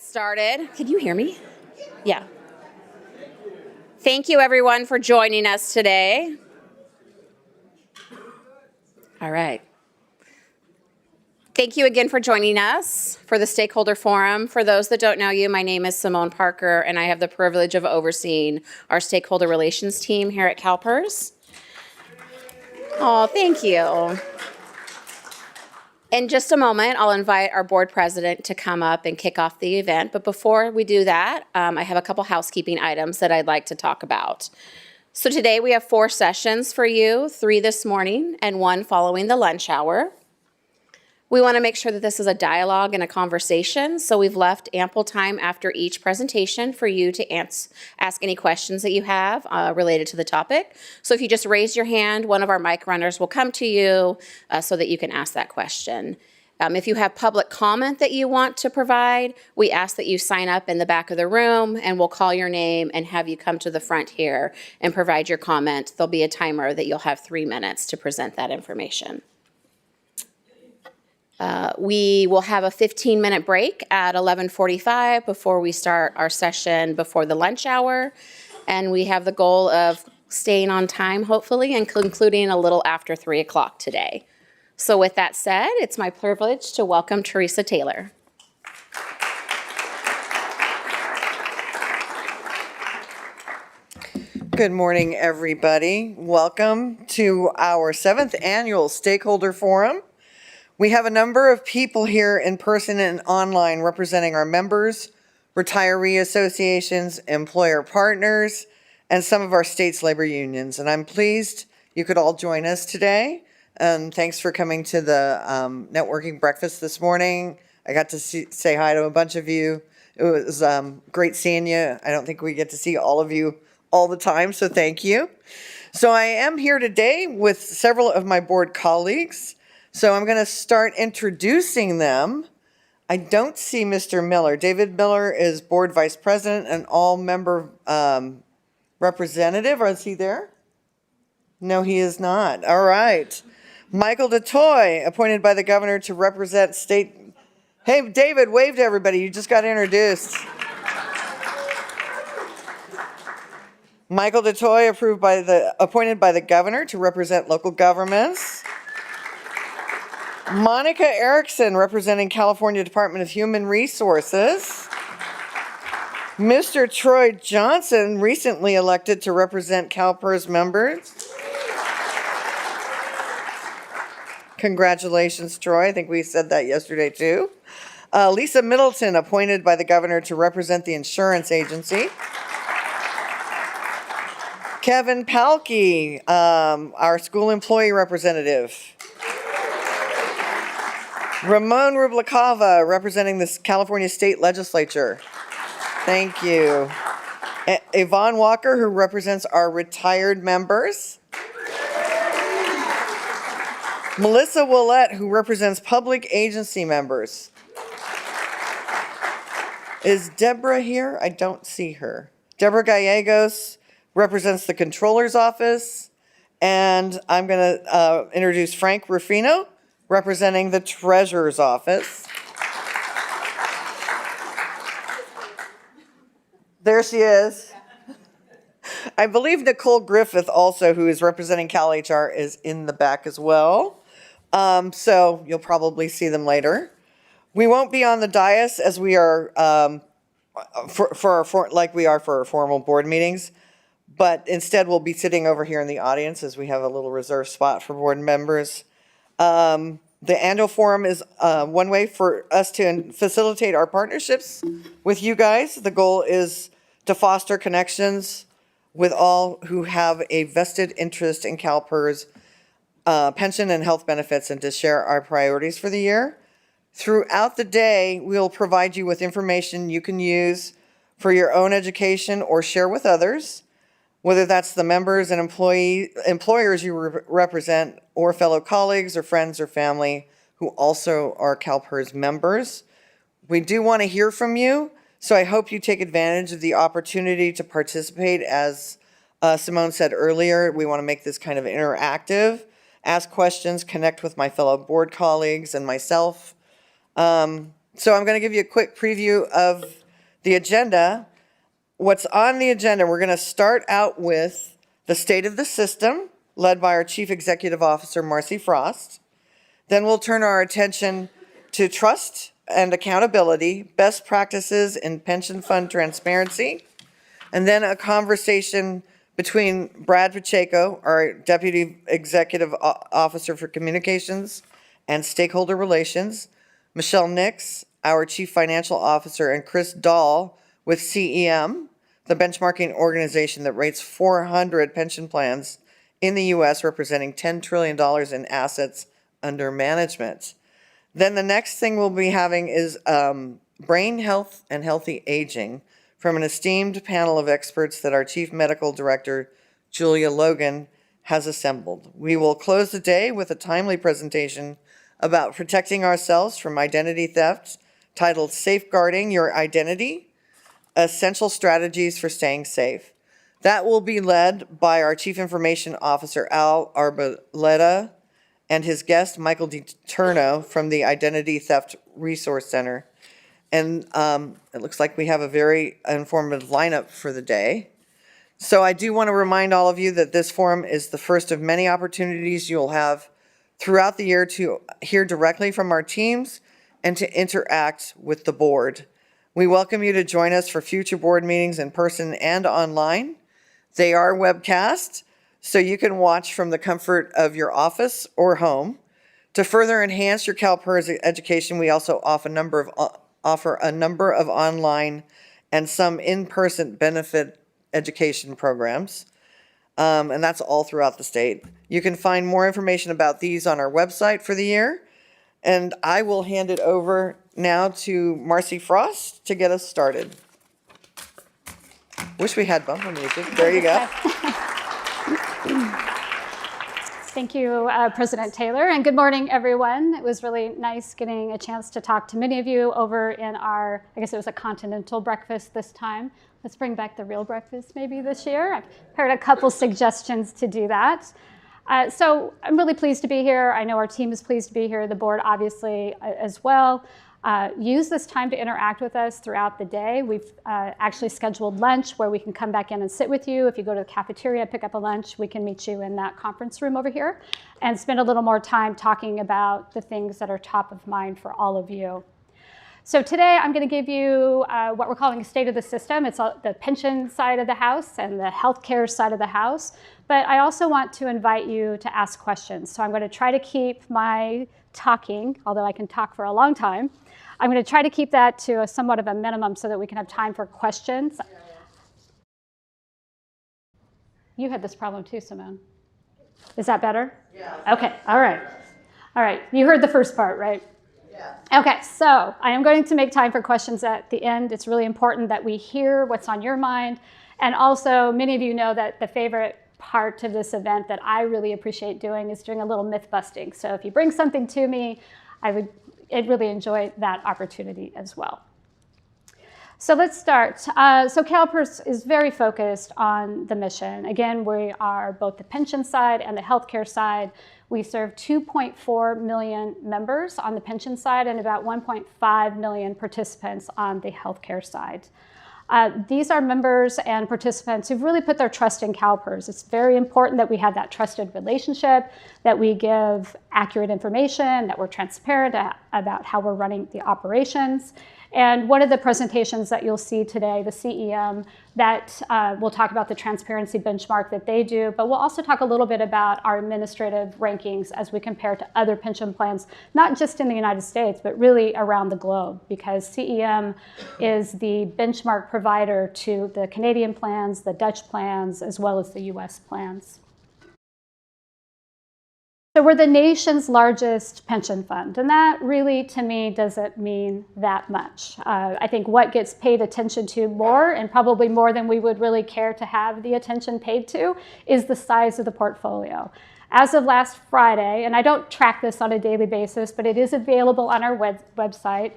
Started. Can you hear me? Yeah. Thank you, everyone, for joining us today. All right. Thank you again for joining us for the Stakeholder Forum. For those that don't know you, my name is Simone Parker, and I have the privilege of overseeing our stakeholder relations team here at CalPERS. Oh, thank you. In just a moment, I'll invite our board president to come up and kick off the event. But before we do that, I have a couple housekeeping items that I'd like to talk about. So today we have 4 sessions for you, 3 this morning and 1 following the lunch hour. We want to make sure that this is a dialogue and a conversation, so we've left ample time after each presentation for you to ask any questions that you have related to the topic. So if you just raise your hand, one of our mic runners will come to you so that you can ask that question. If you have public comment that you want to provide, we ask that you sign up in the back of the room, and we'll call your name and have you come to the front here and provide your comment. There'll be a timer that you'll have 3 minutes to present that information. We will have a 15-minute break at 11:45 before we start our session before the lunch hour. And we have the goal of staying on time, hopefully, and concluding a little after 3 o'clock today. So with that said, it's my privilege to welcome Teresa Taylor. Good morning, everybody. Welcome to our 7th annual Stakeholder Forum. We have a number of people here in person and online representing our members, retiree associations, employer partners, and some of our state's labor unions. And I'm pleased you could all join us today. And thanks for coming to the networking breakfast this morning. I got to say hi to a bunch of you. It was great seeing you. I don't think we get to see all of you all the time, so thank you. So I am here today with several of my board colleagues. So I'm going to start introducing them. I don't see Mr. Miller. David Miller is board vice president and all member representative. Is he there? No, he is not. All right. Michael DeToy, appointed by the governor to represent state. Hey, David, wave to everybody. You just got introduced. Michael DeToy, appointed by the governor to represent local governments. Monica Erickson, representing California Department of Human Resources. Mr. Troy Johnson, recently elected to represent CalPERS members. Congratulations, Troy. I think we said that yesterday, too. Lisa Middleton, appointed by the governor to represent the insurance agency. Kevin Palke, our school employee representative. Ramon Rubalcava, representing the California State Legislature. Thank you. Yvonne Walker, who represents our retired members. Melissa Willette, who represents public agency members. Is Deborah here? I don't see her. Deborah Gallegos represents the Controller's Office. And I'm going to introduce Frank Rufino, representing the Treasurer's Office. There she is. I believe Nicole Griffith also, who is representing CalHR, is in the back as well. So you'll probably see them later. We won't be on the dais as we are like we are for our formal board meetings, but instead we'll be sitting over here in the audience as we have a little reserved spot for board members. The annual forum is one way for us to facilitate our partnerships with you guys. The goal is to foster connections with all who have a vested interest in CalPERS pension and health benefits, and to share our priorities for the year. Throughout the day, we'll provide you with information you can use for your own education or share with others, whether that's the members and employers you represent, or fellow colleagues or friends or family who also are CalPERS members. We do want to hear from you, so I hope you take advantage of the opportunity to participate. As Simone said earlier, we want to make this kind of interactive. Ask questions, connect with my fellow board colleagues and myself. So I'm going to give you a quick preview of the agenda. What's on the agenda, we're going to start out with the state of the system, led by our Chief Executive Officer, Marcy Frost. Then we'll turn our attention to trust and accountability, best practices in pension fund transparency, and then a conversation between Brad Pacheco, our Deputy Executive Officer for Communications and Stakeholder Relations, Michelle Nix, our Chief Financial Officer, and Chris Dahl with CEM, the benchmarking organization that rates 400 pension plans in the U.S., representing $10 trillion in assets under management. Then the next thing we'll be having is brain health and healthy aging from an esteemed panel of experts that our Chief Medical Director, Julia Logan, has assembled. We will close the day with a timely presentation about protecting ourselves from identity theft, titled Safeguarding Your Identity, Essential Strategies for Staying Safe. That will be led by our Chief Information Officer, Al Arboleda, and his guest, Michael DiTurno, from the Identity Theft Resource Center. And it looks like we have a very informative lineup for the day. So I do want to remind all of you that this forum is the first of many opportunities you'll have throughout the year to hear directly from our teams and to interact with the board. We welcome you to join us for future board meetings in person and online. They are webcast, so you can watch from the comfort of your office or home. To further enhance your CalPERS education, we also offer a number of online and some in-person benefit education programs. And that's all throughout the state. You can find more information about these on our website for the year. And I will hand it over now to Marcy Frost to get us started. Wish we had bumper music. There you go. Thank you, President Taylor, and good morning, everyone. It was really nice getting a chance to talk to many of you over in our, I guess it was a continental breakfast this time. Let's bring back the real breakfast maybe this year. I've heard a couple suggestions to do that. So I'm really pleased to be here. I know our team is pleased to be here, the board obviously as well. Use this time to interact with us throughout the day. We've actually scheduled lunch where we can come back in and sit with you. If you go to the cafeteria, pick up a lunch, we can meet you in that conference room over here and spend a little more time talking about the things that are top of mind for all of you. So today I'm going to give you what we're calling a state of the system. It's the pension side of the house and the healthcare side of the house. But I also want to invite you to ask questions. So I'm going to try to keep my talking, although I can talk for a long time. I'm going to try to keep that to somewhat of a minimum so that we can have time for questions. You had this problem too, Simone. Is that better? Yeah. Okay, all right. All right, you heard the first part, right? Yeah. Okay, so I am going to make time for questions at the end. It's really important that we hear what's on your mind. And also, many of you know that the favorite part of this event that I really appreciate doing is doing a little myth busting. So if you bring something to me, I'd really enjoy that opportunity as well. So let's start. So CalPERS is very focused on the mission. Again, we are both the pension side and the healthcare side. We serve 2.4 million members on the pension side and about 1.5 million participants on the healthcare side. These are members and participants who've really put their trust in CalPERS. It's very important that we have that trusted relationship, that we give accurate information, that we're transparent about how we're running the operations. And one of the presentations that you'll see today, the CEM, that we'll talk about the transparency benchmark that they do, but we'll also talk a little bit about our administrative rankings as we compare to other pension plans, not just in the United States, but really around the globe, because CEM is the benchmark provider to the Canadian plans, the Dutch plans, as well as the US plans. So we're the nation's largest pension fund, and that really, to me, doesn't mean that much. I think what gets paid attention to more, and probably more than we would really care to have the attention paid to, is the size of the portfolio. As of last Friday, and I don't track this on a daily basis, but it is available on our website,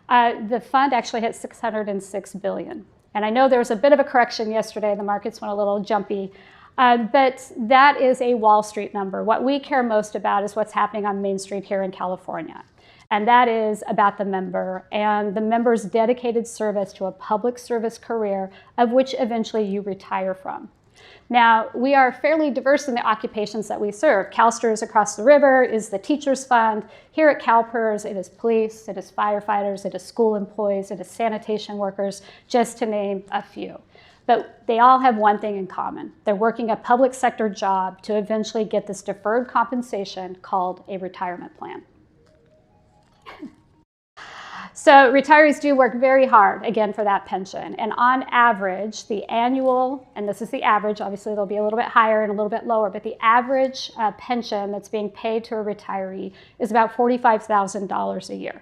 the fund actually hit $606 billion. And I know there was a bit of a correction yesterday. The markets went a little jumpy. But that is a Wall Street number. What we care most about is what's happening on Main Street here in California. And that is about the member and the member's dedicated service to a public service career of which eventually you retire from. Now, we are fairly diverse in the occupations that we serve. CalSTRS across the river is the teachers fund. Here at CalPERS, it is police, it is firefighters, it is school employees, it is sanitation workers, just to name a few. But they all have one thing in common. They're working a public sector job to eventually get this deferred compensation called a retirement plan. So retirees do work very hard, again, for that pension. And on average, the annual, and this is the average, obviously they'll be a little bit higher and a little bit lower, but the average pension that's being paid to a retiree is about $45,000 a year.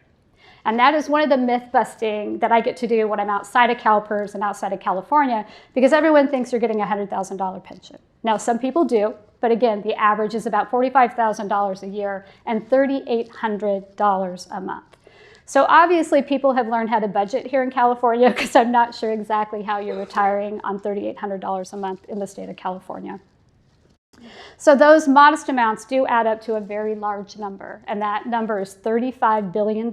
And that is one of the myth busting that I get to do when I'm outside of CalPERS and outside of California, because everyone thinks you're getting a $100,000 pension. Now, some people do, but again, the average is about $45,000 a year and $3,800 a month. So obviously people have learned how to budget here in California, because I'm not sure exactly how you're retiring on $3,800 a month in the state of California. So those modest amounts do add up to a very large number, and that number is $35 billion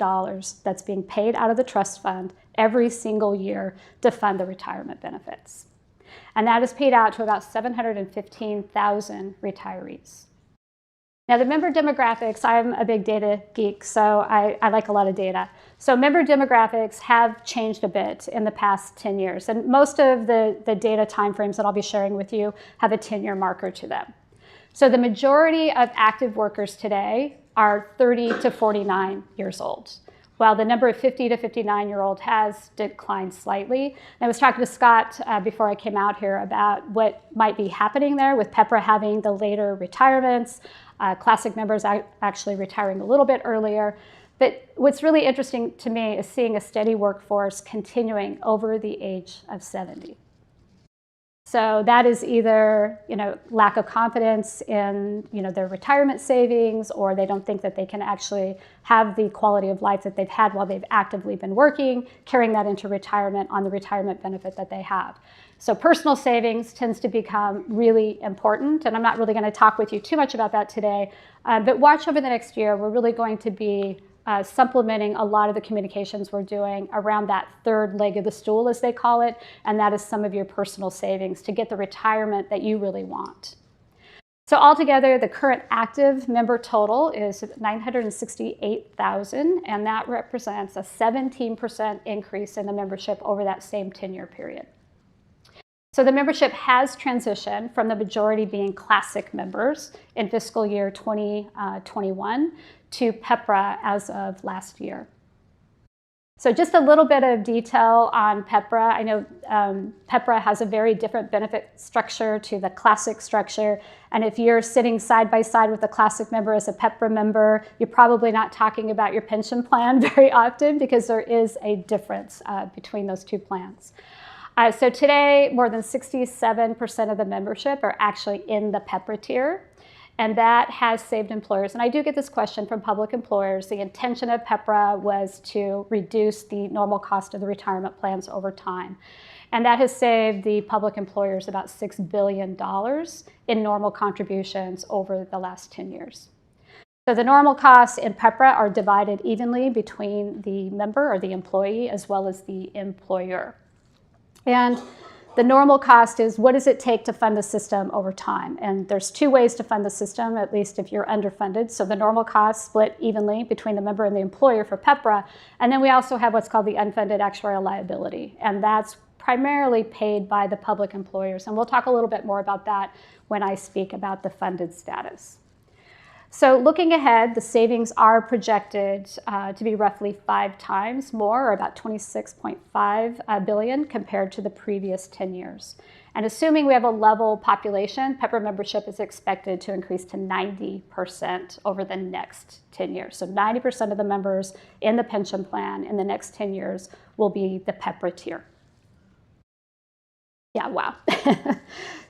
that's being paid out of the trust fund every single year to fund the retirement benefits. And that is paid out to about 715,000 retirees. Now, the member demographics, I'm a big data geek, so I like a lot of data. So member demographics have changed a bit in the past 10 years, and most of the data timeframes that I'll be sharing with you have a 10-year marker to them. So the majority of active workers today are 30 to 49 years old, while the number of 50 to 59-year-old has declined slightly. And I was talking to Scott before I came out here about what might be happening there with PEPRA having the later retirements, classic members actually retiring a little bit earlier. But what's really interesting to me is seeing a steady workforce continuing over the age of 70. So that is either, lack of confidence in, their retirement savings, or they don't think that they can actually have the quality of life that they've had while they've actively been working, carrying that into retirement on the retirement benefit that they have. So personal savings tends to become really important, and I'm not really going to talk with you too much about that today, but watch over the next year. We're really going to be supplementing a lot of the communications we're doing around that third leg of the stool, as they call it, and that is some of your personal savings to get the retirement that you really want. So altogether, the current active member total is 968,000, and that represents a 17% increase in the membership over that same 10-year period. So the membership has transitioned from the majority being classic members in fiscal year 2021 to PEPRA as of last year. So just a little bit of detail on PEPRA. I know PEPRA has a very different benefit structure to the classic structure. And if you're sitting side by side with a classic member as a PEPRA member, you're probably not talking about your pension plan very often because there is a difference between those two plans. So today, more than 67% of the membership are actually in the PEPRA tier. And that has saved employers. And I do get this question from public employers. The intention of PEPRA was to reduce the normal cost of the retirement plans over time. And that has saved the public employers about $6 billion in normal contributions over the last 10 years. So the normal costs in PEPRA are divided evenly between the member or the employee as well as the employer. And the normal cost is what does it take to fund the system over time? And there's two ways to fund the system, at least if you're underfunded. So the normal cost split evenly between the member and the employer for PEPRA. And then we also have what's called the unfunded actuarial liability. And that's primarily paid by the public employers. And we'll talk a little bit more about that when I speak about the funded status. So looking ahead, the savings are projected to be roughly 5 times more, or about $26.5 billion compared to the previous 10 years. And assuming we have a level population, PEPRA membership is expected to increase to 90% over the next 10 years. So 90% of the members in the pension plan in the next 10 years will be the PEPRA tier. Yeah, wow.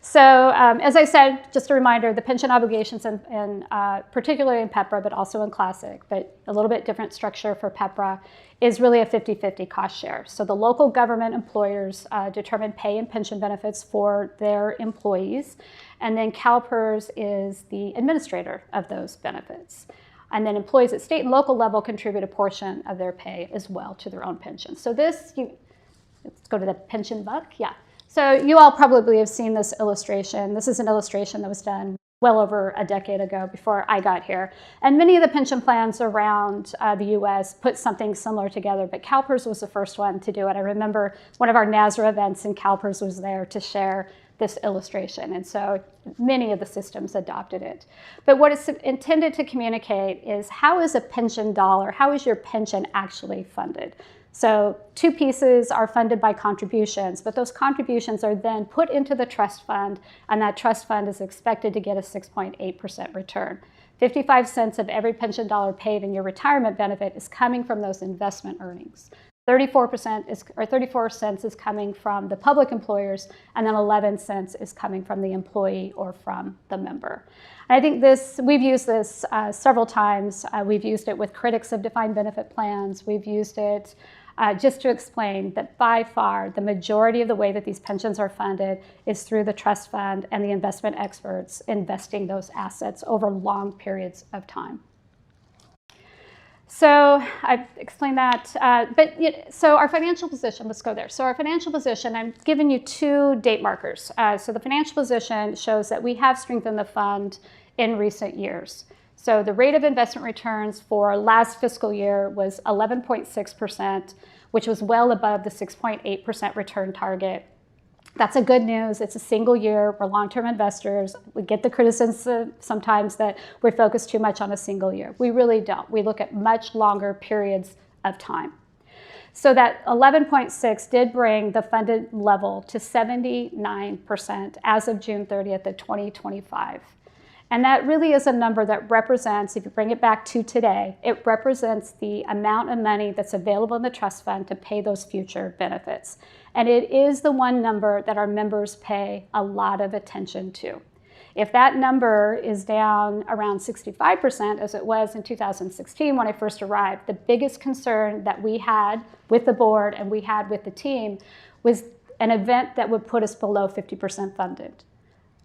So as I said, just a reminder, the pension obligations, particularly in PEPRA, but also in Classic, but a little bit different structure for PEPRA, is really a 50-50 cost share. So the local government employers determine pay and pension benefits for their employees, and then CalPERS is the administrator of those benefits. And then employees at state and local level contribute a portion of their pay as well to their own pension. So this, let's go to the pension buck, yeah. So you all probably have seen this illustration. This is an illustration that was done well over a decade ago before I got here. And many of the pension plans around the US put something similar together, but CalPERS was the first one to do it. I remember one of our NASRA events and CalPERS was there to share this illustration. And so many of the systems adopted it. But what it's intended to communicate is how is a pension dollar, how is your pension actually funded? So 2 pieces are funded by contributions, but those contributions are then put into the trust fund, and that trust fund is expected to get a 6.8% return. 55 cents of every pension dollar paid in your retirement benefit is coming from those investment earnings. 34 cents is coming from the public employers, and then 11 cents is coming from the employee or from the member. And I think we've used this several times. We've used it with critics of defined benefit plans. We've used it just to explain that by far the majority of the way that these pensions are funded is through the trust fund and the investment experts investing those assets over long periods of time. So I've explained that, so our financial position, let's go there. So our financial position, I'm giving you 2 date markers. So the financial position shows that we have strengthened the fund in recent years. So the rate of investment returns for last fiscal year was 11.6%, which was well above the 6.8% return target. That's a good news. It's a single year. We're long-term investors. We get the criticism sometimes that we focus too much on a single year. We really don't. We look at much longer periods of time. So that 11.6 did bring the funded level to 79% as of June 30th of 2025. And that really is a number that represents, if you bring it back to today, it represents the amount of money that's available in the trust fund to pay those future benefits. And it is the one number that our members pay a lot of attention to. If that number is down around 65%, as it was in 2016 when I first arrived, the biggest concern that we had with the board and we had with the team was an event that would put us below 50% funded.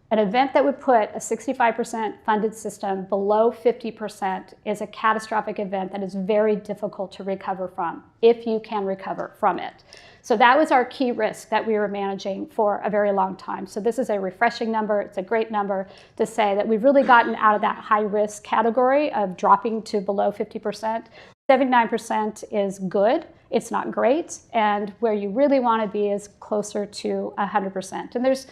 An event that would put a 65% funded system below 50% is a catastrophic event that is very difficult to recover from, if you can recover from it. So that was our key risk that we were managing for a very long time. So this is a refreshing number. It's a great number to say that we've really gotten out of that high risk category of dropping to below 50%. 79% is good. It's not great. And where you really want to be is closer to 100%. And there's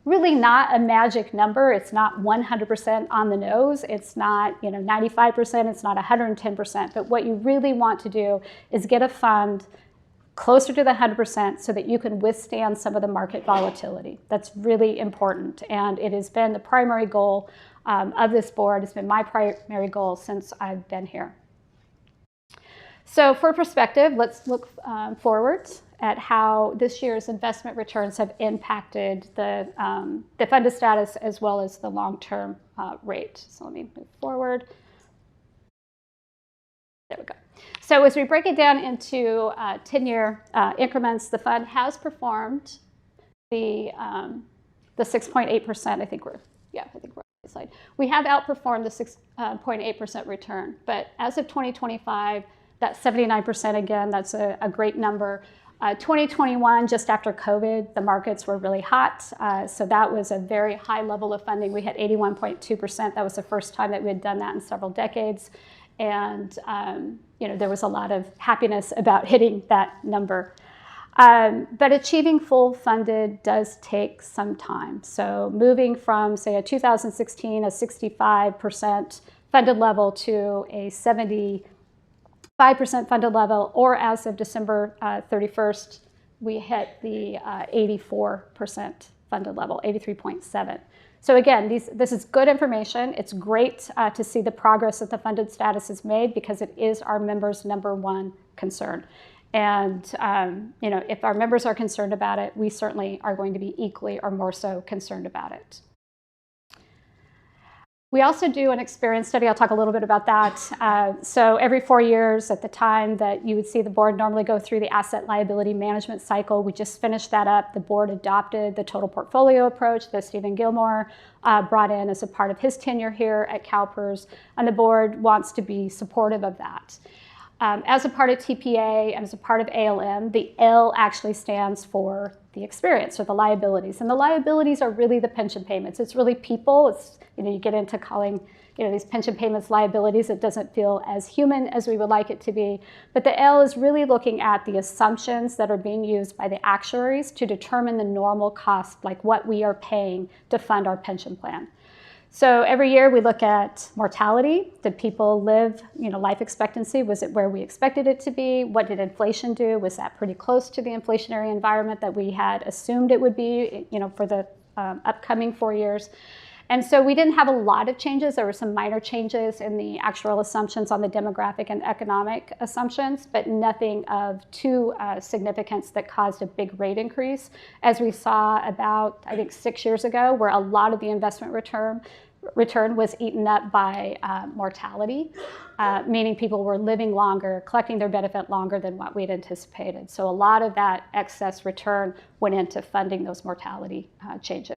really not a magic number. It's not 100% on the nose. It's not 95%. It's not 110%. But what you really want to do is get a fund closer to the 100% so that you can withstand some of the market volatility. That's really important. And it has been the primary goal of this board. It's been my primary goal since I've been here. So for perspective, let's look forward at how this year's investment returns have impacted the funded status as well as the long-term rate. So let me move forward. There we go. So as we break it down into 10-year increments, the fund has performed the 6.8%. I think we're on the slide. We have outperformed the 6.8% return, but as of 2025, that's 79% again. That's a great number. 2021, just after COVID, the markets were really hot. So that was a very high level of funding. We had 81.2%. That was the first time that we had done that in several decades. And there was a lot of happiness about hitting that number. But achieving full funded does take some time. So moving from, say, a 2016, a 65% funded level to a 75% funded level, or as of December 31st, we hit the 84% funded level, 83.7. So again, this is good information. It's great to see the progress that the funded status has made because it is our members' #1 concern. And if our members are concerned about it, we certainly are going to be equally or more so concerned about it. We also do an experience study. I'll talk a little bit about that. So every 4 years, at the time that you would see the board normally go through the asset liability management cycle, we just finished that up. The board adopted the total portfolio approach that Stephen Gilmore brought in as a part of his tenure here at CalPERS, and the board wants to be supportive of that. As a part of TPA and as a part of ALM, the L actually stands for the experience or the liabilities. And the liabilities are really the pension payments. It's really people. It's, you get into calling these pension payments liabilities. It doesn't feel as human as we would like it to be. But the L is really looking at the assumptions that are being used by the actuaries to determine the normal cost, like what we are paying to fund our pension plan. So every year we look at mortality. Did people live, life expectancy? Was it where we expected it to be? What did inflation do? Was that pretty close to the inflationary environment that we had assumed it would be, for the upcoming 4 years? And so we didn't have a lot of changes. There were some minor changes in the actuarial assumptions on the demographic and economic assumptions, but nothing of too significance that caused a big rate increase, as we saw about, I think, 6 years ago, where a lot of the investment return was eaten up by mortality, meaning people were living longer, collecting their benefit longer than what we'd anticipated. So a lot of that excess return went into funding those mortality changes.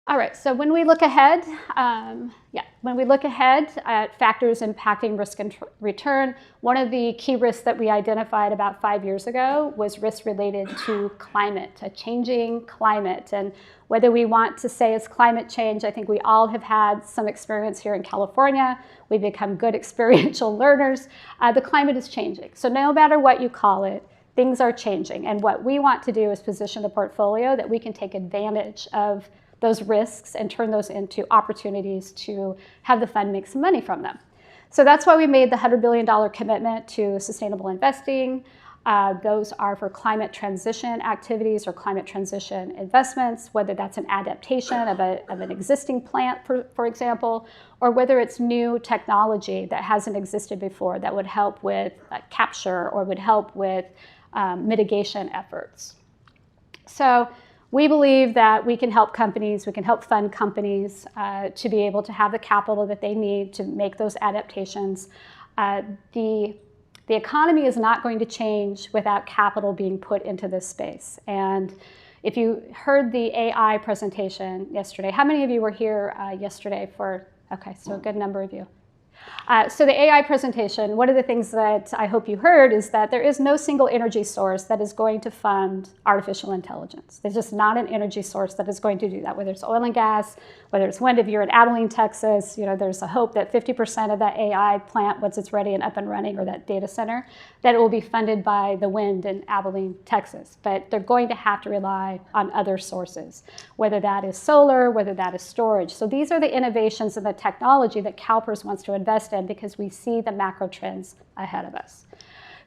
All right, so when we look ahead, at factors impacting risk and return, one of the key risks that we identified about 5 years ago was risks related to climate, a changing climate. And whether we want to say it's climate change, I think we all have had some experience here in California. We've become good experiential learners. The climate is changing. So no matter what you call it, things are changing. And what we want to do is position the portfolio that we can take advantage of those risks and turn those into opportunities to have the fund make some money from them. So that's why we made the $100 billion commitment to sustainable investing. Those are for climate transition activities or climate transition investments, whether that's an adaptation of an existing plant, for example, or whether it's new technology that hasn't existed before that would help with capture or would help with mitigation efforts. So we believe that we can help companies, we can help fund companies to be able to have the capital that they need to make those adaptations. The economy is not going to change without capital being put into this space. And if you heard the AI presentation yesterday, how many of you were here yesterday for, okay, so a good number of you. So the AI presentation, one of the things that I hope you heard is that there is no single energy source that is going to fund artificial intelligence. There's just not an energy source that is going to do that, whether it's oil and gas, whether it's wind. If you're in Abilene, Texas, there's a hope that 50% of that AI plant, once it's ready and up and running, or that data center, that it will be funded by the wind in Abilene, Texas. But they're going to have to rely on other sources, whether that is solar, whether that is storage. So these are the innovations and the technology that CalPERS wants to invest in because we see the macro trends ahead of us.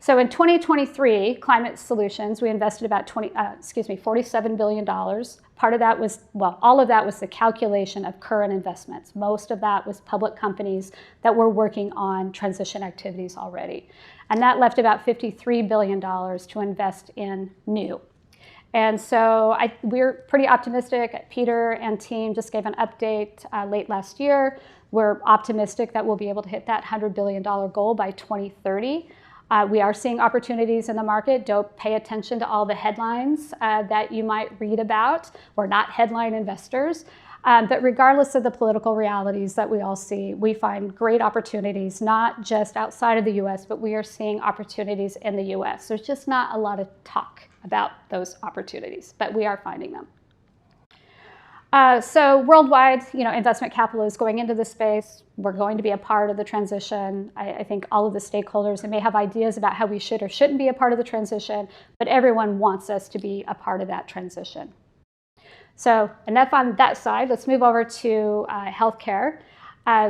So in 2023, Climate Solutions, we invested about $47 billion. Part of that was, well, all of that was the calculation of current investments. Most of that was public companies that were working on transition activities already. And that left about $53 billion to invest in new. And so we're pretty optimistic. Peter and team just gave an update late last year. We're optimistic that we'll be able to hit that $100 billion goal by 2030. We are seeing opportunities in the market. Don't pay attention to all the headlines that you might read about. We're not headline investors. But regardless of the political realities that we all see, we find great opportunities, not just outside of the US, but we are seeing opportunities in the US. There's just not a lot of talk about those opportunities, but we are finding them. So worldwide, investment capital is going into this space. We're going to be a part of the transition. I think all of the stakeholders may have ideas about how we should or shouldn't be a part of the transition, but everyone wants us to be a part of that transition. So enough on that side. Let's move over to healthcare.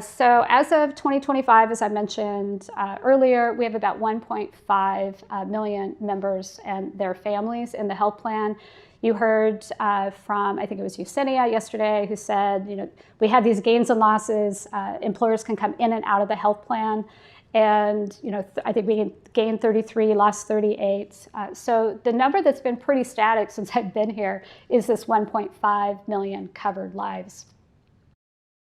So as of 2025, as I mentioned earlier, we have about 1.5 million members and their families in the health plan. You heard from, I think it was Yesenia yesterday, who said, we have these gains and losses. Employers can come in and out of the health plan. And, I think we gained 33, lost 38. So the number that's been pretty static since I've been here is this 1.5 million covered lives.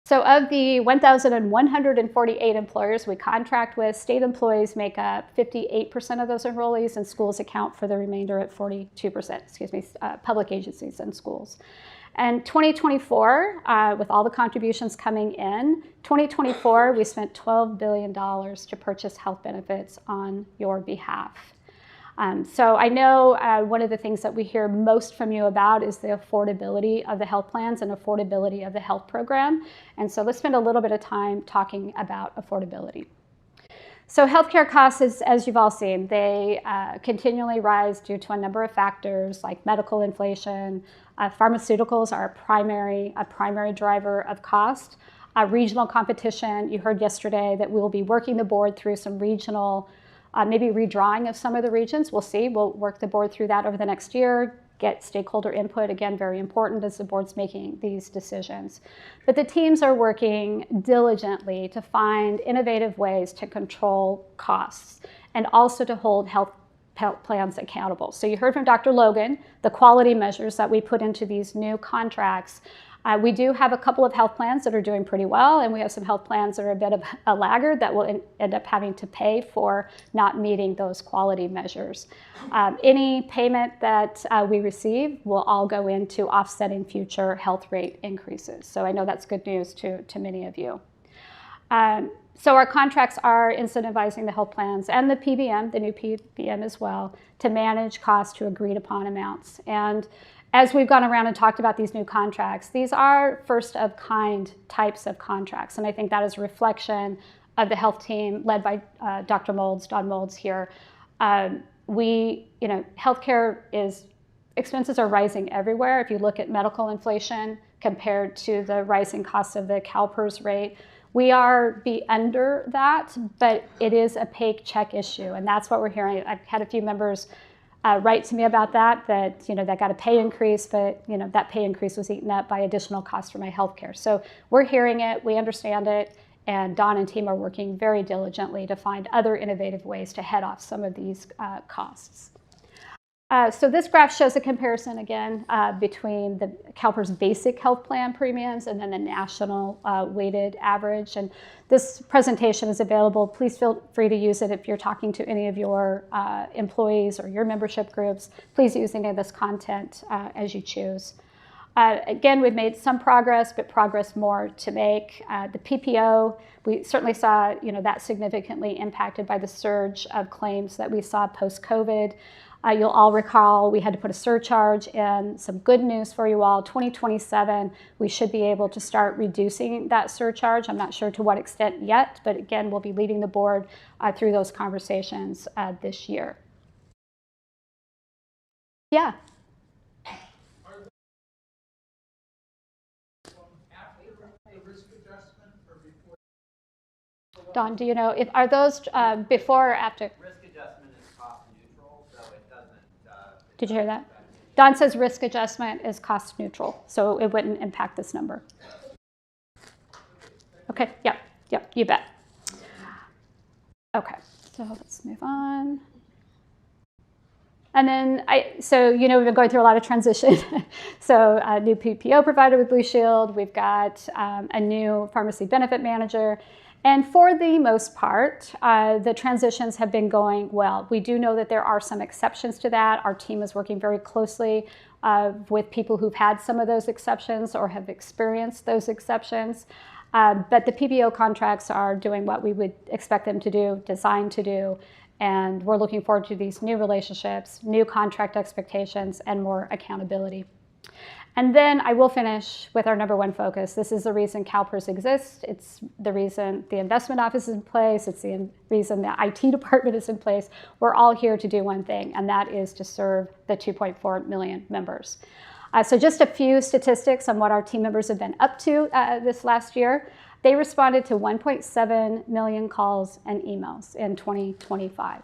So of the 1,148 employers we contract with, state employees make up 58% of those enrollees, and schools account for the remainder at 42%, public agencies and schools. And 2024, with all the contributions coming in, 2024, we spent $12 billion to purchase health benefits on your behalf. So I know one of the things that we hear most from you about is the affordability of the health plans and affordability of the health program. And so let's spend a little bit of time talking about affordability. So healthcare costs, as you've all seen, they continually rise due to a number of factors like medical inflation. Pharmaceuticals are a primary driver of cost. Regional competition, you heard yesterday that we will be working the board through some regional maybe redrawing of some of the regions. We'll see. We'll work the board through that over the next year, get stakeholder input, again, very important as the board's making these decisions. But the teams are working diligently to find innovative ways to control costs and also to hold health plans accountable. So you heard from Dr. Logan, the quality measures that we put into these new contracts. We do have a couple of health plans that are doing pretty well, and we have some health plans that are a bit of a laggard that will end up having to pay for not meeting those quality measures. Any payment that we receive will all go into offsetting future health rate increases. So I know that's good news to many of you. So our contracts are incentivizing the health plans and the PBM, the new PBM as well, to manage costs to agreed upon amounts. And as we've gone around and talked about these new contracts, these are first of kind types of contracts. And I think that is a reflection of the health team led by Dr. Molds, Don Molds here. Healthcare expenses are rising everywhere. If you look at medical inflation compared to the rising costs of the CalPERS rate, we are under that, but it is a paycheck issue. And that's what we're hearing. I've had a few members write to me about that got a pay increase, but that pay increase was eaten up by additional costs for my healthcare. So we're hearing it, we understand it, and Don and team are working very diligently to find other innovative ways to head off some of these costs. So this graph shows a comparison again between the CalPERS basic health plan premiums and then the national weighted average. And this presentation is available. Please feel free to use it if you're talking to any of your employees or your membership groups. Please use any of this content as you choose. Again, we've made some progress, but progress more to make. The PPO, we certainly saw that significantly impacted by the surge of claims that we saw post-COVID. You'll all recall we had to put a surcharge in. Some good news for you all, 2027, we should be able to start reducing that surcharge. I'm not sure to what extent yet, but again, we'll be leading the board through those conversations this year. Yeah. Don, do you know, are those before or after? Risk adjustment is Did you hear that? Don says risk adjustment is cost neutral, so it wouldn't impact this number. Okay, yep, you bet. Okay, so let's move on. And then, we've been going through a lot of transition. So a new PPO provider with Blue Shield. We've got a new pharmacy benefit manager. And for the most part, the transitions have been going well. We do know that there are some exceptions to that. Our team is working very closely with people who've had some of those exceptions or have experienced those exceptions. But the PPO contracts are doing what we would expect them to do, designed to do. And we're looking forward to these new relationships, new contract expectations, and more accountability. And then I will finish with our number one focus. This is the reason CalPERS exists. It's the reason the investment office is in place. It's the reason the IT department is in place. We're all here to do one thing, and that is to serve the 2.4 million members. So just a few statistics on what our team members have been up to this last year. They responded to 1.7 million calls and emails in 2025.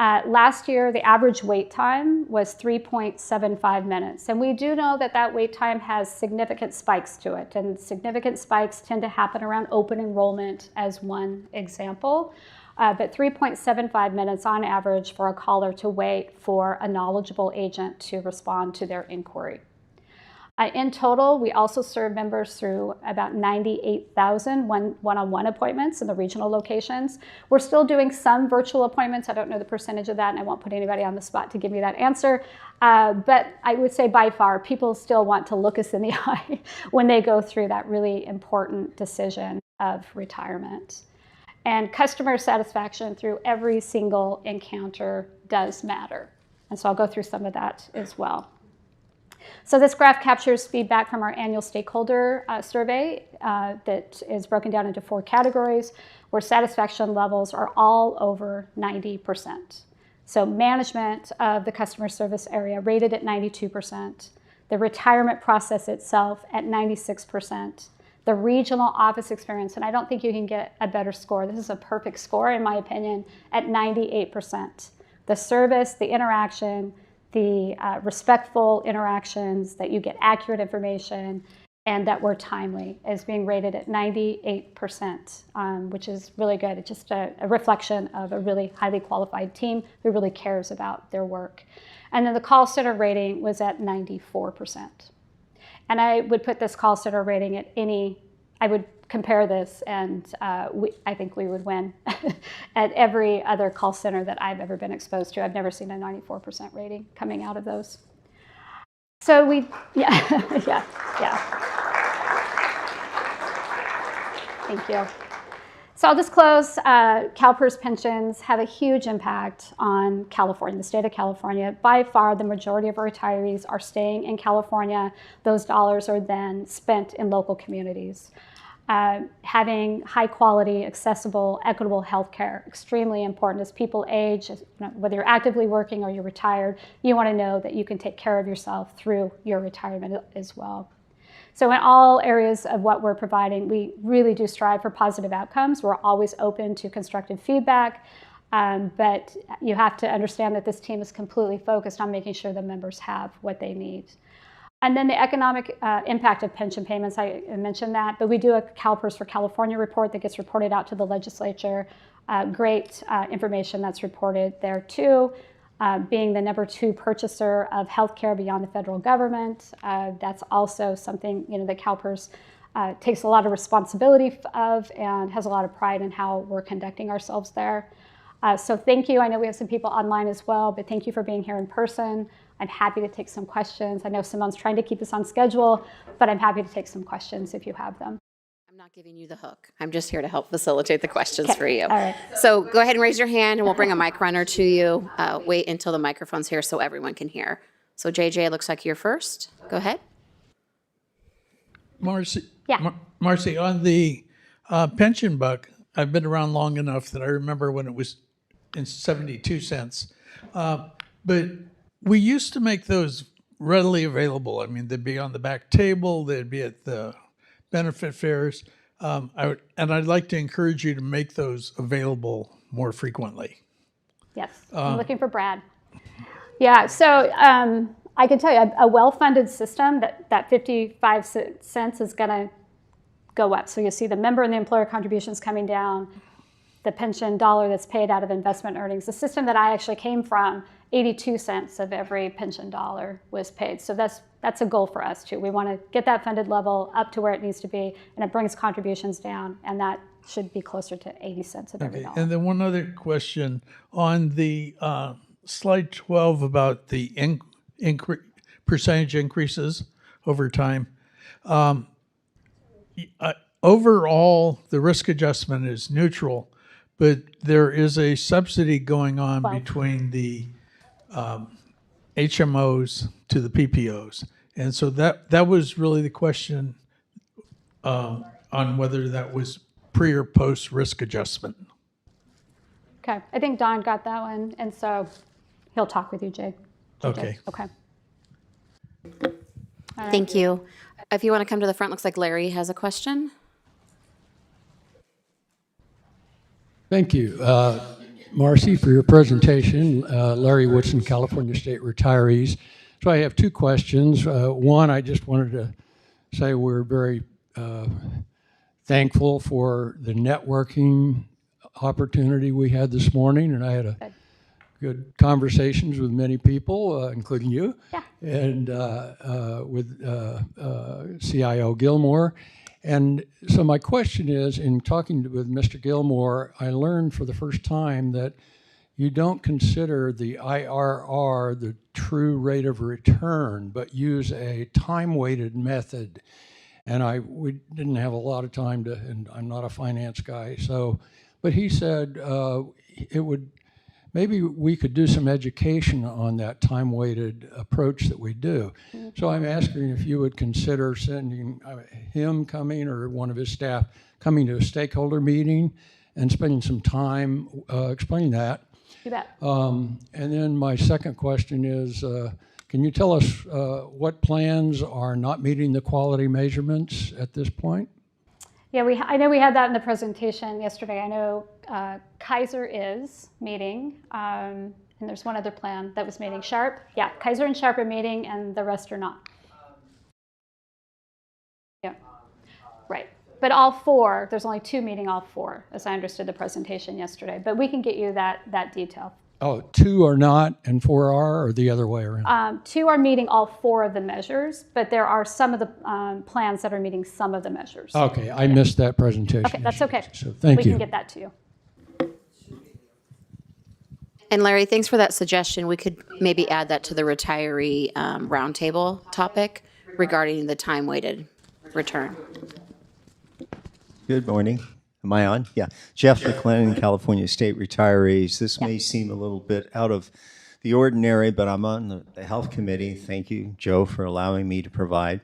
Last year, the average wait time was 3.75 minutes. And we do know that that wait time has significant spikes to it. And significant spikes tend to happen around open enrollment as one example. But 3.75 minutes on average for a caller to wait for a knowledgeable agent to respond to their inquiry. In total, we also serve members through about 98,000 one-on-one appointments in the regional locations. We're still doing some virtual appointments. I don't know the percentage of that, and I won't put anybody on the spot to give me that answer. But I would say by far, people still want to look us in the eye when they go through that really important decision of retirement. And customer satisfaction through every single encounter does matter. And so I'll go through some of that as well. So this graph captures feedback from our annual stakeholder survey that is broken down into 4 categories where satisfaction levels are all over 90%. So management of the customer service area rated at 92%, the retirement process itself at 96%, the regional office experience, and I don't think you can get a better score. This is a perfect score, in my opinion, at 98%. The service, the interaction, the respectful interactions, that you get accurate information, and that we're timely is being rated at 98%, which is really good. It's just a reflection of a really highly qualified team who really cares about their work. And then the call center rating was at 94%. And I would put this call center rating at I would compare this, and I think we would win at every other call center that I've ever been exposed to. I've never seen a 94% rating coming out of those. So yeah. Thank you. So I'll just close. CalPERS pensions have a huge impact on California, the state of California. By far, the majority of our retirees are staying in California. Those dollars are then spent in local communities. Having high quality, accessible, equitable health care, extremely important. As people age, whether you're actively working or you're retired, you want to know that you can take care of yourself through your retirement as well. So in all areas of what we're providing, we really do strive for positive outcomes. We're always open to constructive feedback, but you have to understand that this team is completely focused on making sure the members have what they need. And then the economic impact of pension payments, I mentioned that, but we do a CalPERS for California report that gets reported out to the legislature. Great information that's reported there too. Being the number 2 purchaser of healthcare beyond the federal government, that's also something that CalPERS takes a lot of responsibility of and has a lot of pride in how we're conducting ourselves there. So thank you. I know we have some people online as well, but thank you for being here in person. I'm happy to take some questions. I know Simone's trying to keep us on schedule, but I'm happy to take some questions if you have them. I'm not giving you the hook. I'm just here to help facilitate the questions for you. All right. So go ahead and raise your hand, and we'll bring a mic runner to you. Wait until the microphone's here so everyone can hear. So JJ, it looks like you're first. Go ahead. Marcy, Yeah. Marcy, on the pension buck, I've been around long enough that I remember when it was in 72 cents. But we used to make those readily available. I mean, they'd be on the back table, they'd be at the benefit fairs. I'd like to encourage you to make those available more frequently. Yes, I'm looking for Brad. Yeah, so I can tell you a well-funded system, that 55 cents is going to go up. So you'll see the member and the employer contributions coming down, the pension dollar that's paid out of investment earnings. The system that I actually came from, 82 cents of every pension dollar was paid. So that's a goal for us too. We want to get that funded level up to where it needs to be, and it brings contributions down, and that should be closer to 80 cents of every dollar. And then one other question on the slide 12 about the percentage increases over time. Overall, the risk adjustment is neutral, but there is a subsidy going on between the HMOs to the PPOs. And so that was really the question on whether that was pre or post risk adjustment. Okay, I think Don got that one, and so he'll talk with you, Jay. Okay. Okay. Thank you. If you want to come to the front, looks like Larry has a question. Thank you, Marcy, for your presentation. Larry Woodson, California State Retirees. So I have two questions. One, I just wanted to say we're very thankful for the networking opportunity we had this morning, and I had a good conversations with many people, including you, and with CIO Gilmore. And so my question is, in talking with Mr. Gilmore, I learned for the first time that you don't consider the IRR the true rate of return, but use a time-weighted method. And we didn't have a lot of time to, and I'm not a finance guy, so, but he said maybe we could do some education on that time-weighted approach that we do. So I'm asking if you would consider sending him coming or one of his staff coming to a stakeholder meeting and spending some time explaining that. You bet. And then my second question is, can you tell us what plans are not meeting the quality measurements at this point? Yeah, I know we had that in the presentation yesterday. I know Kaiser is meeting, and there's one other plan that was meeting. Sharp, yeah, Kaiser and Sharp are meeting, and the rest are not. Yeah, right. But all four, there's only two meeting all four, as I understood the presentation yesterday. But we can get you that detail. Oh, two are not and four are, or the other way around? Two are meeting all four of the measures, but there are some of the plans that are meeting some of the measures. Okay, I missed that presentation. Okay, that's okay. So thank you. We can get that to you. And Larry, thanks for that suggestion. We could maybe add that to the retiree roundtable topic regarding the time-weighted return. Good morning. Am I on? Yeah. Jeff McLennan, California State Retirees. This may seem a little bit out of the ordinary, but I'm on the Health Committee. Thank you, Joe, for allowing me to provide.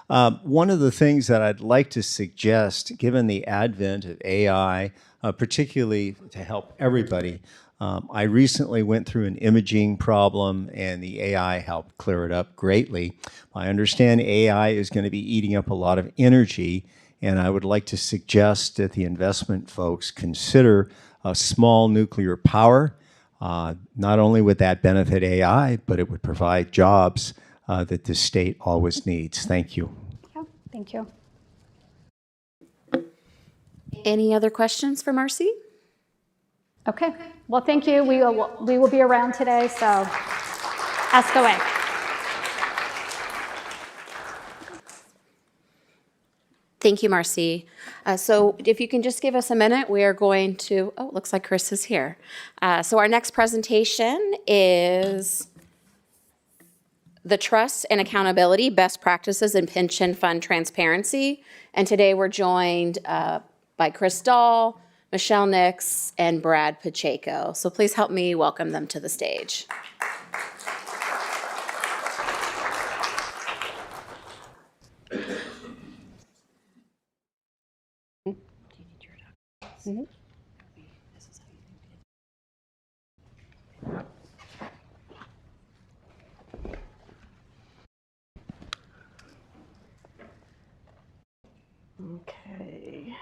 One of the things that I'd like to suggest, given the advent of AI, particularly to help everybody, I recently went through an imaging problem, and the AI helped clear it up greatly. I understand AI is going to be eating up a lot of energy, and I would like to suggest that the investment folks consider a small nuclear power. Not only would that benefit AI, but it would provide jobs that the state always needs. Thank you. Yeah, thank you. Any other questions for Marcy? Okay. Well, thank you. We will be around today, so ask away. Thank you, Marcy. So if you can just give us a minute, we are going to, oh, it looks like Chris is here. So our next presentation is the Trust and Accountability, Best Practices in Pension Fund Transparency. And today we're joined by Chris Dahl, Michelle Nix, and Brad Pacheco. So please help me welcome them to the stage. Okay.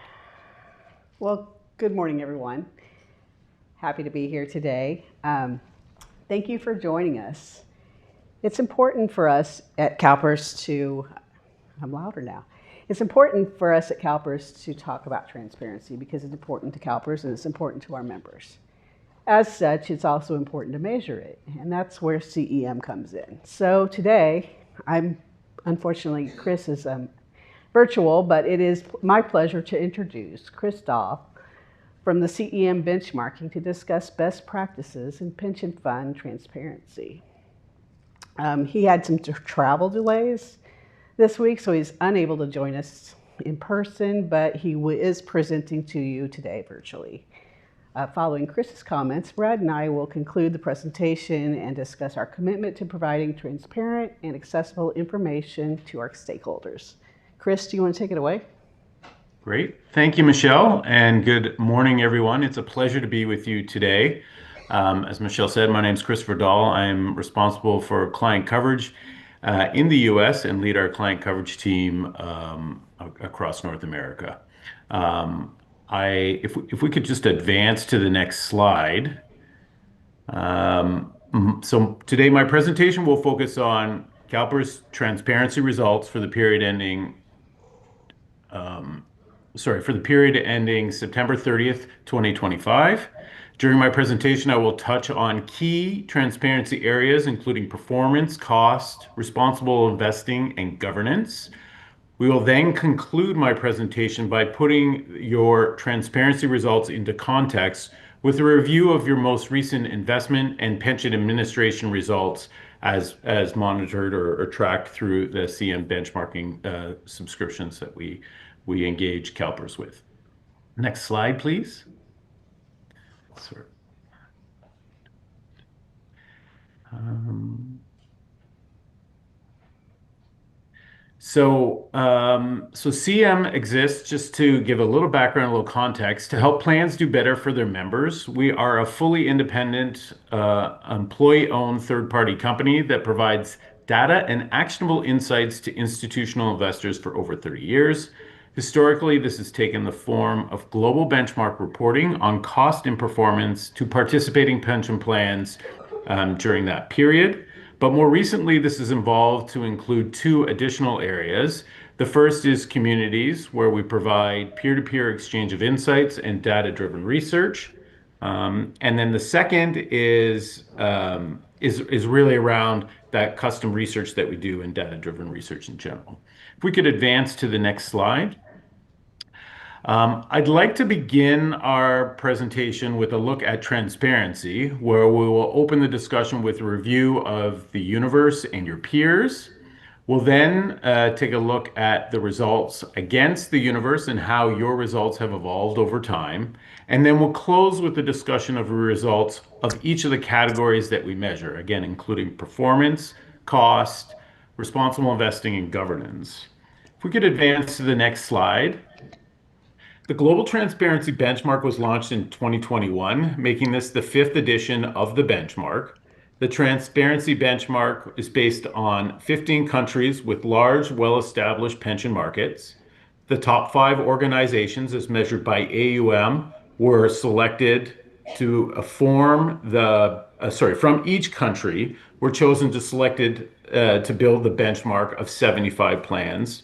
Well, good morning, everyone. Happy to be here today. Thank you for joining us. It's important for us at CalPERS to, I'm louder now. It's important for us at CalPERS to talk about transparency because it's important to CalPERS and it's important to our members. As such, it's also important to measure it, and that's where CEM comes in. So today, unfortunately, Chris is virtual, but it is my pleasure to introduce Chris Dahl from the CEM benchmarking to discuss best practices in pension fund transparency. He had some travel delays this week, so he's unable to join us in person, but he is presenting to you today virtually. Following Chris's comments, Brad and I will conclude the presentation and discuss our commitment to providing transparent and accessible information to our stakeholders. Chris, do you want to take it away? Great. Thank you, Michelle, and good morning, everyone. It's a pleasure to be with you today. As Michelle said, my name is Christopher Dahl. I'm responsible for client coverage in the U.S. and lead our client coverage team across North America. If we could just advance to the next slide. So today my presentation will focus on CalPERS transparency results for the period ending September 30th, 2025. During my presentation, I will touch on key transparency areas, including performance, cost, responsible investing, and governance. We will then conclude my presentation by putting your transparency results into context with a review of your most recent investment and pension administration results as monitored or tracked through the CM benchmarking subscriptions that we engage CalPERS with. Next slide, please. Sorry. So CM exists, just to give a little background, a little context, to help plans do better for their members. We are a fully independent, employee-owned third-party company that provides data and actionable insights to institutional investors for over 30 years. Historically, this has taken the form of global benchmark reporting on cost and performance to participating pension plans during that period. But more recently, this has evolved to include two additional areas. The first is communities, where we provide peer-to-peer exchange of insights and data-driven research. And then the second is really around that custom research that we do in data-driven research in general. If we could advance to the next slide. I'd like to begin our presentation with a look at transparency, where we will open the discussion with a review of the universe and your peers. We'll then take a look at the results against the universe and how your results have evolved over time. And then we'll close with the discussion of the results of each of the categories that we measure, again, including performance, cost, responsible investing, and governance. If we could advance to the next slide. The Global Transparency Benchmark was launched in 2021, making this the 5th edition of the benchmark. The Transparency Benchmark is based on 15 countries with large, well-established pension markets. The top 5 organizations, as measured by AUM, were selected to from each country, were chosen to to build the benchmark of 75 plans.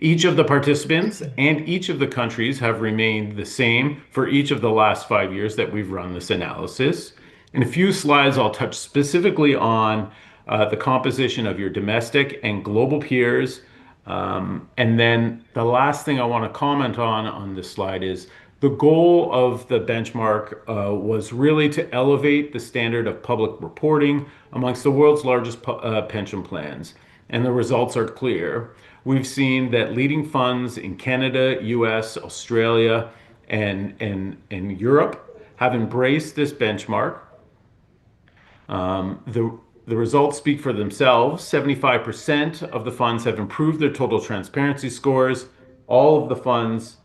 Each of the participants and each of the countries have remained the same for each of the last 5 years that we've run this analysis. In a few slides, I'll touch specifically on the composition of your domestic and global peers. And then the last thing I want to comment on this slide is the goal of the benchmark was really to elevate the standard of public reporting amongst the world's largest pension plans. And the results are clear. We've seen that leading funds in Canada, US, Australia, and Europe have embraced this benchmark. The results speak for themselves. 75% of the funds have improved their total transparency scores. All of the funds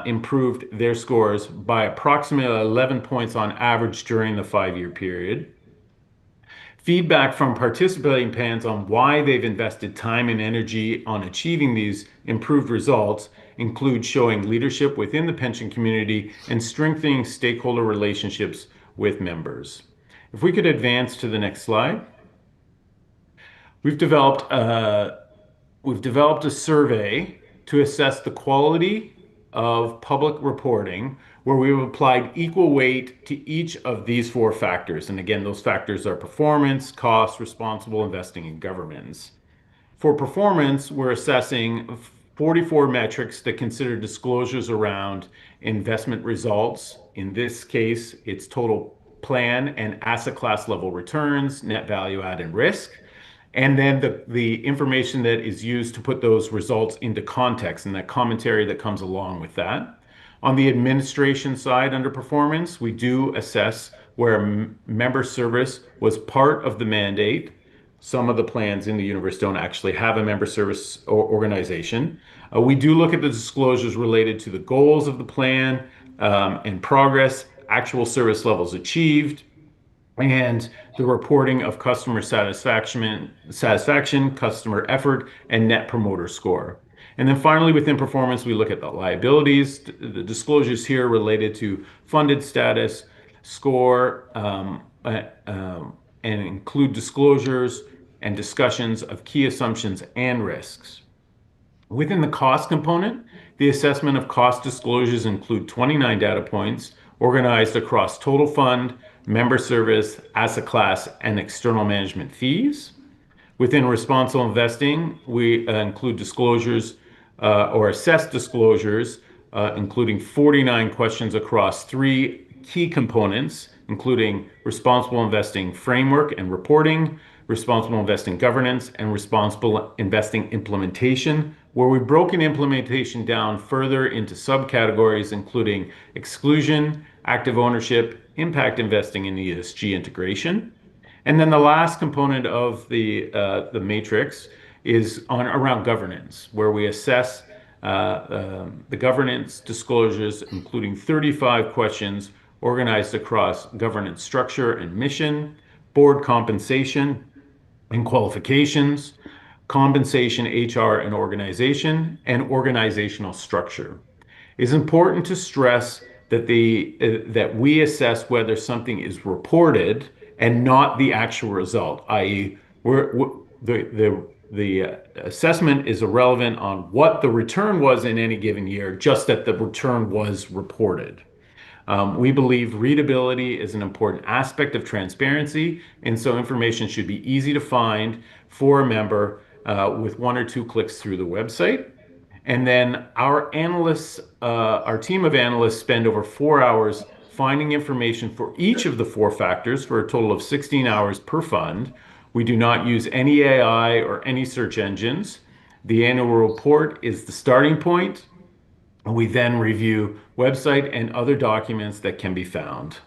improved their scores by approximately 11 points on average during the 5-year period. Feedback from participating plans on why they've invested time and energy on achieving these improved results include showing leadership within the pension community and strengthening stakeholder relationships with members. If we could advance to the next slide. We've developed a survey to assess the quality of public reporting, where we've applied equal weight to each of these four factors. And again, those factors are performance, cost, responsible investing, and governance. For performance, we're assessing 44 metrics that consider disclosures around investment results. In this case, it's total plan and asset class level returns, net value add, and risk. And then the information that is used to put those results into context and that commentary that comes along with that. On the administration side, under performance, we do assess where member service was part of the mandate. Some of the plans in the universe don't actually have a member service organization. We do look at the disclosures related to the goals of the plan and progress, actual service levels achieved, and the reporting of customer satisfaction, customer effort, and net promoter score. And then finally, within performance, we look at the liabilities. The disclosures here related to funded status, score, and include disclosures and discussions of key assumptions and risks. Within the cost component, the assessment of cost disclosures include 29 data points organized across total fund, member service, asset class, and external management fees. Within responsible investing, we include disclosures or assess disclosures, including 49 questions across three key components, including responsible investing framework and reporting, responsible investing governance, and responsible investing implementation, where we've broken implementation down further into subcategories, including exclusion, active ownership, impact investing, and ESG integration. And then the last component of the matrix is around governance, where we assess the governance disclosures, including 35 questions organized across governance structure and mission, board compensation and qualifications, compensation, HR and organization, and organizational structure. It's important to stress that that we assess whether something is reported and not the actual result, i.e., the assessment is irrelevant on what the return was in any given year, just that the return was reported. We believe readability is an important aspect of transparency, and so information should be easy to find for a member with 1 or 2 clicks through the website. And then our analysts, our team of analysts spend over 4 hours finding information for each of the 4 factors for a total of 16 hours per fund. We do not use any AI or any search engines. The annual report is the starting point. We then review website and other documents that can be found.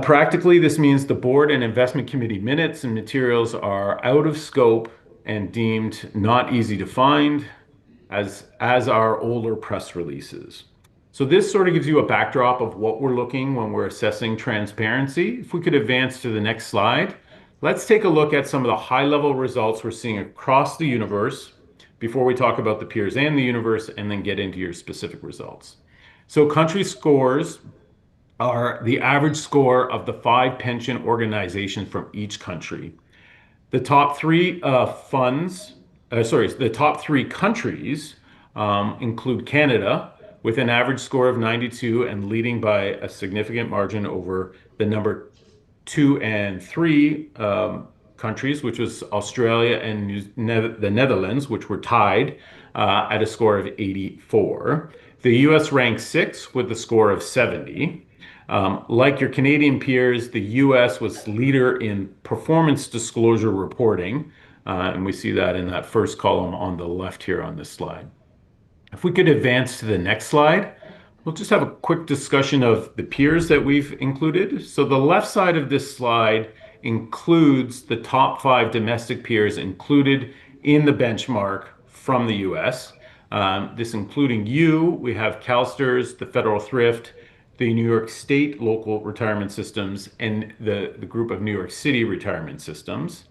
Practically, this means the board and investment committee minutes and materials are out of scope and deemed not easy to find, as are older press releases. So this sort of gives you a backdrop of what we're looking when we're assessing transparency. If we could advance to the next slide, let's take a look at some of the high-level results we're seeing across the universe before we talk about the peers and the universe, and then get into your specific results. So country scores are the average score of the 5 pension organizations from each country. The top 3 the top 3 countries include Canada, with an average score of 92 and leading by a significant margin over the number 2 and 3 countries, which was Australia and the Netherlands, which were tied at a score of 84. The US ranked 6th with a score of 70. Like your Canadian peers, the US was leader in performance disclosure reporting, and we see that in that first column on the left here on this slide. If we could advance to the next slide, we'll just have a quick discussion of the peers that we've included. So the left side of this slide includes the top 5 domestic peers included in the benchmark from the US. This including we have CalSTRS, the Federal Thrift, the New York State Local Retirement Systems, and the group of New York City Retirement Systems.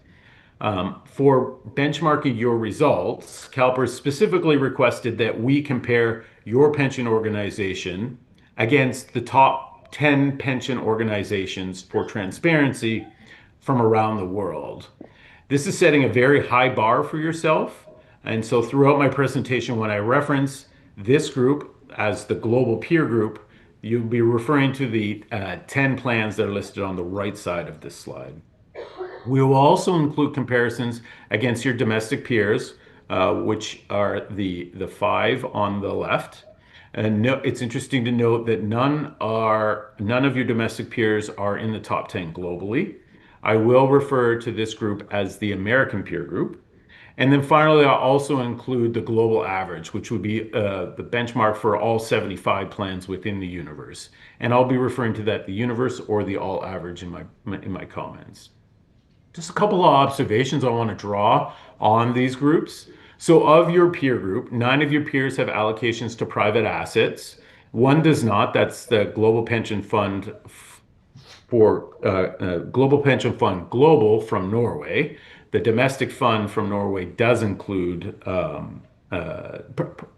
For benchmarking your results, CalPERS specifically requested that we compare your pension organization against the top 10 pension organizations for transparency from around the world. This is setting a very high bar for yourself. And so throughout my presentation, when I reference this group as the global peer group, you'll be referring to the 10 plans that are listed on the right side of this slide. We will also include comparisons against your domestic peers, which are the 5 on the left. And it's interesting to note that none of your domestic peers are in the top 10 globally. I will refer to this group as the American peer group. And then finally, I'll also include the global average, which would be the benchmark for all 75 plans within the universe. And I'll be referring to that, the universe or the all average in my comments. Just a couple of observations I want to draw on these groups. So of your peer group, 9 of your peers have allocations to private assets. 1 does not. That's the Global Pension Fund Global Pension Fund Global from Norway. The domestic fund from Norway does include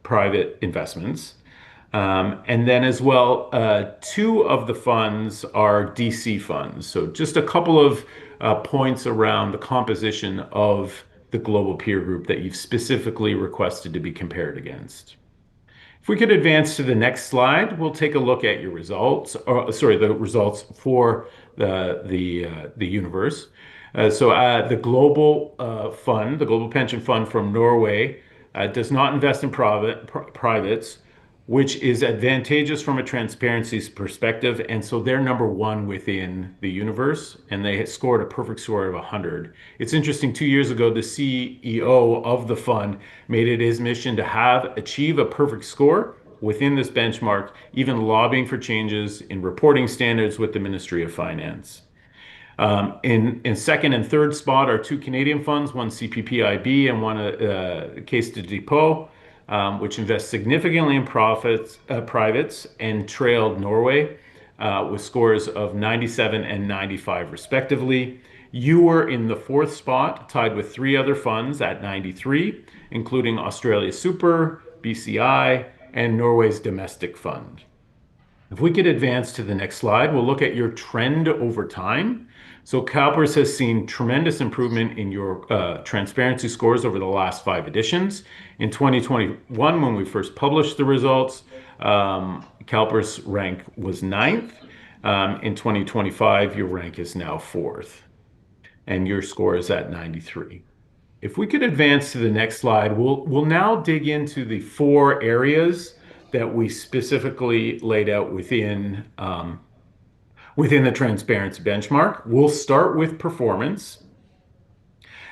private investments. And then as well, 2 of the funds are DC funds. So just a couple of points around the composition of the global peer group that you've specifically requested to be compared against. If we could advance to the next slide, we'll take a look at your results, the results for the universe. The global fund, the Global Pension Fund from Norway, does not invest in privates, which is advantageous from a transparency perspective. And so they're number 1 within the universe, and they scored a perfect score of 100. It's interesting, 2 years ago, the CEO of the fund made it his mission to achieve a perfect score within this benchmark, even lobbying for changes in reporting standards with the Ministry of Finance. In second and third spot are 2 Canadian funds, one CPPIB and one Caisse de Dépôt, which invest significantly in privates and trailed Norway with scores of 97 and 95 respectively. You were in the 4th spot, tied with 3 other funds at 93, including Australia Super, BCI, and Norway's Domestic Fund. If we could advance to the next slide, we'll look at your trend over time. So CalPERS has seen tremendous improvement in your transparency scores over the last 5 editions. In 2021, when we first published the results, CalPERS rank was 9th. In 2025, your rank is now 4th, and your score is at 93. If we could advance to the next slide, we'll now dig into the 4 areas that we specifically laid out within the transparency benchmark. We'll start with performance.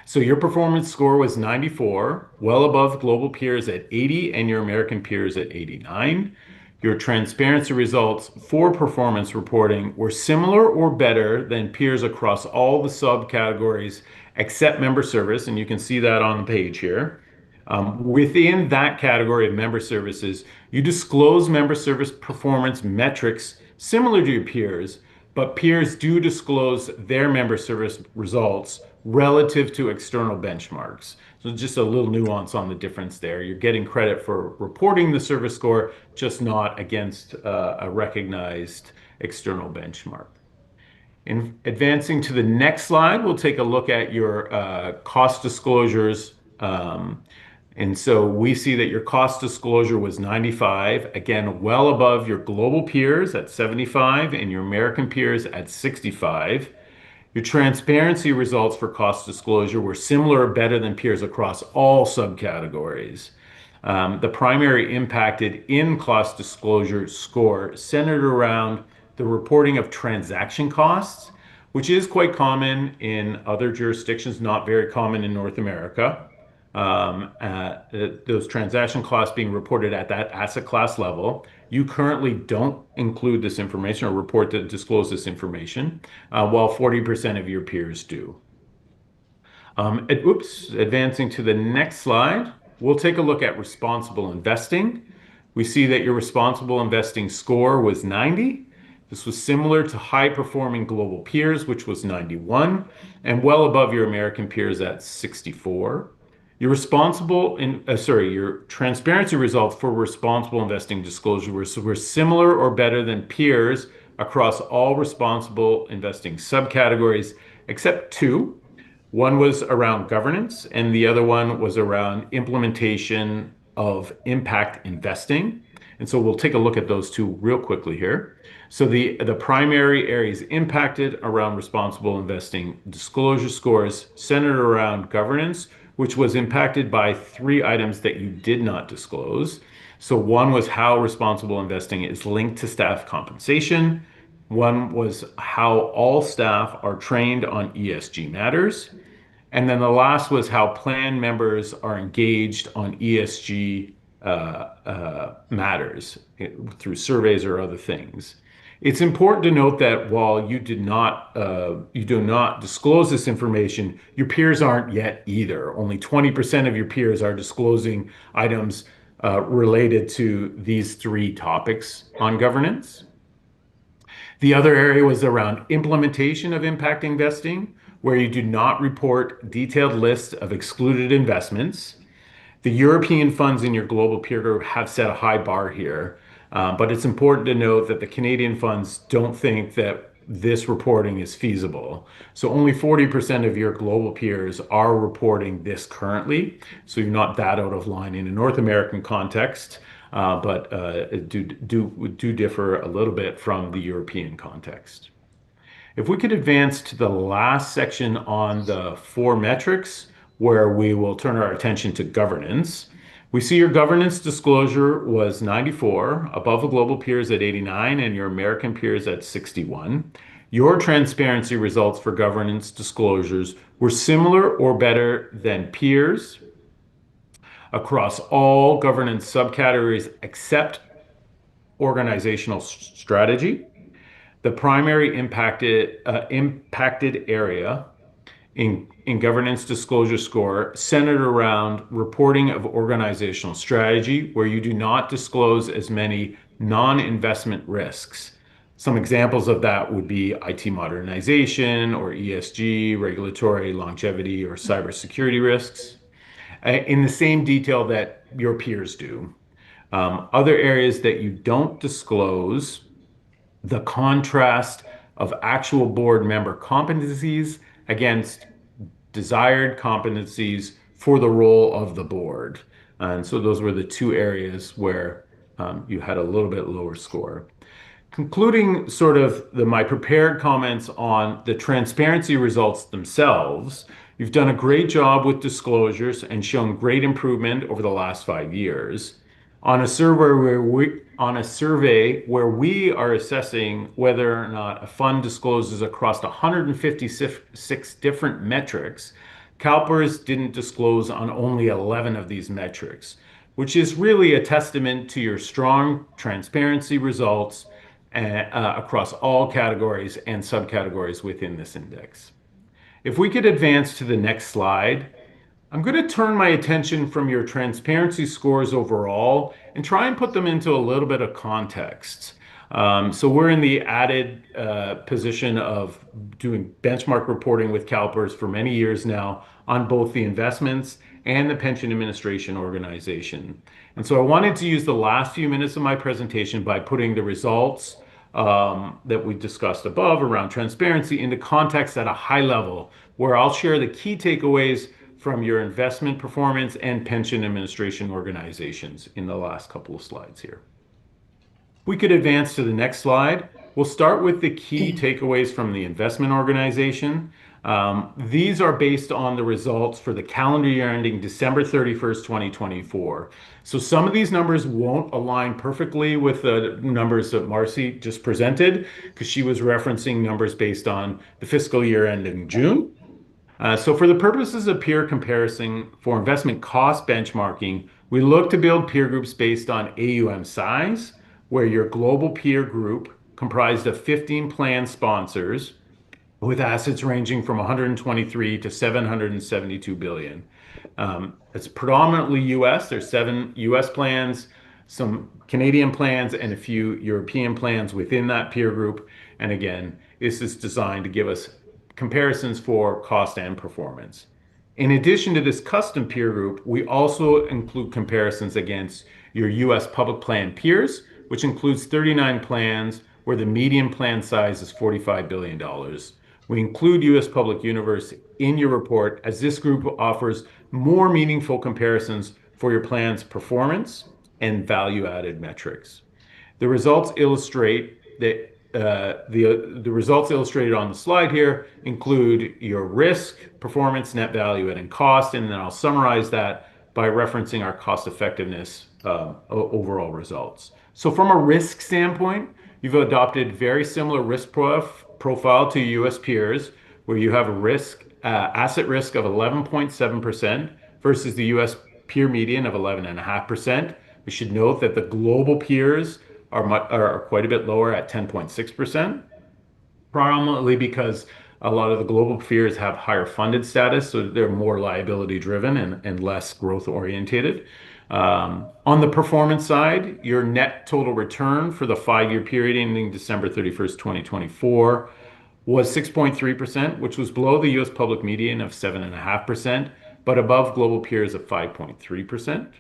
So your performance score was 94, well above global peers at 80 and your American peers at 89. Your transparency results for performance reporting were similar or better than peers across all the subcategories except member service, and you can see that on the page here. Within that category of member services, you disclose member service performance metrics similar to your peers, but peers do disclose their member service results relative to external benchmarks. So just a little nuance on the difference there. You're getting credit for reporting the service score, just not against a recognized external benchmark. In advancing to the next slide, we'll take a look at your cost disclosures. And so we see that your cost disclosure was 95, again, well above your global peers at 75 and your American peers at 65. Your transparency results for cost disclosure were similar or better than peers across all subcategories. The primary impacted in cost disclosure score centered around the reporting of transaction costs, which is quite common in other jurisdictions, not very common in North America. Those transaction costs being reported at that asset class level. You currently don't include this information or disclose this information, while 40% of your peers do. Advancing to the next slide, we'll take a look at responsible investing. We see that your responsible investing score was 90. This was similar to high-performing global peers, which was 91, and well above your American peers at 64. Your transparency results for responsible investing disclosure were similar or better than peers, across all responsible investing subcategories, except two. One was around governance, and the other one was around implementation of impact investing. And so we'll take a look at those two real quickly here. So the primary areas impacted around responsible investing disclosure scores centered around governance, which was impacted by three items that you did not disclose. So one was how responsible investing is linked to staff compensation. One was how all staff are trained on ESG matters. And then the last was how plan members are engaged on ESG matters through surveys or other things. It's important to note that while you do not disclose this information, your peers aren't yet either. Only 20% of your peers are disclosing items related to these three topics on governance. The other area was around implementation of impact investing, where you do not report detailed lists of excluded investments. The European funds in your global peer group have set a high bar here, but it's important to note that the Canadian funds don't think that this reporting is feasible. So only 40% of your global peers are reporting this currently. So you're not that out of line in a North American context, but do differ a little bit from the European context. If we could advance to the last section on the four metrics, where we will turn our attention to governance. We see your governance disclosure was 94, above the global peers at 89, and your American peers at 61. Your transparency results for governance disclosures were similar or better than peers across all governance subcategories except organizational strategy. The primary impacted area in governance disclosure score centered around reporting of organizational strategy, where you do not disclose as many non-investment risks. Some examples of that would be IT modernization or ESG, regulatory, longevity, or cybersecurity risks, in the same detail that your peers do. Other areas that you don't disclose: the contrast of actual board member competencies against desired competencies for the role of the board. And so those were the two areas where you had a little bit lower score. Concluding sort of my prepared comments on the transparency results themselves, you've done a great job with disclosures and shown great improvement over the last 5 years. On a survey where we are assessing whether or not a fund discloses across 156 different metrics, CalPERS didn't disclose on only 11 of these metrics, which is really a testament to your strong transparency results across all categories and subcategories within this index. If we could advance to the next slide, I'm going to turn my attention from your transparency scores overall and try and put them into a little bit of context. So we're in the added position of doing benchmark reporting with CalPERS for many years now on both the investments and the pension administration organization. And so I wanted to use the last few minutes of my presentation by putting the results that we discussed above around transparency into context at a high level, where I'll share the key takeaways from your investment performance and pension administration organizations in the last couple of slides here. We could advance to the next slide. We'll start with the key takeaways from the investment organization. These are based on the results for the calendar year ending December 31st, 2024. So some of these numbers won't align perfectly with the numbers that Marcy just presented, because she was referencing numbers based on the fiscal year ending June. So for the purposes of peer comparison for investment cost benchmarking, we look to build peer groups based on AUM size, where your global peer group comprised of 15 plan sponsors with assets ranging from 123 to 772 billion. It's predominantly US. There's 7 US plans, some Canadian plans, and a few European plans within that peer group. And again, this is designed to give us comparisons for cost and performance. In addition to this custom peer group, we also include comparisons against your US public plan peers, which includes 39 plans where the median plan size is $45 billion. We include U.S. Public Universe in your report as this group offers more meaningful comparisons for your plan's performance and value-added metrics. The results illustrate that the results illustrated on the slide here include your risk, performance, net value, and cost, and then I'll summarize that by referencing our cost effectiveness overall results. So from a risk standpoint, you've adopted very similar risk profile to U.S. peers, where you have a risk asset risk of 11.7% versus the U.S. peer median of 11.5%. We should note that the global peers are quite a bit lower at 10.6%, predominantly because a lot of the global peers have higher funded status, so they're more liability driven and less growth orientated. On the performance side, your net total return for the 5-year period ending December 31st, 2024 was 6.3%, which was below the U.S. public median of 7.5%, but above global peers of 5.3%.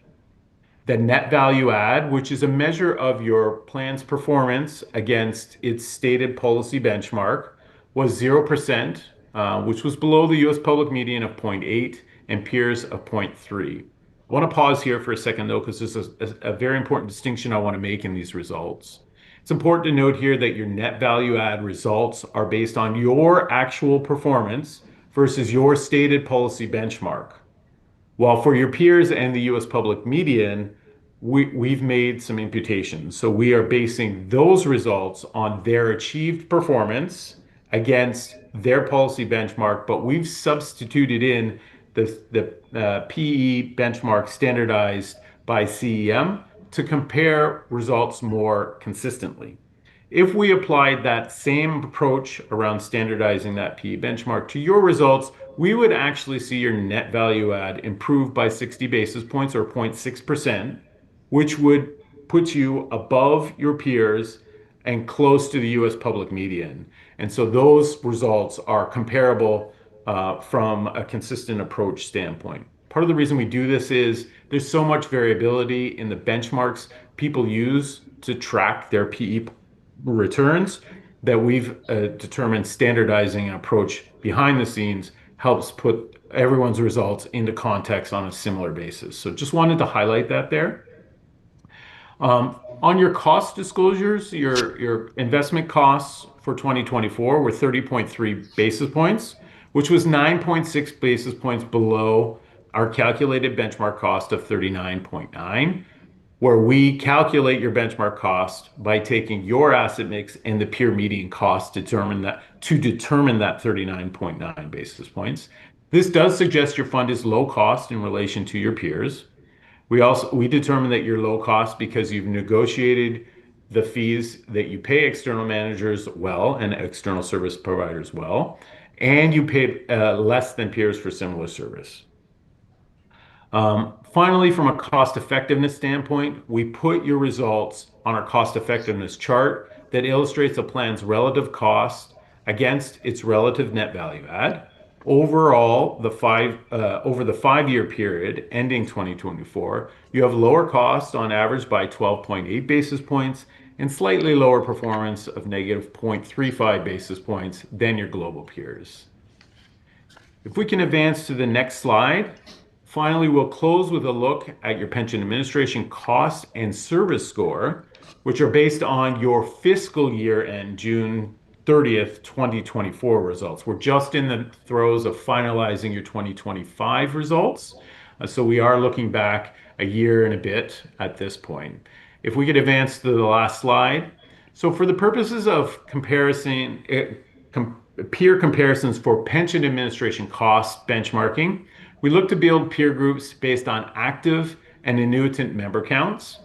The net value add, which is a measure of your plan's performance against its stated policy benchmark, was 0%, which was below the U.S. public median of 0.8 and peers of 0.3. I want to pause here for a second, though, because this is a very important distinction I want to make in these results. It's important to note here that your net value add results are based on your actual performance versus your stated policy benchmark. While for your peers and the U.S. public median, we've made some imputations. So we are basing those results on their achieved performance against their policy benchmark, but we've substituted in the PE benchmark standardized by CEM to compare results more consistently. If we applied that same approach around standardizing that PE benchmark to your results, we would actually see your net value add improve by 60 basis points or 0.6%, which would put you above your peers and close to the U.S. public median. And so those results are comparable from a consistent approach standpoint. Part of the reason we do this is there's so much variability in the benchmarks people use to track their PE returns that we've determined standardizing an approach behind the scenes helps put everyone's results into context on a similar basis. So just wanted to highlight that there. On your cost disclosures, your investment costs for 2024 were 30.3 basis points, which was 9.6 basis points below our calculated benchmark cost of 39.9, where we calculate your benchmark cost by taking your asset mix and the peer median cost to determine that 39.9 basis points. This does suggest your fund is low cost in relation to your peers. We determine that you're low cost because you've negotiated the fees that you pay external managers well and external service providers well, and you pay less than peers for similar service. Finally, from a cost effectiveness standpoint, we put your results on our cost effectiveness chart that illustrates a plan's relative cost against its relative net value add. Overall, over the 5-year period ending 2024, you have lower costs on average by 12.8 basis points and slightly lower performance of negative 0.35 basis points than your global peers. If we can advance to the next slide, finally, we'll close with a look at your pension administration cost and service score, which are based on your fiscal year end June 30th, 2024 results. We're just in the throes of finalizing your 2025 results. So we are looking back a year and a bit at this point. If we could advance to the last slide. So for the purposes of comparison, peer comparisons for pension administration cost benchmarking, we look to build peer groups based on active and annuitant member counts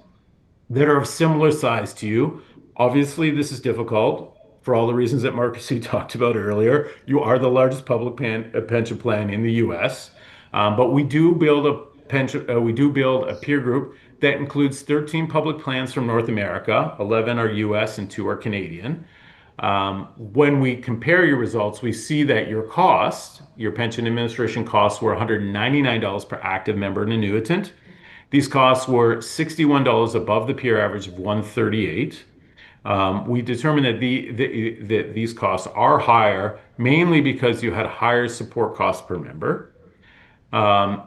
that are of similar size to you. Obviously, this is difficult for all the reasons that Marcus talked about earlier. You are the largest public pension plan in the U.S., but we do build a peer group that includes 13 public plans from North America, 11 are U.S. and 2 are Canadian. When we compare your results, we see that your pension administration costs were $199 per active member and annuitant. These costs were $61 above the peer average of $138. We determined that that these costs are higher, mainly because you had higher support costs per member.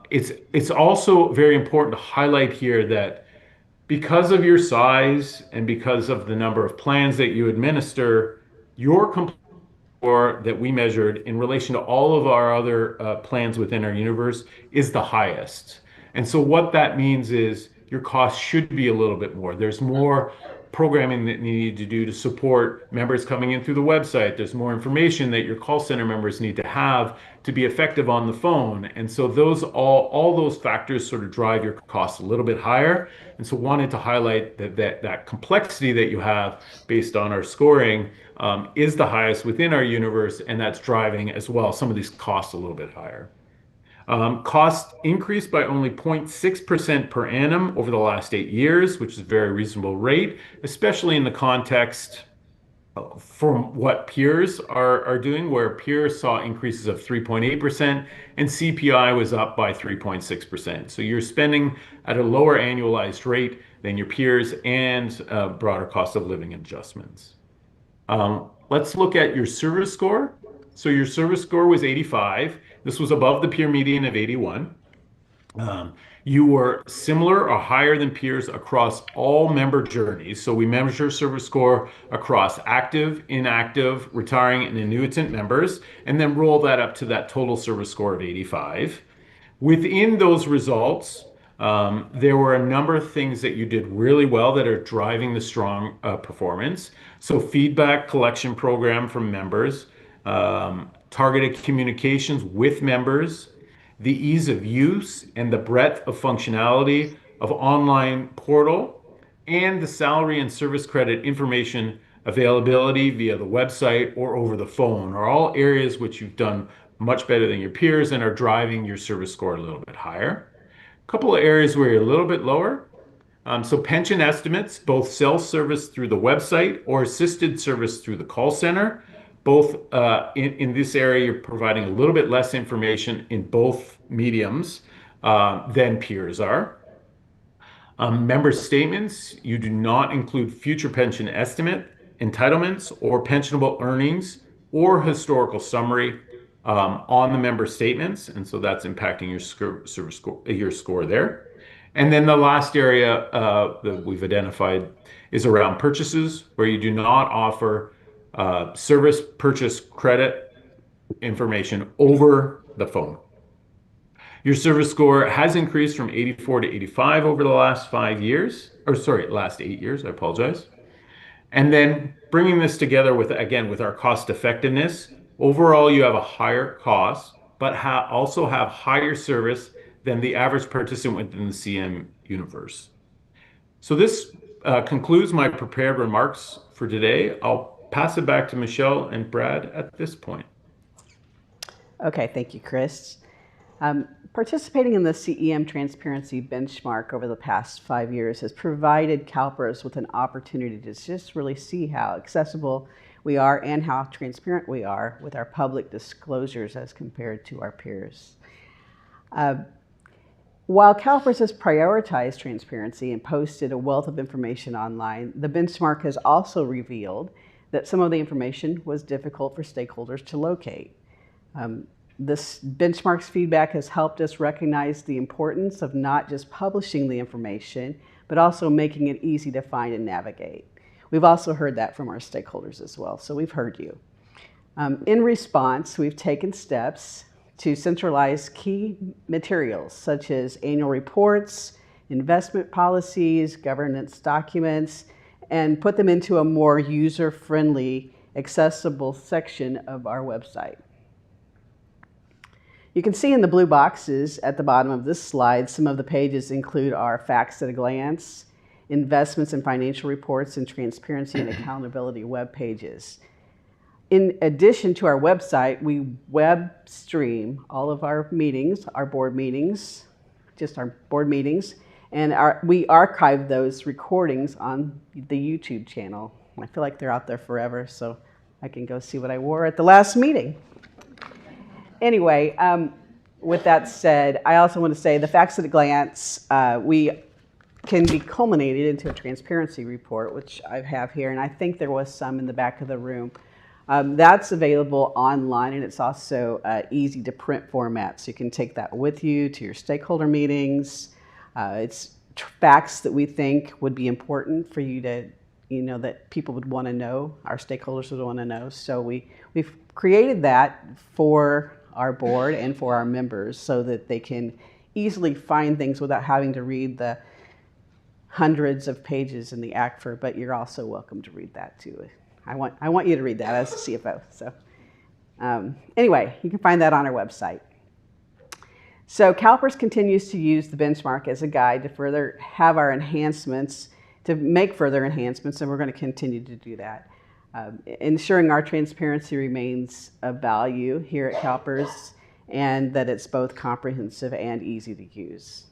It's also very important to highlight here that because of your size and because of the number of plans that you administer, your score that we measured in relation to all of our other plans within our universe is the highest. And so what that means is your cost should be a little bit more. There's more programming that you need to do to support members coming in through the website. There's more information that your call center members need to have to be effective on the phone. And so those all those factors sort of drive your costs a little bit higher. And so wanted to highlight that complexity that you have based on our scoring is the highest within our universe, and that's driving as well some of these costs a little bit higher. Costs increased by only 0.6% per annum over the last 8 years, which is a very reasonable rate, especially in the context from what peers are doing, where peers saw increases of 3.8% and CPI was up by 3.6%. So you're spending at a lower annualized rate than your peers and broader cost of living adjustments. Let's look at your service score. So your service score was 85. This was above the peer median of 81. You were similar or higher than peers across all member journeys. So we measure service score across active, inactive, retiring, and annuitant members, and then roll that up to that total service score of 85. Within those results, there were a number of things that you did really well that are driving the strong performance. So feedback collection program from members, targeted communications with members, the ease of use and the breadth of functionality of online portal, and the salary and service credit information availability via the website or over the phone are all areas which you've done much better than your peers and are driving your service score a little bit higher. A couple of areas where you're a little bit lower. So pension estimates, both self-service through the website or assisted service through the call center. Both in this area, you're providing a little bit less information in both mediums than peers are. Member statements, you do not include future pension estimate, entitlements, or pensionable earnings or historical summary on the member statements, and so that's impacting your score there. And then the last area that we've identified is around purchases, where you do not offer service purchase credit information over the phone. Your service score has increased from 84 to 85 over the last 5 years, or sorry, last 8 years, I apologize. And then bringing this together with, again, with our cost effectiveness, overall you have a higher cost, but also have higher service than the average participant within the CM universe. So this concludes my prepared remarks for today. I'll pass it back to Michelle and Brad at this point. Okay, thank you, Chris. Participating in the CEM Transparency Benchmark over the past 5 years has provided CalPERS with an opportunity to just really see how accessible we are and how transparent we are with our public disclosures as compared to our peers. While CalPERS has prioritized transparency and posted a wealth of information online, the benchmark has also revealed that some of the information was difficult for stakeholders to locate. This benchmark's feedback has helped us recognize the importance of not just publishing the information, but also making it easy to find and navigate. We've also heard that from our stakeholders as well, so we've heard you. In response, we've taken steps to centralize key materials such as annual reports, investment policies, governance documents, and put them into a more user-friendly, accessible section of our website. You can see in the blue boxes at the bottom of this slide, some of the pages include our facts at a glance, investments and financial reports, and transparency and accountability web pages. In addition to our website, we web stream all of our meetings, our board meetings, just our board meetings, and we archive those recordings on the YouTube channel. I feel like they're out there forever, so I can go see what I wore at the last meeting. Anyway, with that said, I also want to say the facts at a glance, we can be culminated into a transparency report, which I have here, and I think there was some in the back of the room. That's available online, and it's also easy to print format, so you can take that with you to your stakeholder meetings. It's facts that we think would be important for you to, that people would want to know, our stakeholders would want to know. So we've created that for our board and for our members so that they can easily find things without having to read the hundreds of pages in the ACFR, but you're also welcome to read that too. I want you to read that as the CFO. So anyway, you can find that on our website. So CalPERS continues to use the benchmark as a guide to further have our enhancements, to make further enhancements, and we're going to continue to do that. Ensuring our transparency remains a value here at CalPERS, and that it's both comprehensive and easy to use.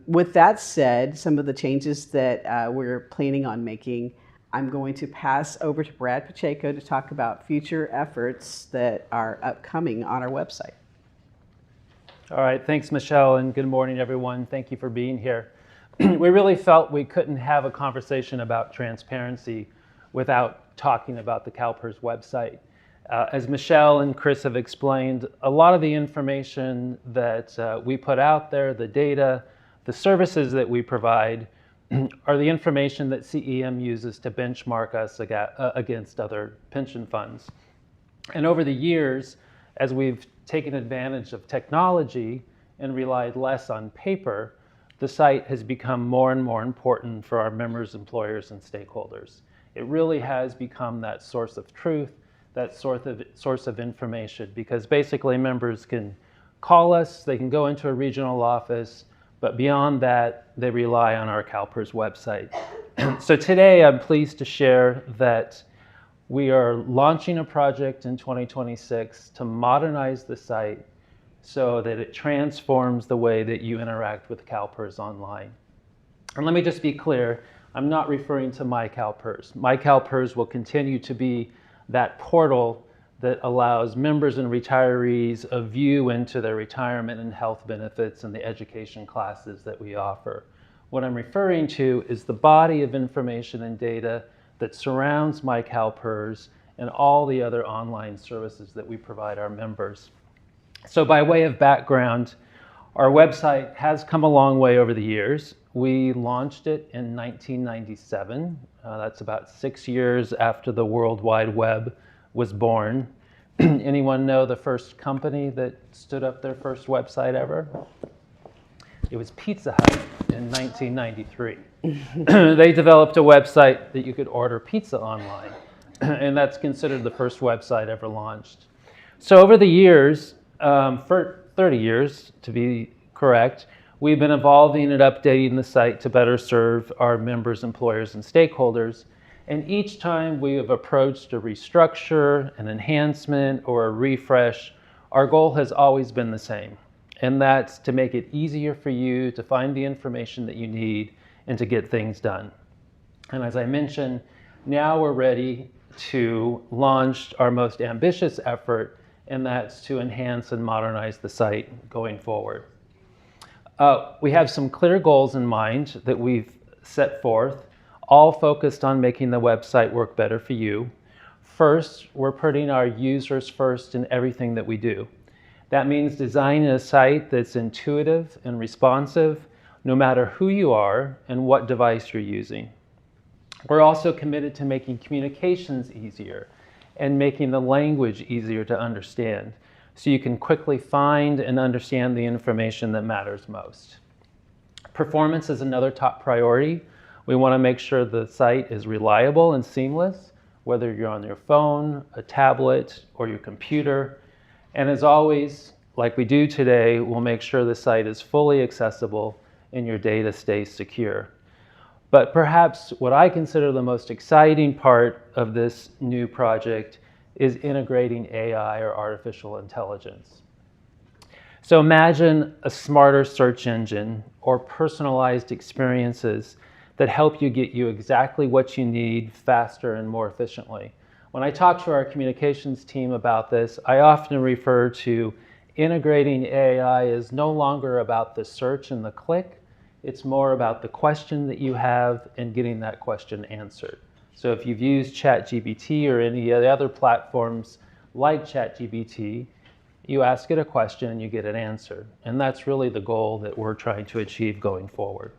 With that said, some of the changes that we're planning on making, I'm going to pass over to Brad Pacheco to talk about future efforts that are upcoming on our website. All right, thanks, Michelle, and good morning, everyone. Thank you for being here. We really felt we couldn't have a conversation about transparency without talking about the CalPERS website. As Michelle and Chris have explained, a lot of the information that we put out there, the data, the services that we provide, are the information that CEM uses to benchmark us against other pension funds. And over the years, as we've taken advantage of technology and relied less on paper, the site has become more and more important for our members, employers, and stakeholders. It really has become that source of truth, that source of information, because basically members can call us, they can go into a regional office, but beyond that, they rely on our CalPERS website. So today I'm pleased to share that we are launching a project in 2026 to modernize the site so that it transforms the way that you interact with CalPERS online. And let me just be clear, I'm not referring to My CalPERS. My CalPERS will continue to be that portal that allows members and retirees a view into their retirement and health benefits and the education classes that we offer. What I'm referring to is the body of information and data that surrounds My CalPERS and all the other online services that we provide our members. So by way of background, our website has come a long way over the years. We launched it in 1997. That's about 6 years after the World Wide Web was born. Anyone know the first company that stood up their first website ever? It was Pizza Hut in 1993. They developed a website that you could order pizza online, and that's considered the first website ever launched. So over the years, for 30 years to be correct, we've been evolving and updating the site to better serve our members, employers, and stakeholders. And each time we have approached a restructure, an enhancement, or a refresh, our goal has always been the same. And that's to make it easier for you to find the information that you need and to get things done. And as I mentioned, now we're ready to launch our most ambitious effort, and that's to enhance and modernize the site going forward. We have some clear goals in mind that we've set forth, all focused on making the website work better for you. First, we're putting our users first in everything that we do. That means designing a site that's intuitive and responsive, no matter who you are and what device you're using. We're also committed to making communications easier and making the language easier to understand, so you can quickly find and understand the information that matters most. Performance is another top priority. We want to make sure the site is reliable and seamless, whether you're on your phone, a tablet, or your computer. And as always, like we do today, we'll make sure the site is fully accessible and your data stays secure. But perhaps what I consider the most exciting part of this new project is integrating AI, or artificial intelligence. So imagine a smarter search engine or personalized experiences that help you get you exactly what you need faster and more efficiently. When I talk to our communications team about this, I often refer to integrating AI as no longer about the search and the click. It's more about the question that you have and getting that question answered. So if you've used ChatGPT or any of the other platforms like ChatGPT, you ask it a question and you get an answer. And that's really the goal that we're trying to achieve going forward.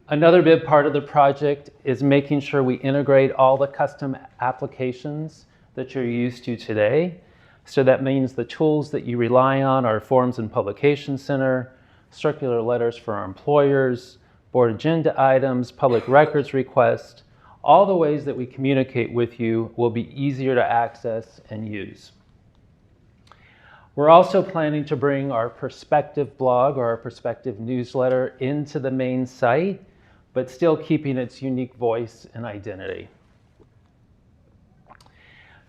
Another big part of the project is making sure we integrate all the custom applications that you're used to today. So that means the tools that you rely on are Forms and Publication Center, circular letters for our employers, board agenda items, public records requests. All the ways that we communicate with you will be easier to access and use. We're also planning to bring our Perspective blog or our Perspective newsletter into the main site, but still keeping its unique voice and identity.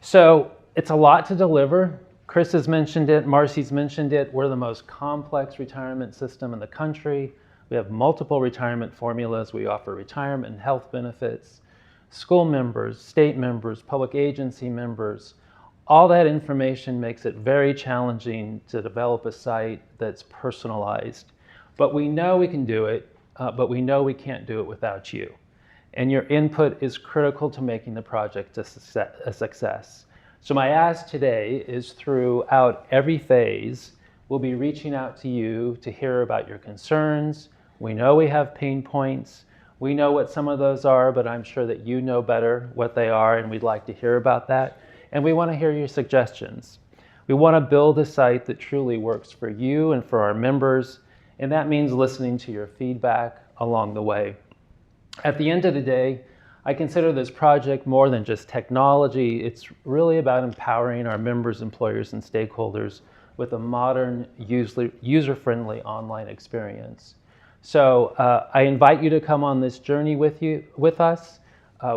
So it's a lot to deliver. Chris has mentioned it, Marcy's mentioned it. We're the most complex retirement system in the country. We have multiple retirement formulas. We offer retirement and health benefits. School members, state members, public agency members, all that information makes it very challenging to develop a site that's personalized. But we know we can do it, but we know we can't do it without you. And your input is critical to making the project a success. So my ask today is throughout every phase, we'll be reaching out to you to hear about your concerns. We know we have pain points. We know what some of those are, but I'm sure that you know better what they are, and we'd like to hear about that. And we want to hear your suggestions. We want to build a site that truly works for you and for our members, and that means listening to your feedback along the way. At the end of the day, I consider this project more than just technology. It's really about empowering our members, employers, and stakeholders with a modern, user-friendly online experience. So I invite you to come on this journey with us.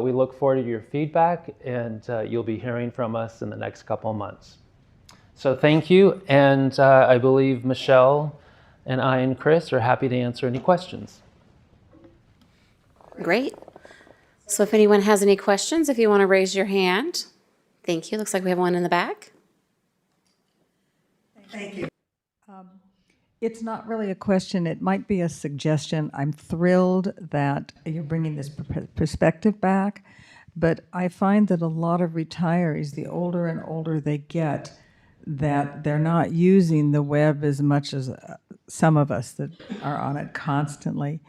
We look forward to your feedback, and you'll be hearing from us in the next couple of months. So thank you, and I believe Michelle and I and Chris are happy to answer any questions. Great. So if anyone has any questions, if you want to raise your hand. Thank you. Looks like we have one in the back. Thank you. It's not really a question. It might be a suggestion. I'm thrilled that you're bringing this perspective back, but I find that a lot of retirees, the older and older they get, that they're not using the web as much as some of us that are on it constantly.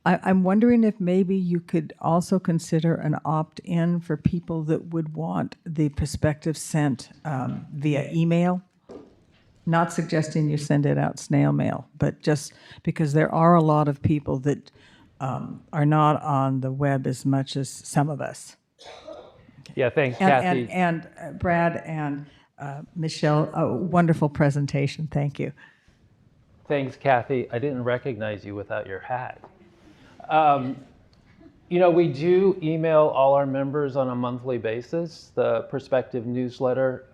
I'm wondering if maybe you could also consider an opt-in for people that would want the perspective sent via email. Not suggesting you send it out snail mail, but just because there are a lot of people that are not on the web as much as some of us. Yeah, thanks, Kathy. And Brad and Michelle, a wonderful presentation. Thank you. Thanks, Kathy. I didn't recognize you without your hat. We do email all our members on a monthly basis, the Perspective newsletter,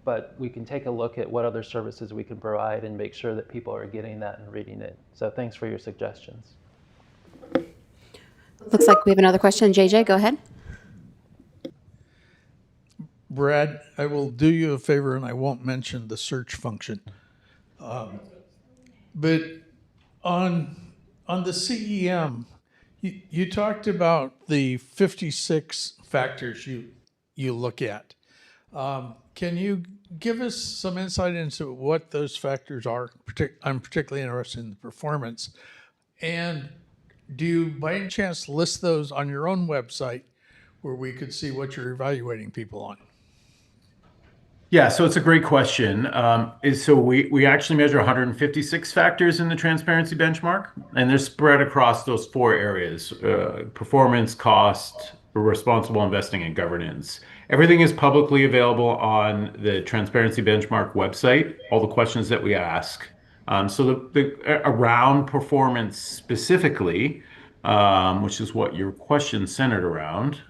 but we can take a look at what other services we can provide and make sure that people are getting that and reading it. So thanks for your suggestions. Looks like we have another question. JJ, go ahead. Brad, I will do you a favor and I won't mention the search function. But on the CEM, you talked about the 56 factors you look at. Can you give us some insight into what those factors are? I'm particularly interested in the performance. And do you, by any chance, list those on your own website where we could see what you're evaluating people on? Yeah, so it's a great question. So we actually measure 156 factors in the transparency benchmark, and they're spread across those 4 areas: performance, cost, responsible investing, and governance. Everything is publicly available on the transparency benchmark website, all the questions that we ask. So around performance specifically, which is what your question centered around,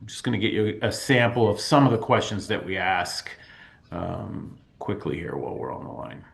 just going to get you a sample of some of the questions that we ask quickly here while we're on the line.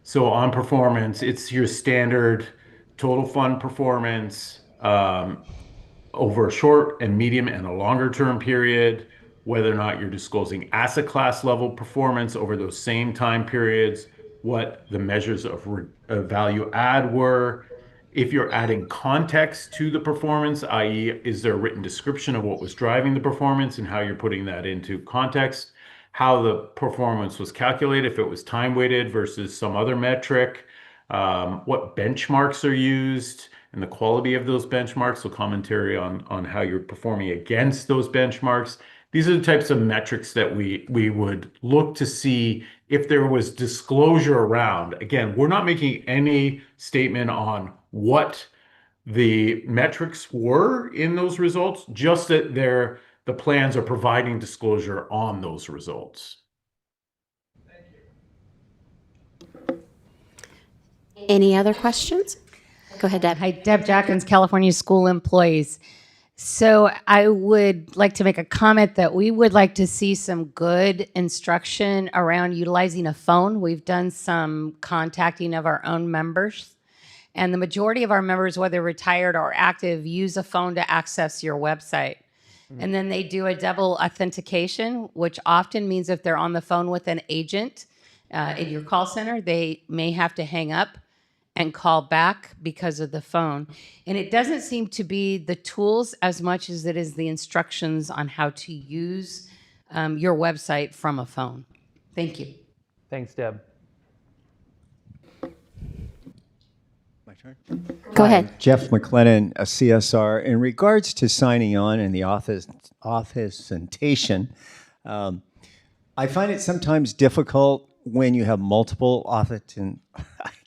So on performance, it's your standard total fund performance over a short and medium and a longer term period, whether or not you're disclosing asset class level performance over those same time periods, what the measures of value add were. If you're adding context to the performance, i.e., is there a written description of what was driving the performance and how you're putting that into context, how the performance was calculated, if it was time weighted versus some other metric, what benchmarks are used and the quality of those benchmarks, so commentary on how you're performing against those benchmarks. These are the types of metrics that we would look to see if there was disclosure around. Again, we're not making any statement on what the metrics were in those results, just that the plans are providing disclosure on those results. Any other questions? Go ahead, Deb. Hi, Deb Jackins, California School Employees. So I would like to make a comment that we would like to see some good instruction around utilizing a phone. We've done some contacting of our own members, and the majority of our members, whether retired or active, use a phone to access your website. And then they do a double authentication, which often means if they're on the phone with an agent in your call center, they may have to hang up and call back because of the phone. And it doesn't seem to be the tools as much as it is the instructions on how to use your website from a phone. Thank you. Thanks, Deb. My turn? Go ahead. Jeff McLennan, a CSR. In regards to signing on and the authentication, I find it sometimes difficult when you have multiple I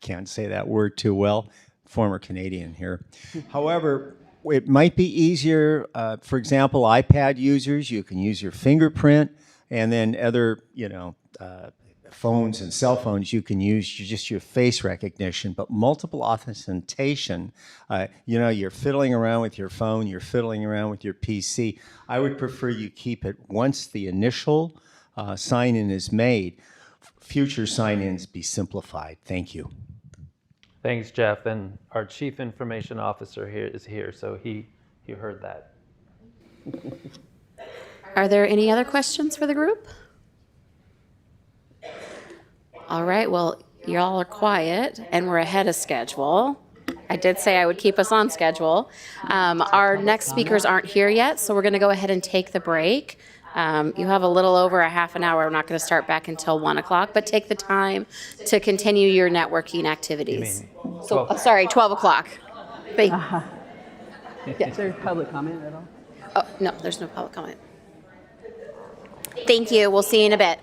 can't say that word too well, former Canadian here. However, it might be easier, for example, iPad users, you can use your fingerprint, and then other, phones and cell phones, you can use just your face recognition, but multiple authentication, you're fiddling around with your phone, you're fiddling around with your PC. I would prefer you keep it once the initial sign-in is made. Future sign-ins be simplified. Thank you. Thanks, Jeff. And our Chief Information Officer is here, so he heard that. Are there any other questions for the group? All right, well, y'all are quiet and we're ahead of schedule. I did say I would keep us on schedule. Our next speakers aren't here yet, so we're going to go ahead and take the break. You have a little over a half an hour. We're not going to start back until 1 o'clock, but take the time to continue your networking activities. So, sorry, 12 o'clock. Is there public comment at all? Oh, no, there's no public comment. Thank you. We'll see you in a bit.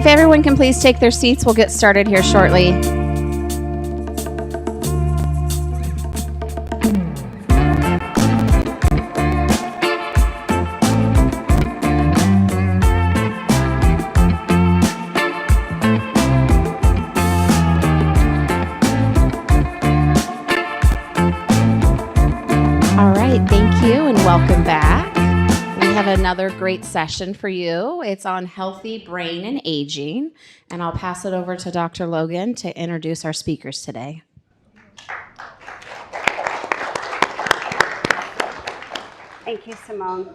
everyone can please take their seats, we'll get started here shortly. All right, thank you and welcome back. We have another great session for you. It's on healthy brain and aging, and I'll pass it over to Dr. Logan to introduce our speakers today. Thank you, Simone.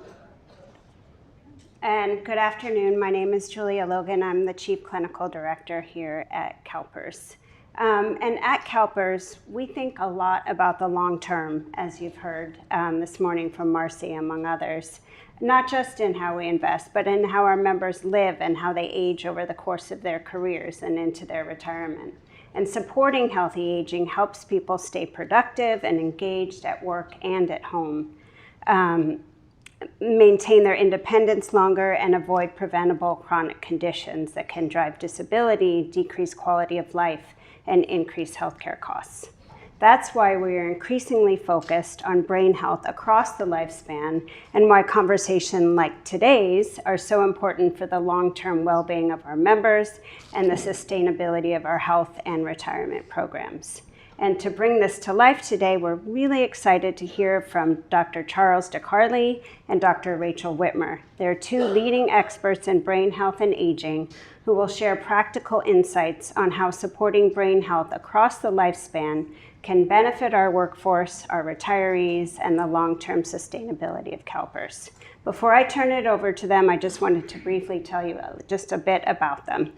And good afternoon. My name is Julia Logan. I'm the Chief Clinical Director here at CalPERS. And at CalPERS, we think a lot about the long term, as you've heard this morning from Marcy, among others. Not just in how we invest, but in how our members live and how they age over the course of their careers and into their retirement. And supporting healthy aging helps people stay productive and engaged at work and at home, maintain their independence longer, and avoid preventable chronic conditions that can drive disability, decrease quality of life, and increase healthcare costs. That's why we are increasingly focused on brain health across the lifespan, and why conversations like today's are so important for the long-term well-being of our members and the sustainability of our health and retirement programs. And to bring this to life today, we're really excited to hear from Dr. Charles DeCarli and Dr. Rachel Whitmer. They're two leading experts in brain health and aging who will share practical insights on how supporting brain health across the lifespan can benefit our workforce, our retirees, and the long-term sustainability of CalPERS. Before I turn it over to them, I just wanted to briefly tell you just a bit about them.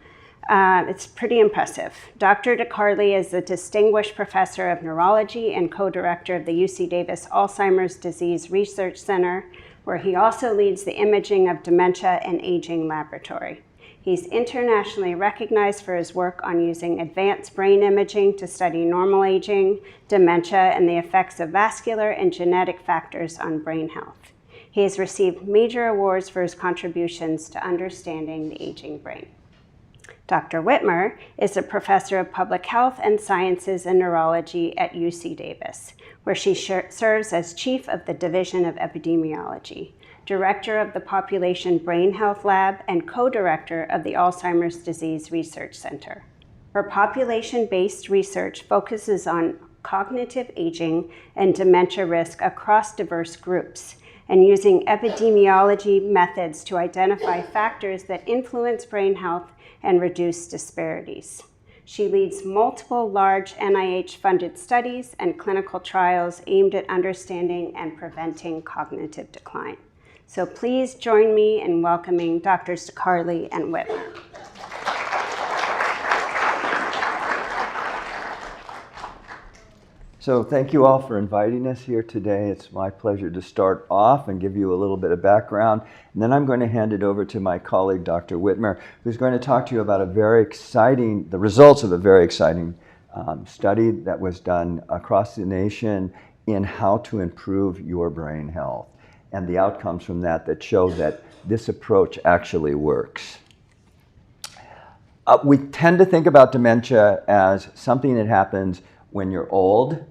It's pretty impressive. Dr. DeCarli is a distinguished professor of neurology and co-director of the UC Davis Alzheimer's Disease Research Center, where he also leads the Imaging of Dementia and Aging Laboratory. He's internationally recognized for his work on using advanced brain imaging to study normal aging, dementia, and the effects of vascular and genetic factors on brain health. He has received major awards for his contributions to understanding the aging brain. Dr. Whitmer is a professor of public health and sciences and neurology at UC Davis, where she serves as chief of the Division of Epidemiology, director of the Population Brain Health Lab, and co-director of the Alzheimer's Disease Research Center. Her population-based research focuses on cognitive aging and dementia risk across diverse groups, and using epidemiology methods to identify factors that influence brain health and reduce disparities. She leads multiple large NIH-funded studies and clinical trials aimed at understanding and preventing cognitive decline. So please join me in welcoming Drs. DeCarli and Whitmer. So thank you all for inviting us here today. It's my pleasure to start off and give you a little bit of background. And then I'm going to hand it over to my colleague, Dr. Whitmer, who's going to talk to you about the results of a very exciting study that was done across the nation in how to improve your brain health and the outcomes from that show that this approach actually works. We tend to think about dementia as something that happens when you're old,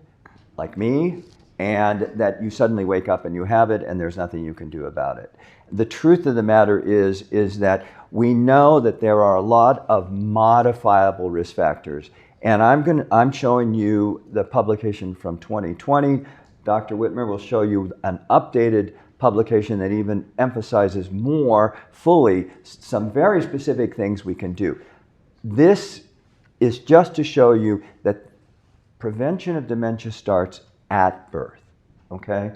like me, and that you suddenly wake up and you have it and there's nothing you can do about it. The truth of the matter is that we know that there are a lot of modifiable risk factors. And I'm showing you the publication from 2020. Dr. Whitmer will show you an updated publication that even emphasizes more fully some very specific things we can do. This is just to show you that prevention of dementia starts at birth, okay?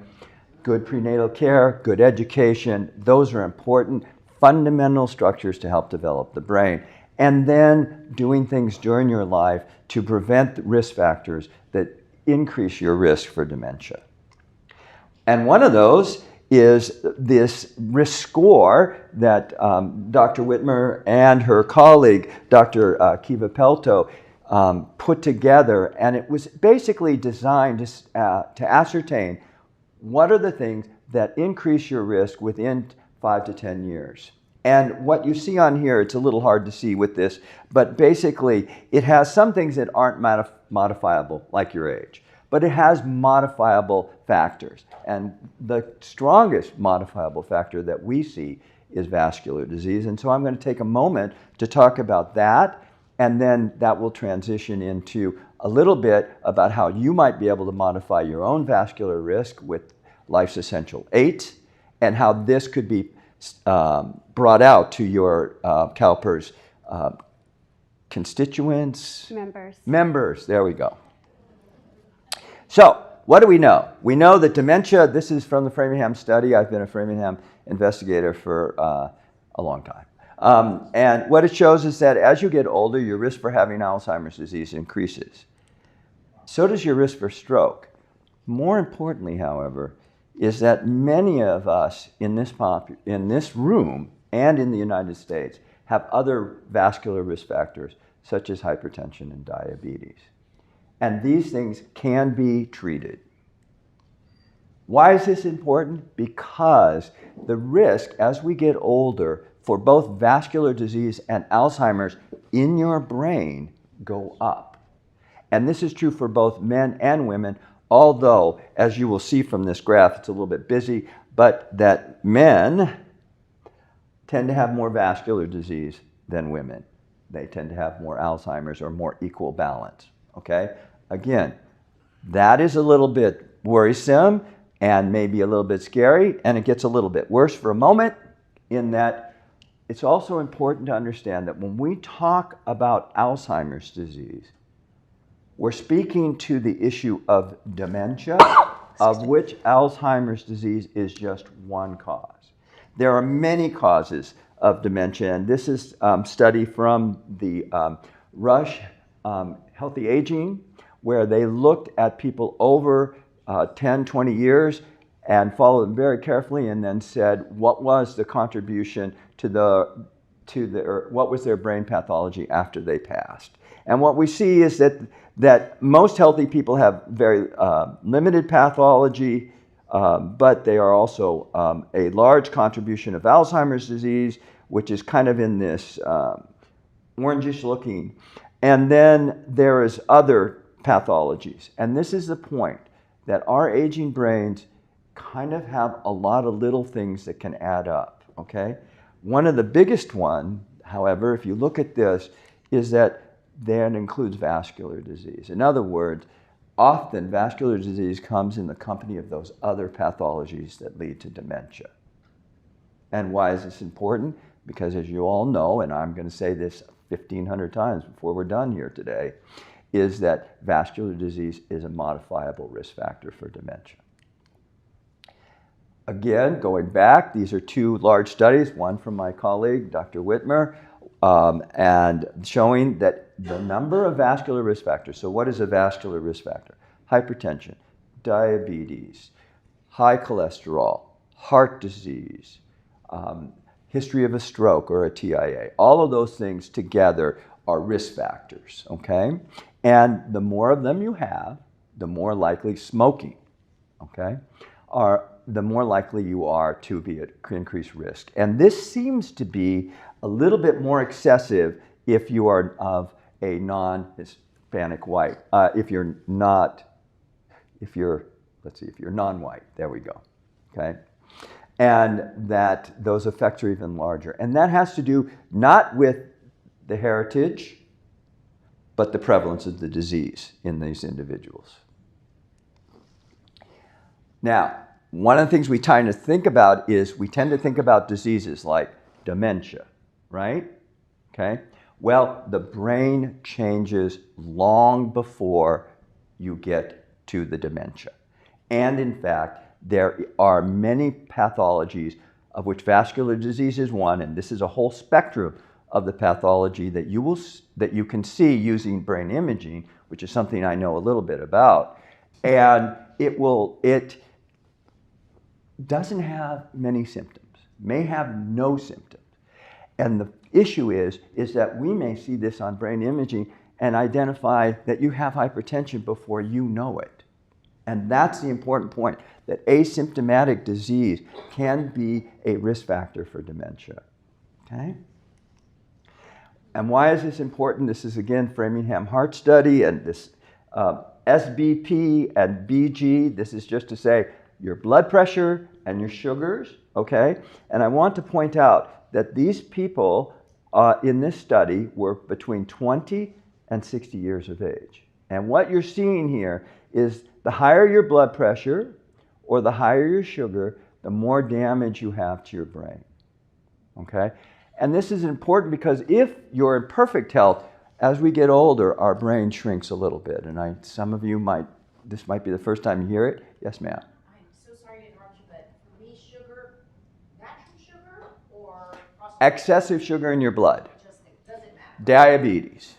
Good prenatal care, good education, those are important fundamental structures to help develop the brain. And then doing things during your life to prevent risk factors that increase your risk for dementia. And one of those is this risk score that Dr. Whitmer and her colleague, Dr. Kiva Pelto, put together, and it was basically designed to ascertain what are the things that increase your risk within 5 to 10 years. And what you see on here, it's a little hard to see with this, but basically it has some things that aren't modifiable, like your age, but it has modifiable factors. And the strongest modifiable factor that we see is vascular disease. And so I'm going to take a moment to talk about that, and then that will transition into a little bit about how you might be able to modify your own vascular risk with Life's Essential 8, and how this could be brought out to your CalPERS constituents? Members, there we go. So, what do we know? We know that dementia, this is from the Framingham study. I've been a Framingham investigator for a long time. And what it shows is that as you get older, your risk for having Alzheimer's disease increases. So does your risk for stroke. More importantly, however, is that many of us in this room and in the United States have other vascular risk factors, such as hypertension and diabetes. And these things can be treated. Why is this important? Because the risk as we get older for both vascular disease and Alzheimer's in your brain go up. And this is true for both men and women, although, as you will see from this graph, it's a little bit busy, but that men tend to have more vascular disease than women. They tend to have more Alzheimer's or more equal balance, okay? Again, that is a little bit worrisome and maybe a little bit scary, and it gets a little bit worse for a moment in that it's also important to understand that when we talk about Alzheimer's disease, we're speaking to the issue of dementia, of which Alzheimer's disease is just one cause. There are many causes of dementia, and this is a study from the Rush Healthy Aging, where they looked at people over 10, 20 years and followed them very carefully and then said, what was the contribution what was their brain pathology after they passed? And what we see is that most healthy people have very limited pathology, but they are also a large contribution of Alzheimer's disease, which is kind of in this orangish looking. And then there is other pathologies. And this is the point, that our aging brains kind of have a lot of little things that can add up, okay? One of the biggest one, however, if you look at this, is that includes vascular disease. In other words, often vascular disease comes in the company of those other pathologies that lead to dementia. And why is this important? Because as you all know, and I'm going to say this 1,500 times before we're done here today, is that vascular disease is a modifiable risk factor for dementia. Again, going back, these are two large studies, one from my colleague, Dr. Whitmer, and showing that the number of vascular risk factors, so what is a vascular risk factor? Hypertension, diabetes, high cholesterol, heart disease, history of a stroke or a TIA. All of those things together are risk factors, okay? And the more of them you have, the more likely smoking, okay, the more likely you are to be at increased risk. And this seems to be a little bit more excessive if you are of a non-Hispanic white. If you're non-white, there we go, okay? And that those effects are even larger. And that has to do not with the heritage, but the prevalence of the disease in these individuals. Now, one of the things we tend to think about is we tend to think about diseases like dementia, right? Okay. Well, the brain changes long before you get to the dementia. And in fact, there are many pathologies of which vascular disease is one, and this is a whole spectrum of the pathology that you can see using brain imaging, which is something I know a little bit about. And it doesn't have many symptoms, may have no symptoms. And the issue is that we may see this on brain imaging and identify that you have hypertension before you know it. And that's the important point, that asymptomatic disease can be a risk factor for dementia. Okay? And why is this important? This is, again, Framingham Heart Study and this SBP and BG. This is just to say your blood pressure and your sugars, okay? And I want to point out that these people in this study were between 20 and 60 years of age. And what you're seeing here is the higher your blood pressure or the higher your sugar, the more damage you have to your brain, okay? And this is important because if you're in perfect health, as we get older, our brain shrinks a little bit. And some of you this might be the first time you hear it. Yes, ma'am. I'm so sorry to interrupt you, but for me, sugar, natural sugar or Excessive sugar in your blood. doesn't matter. Diabetes.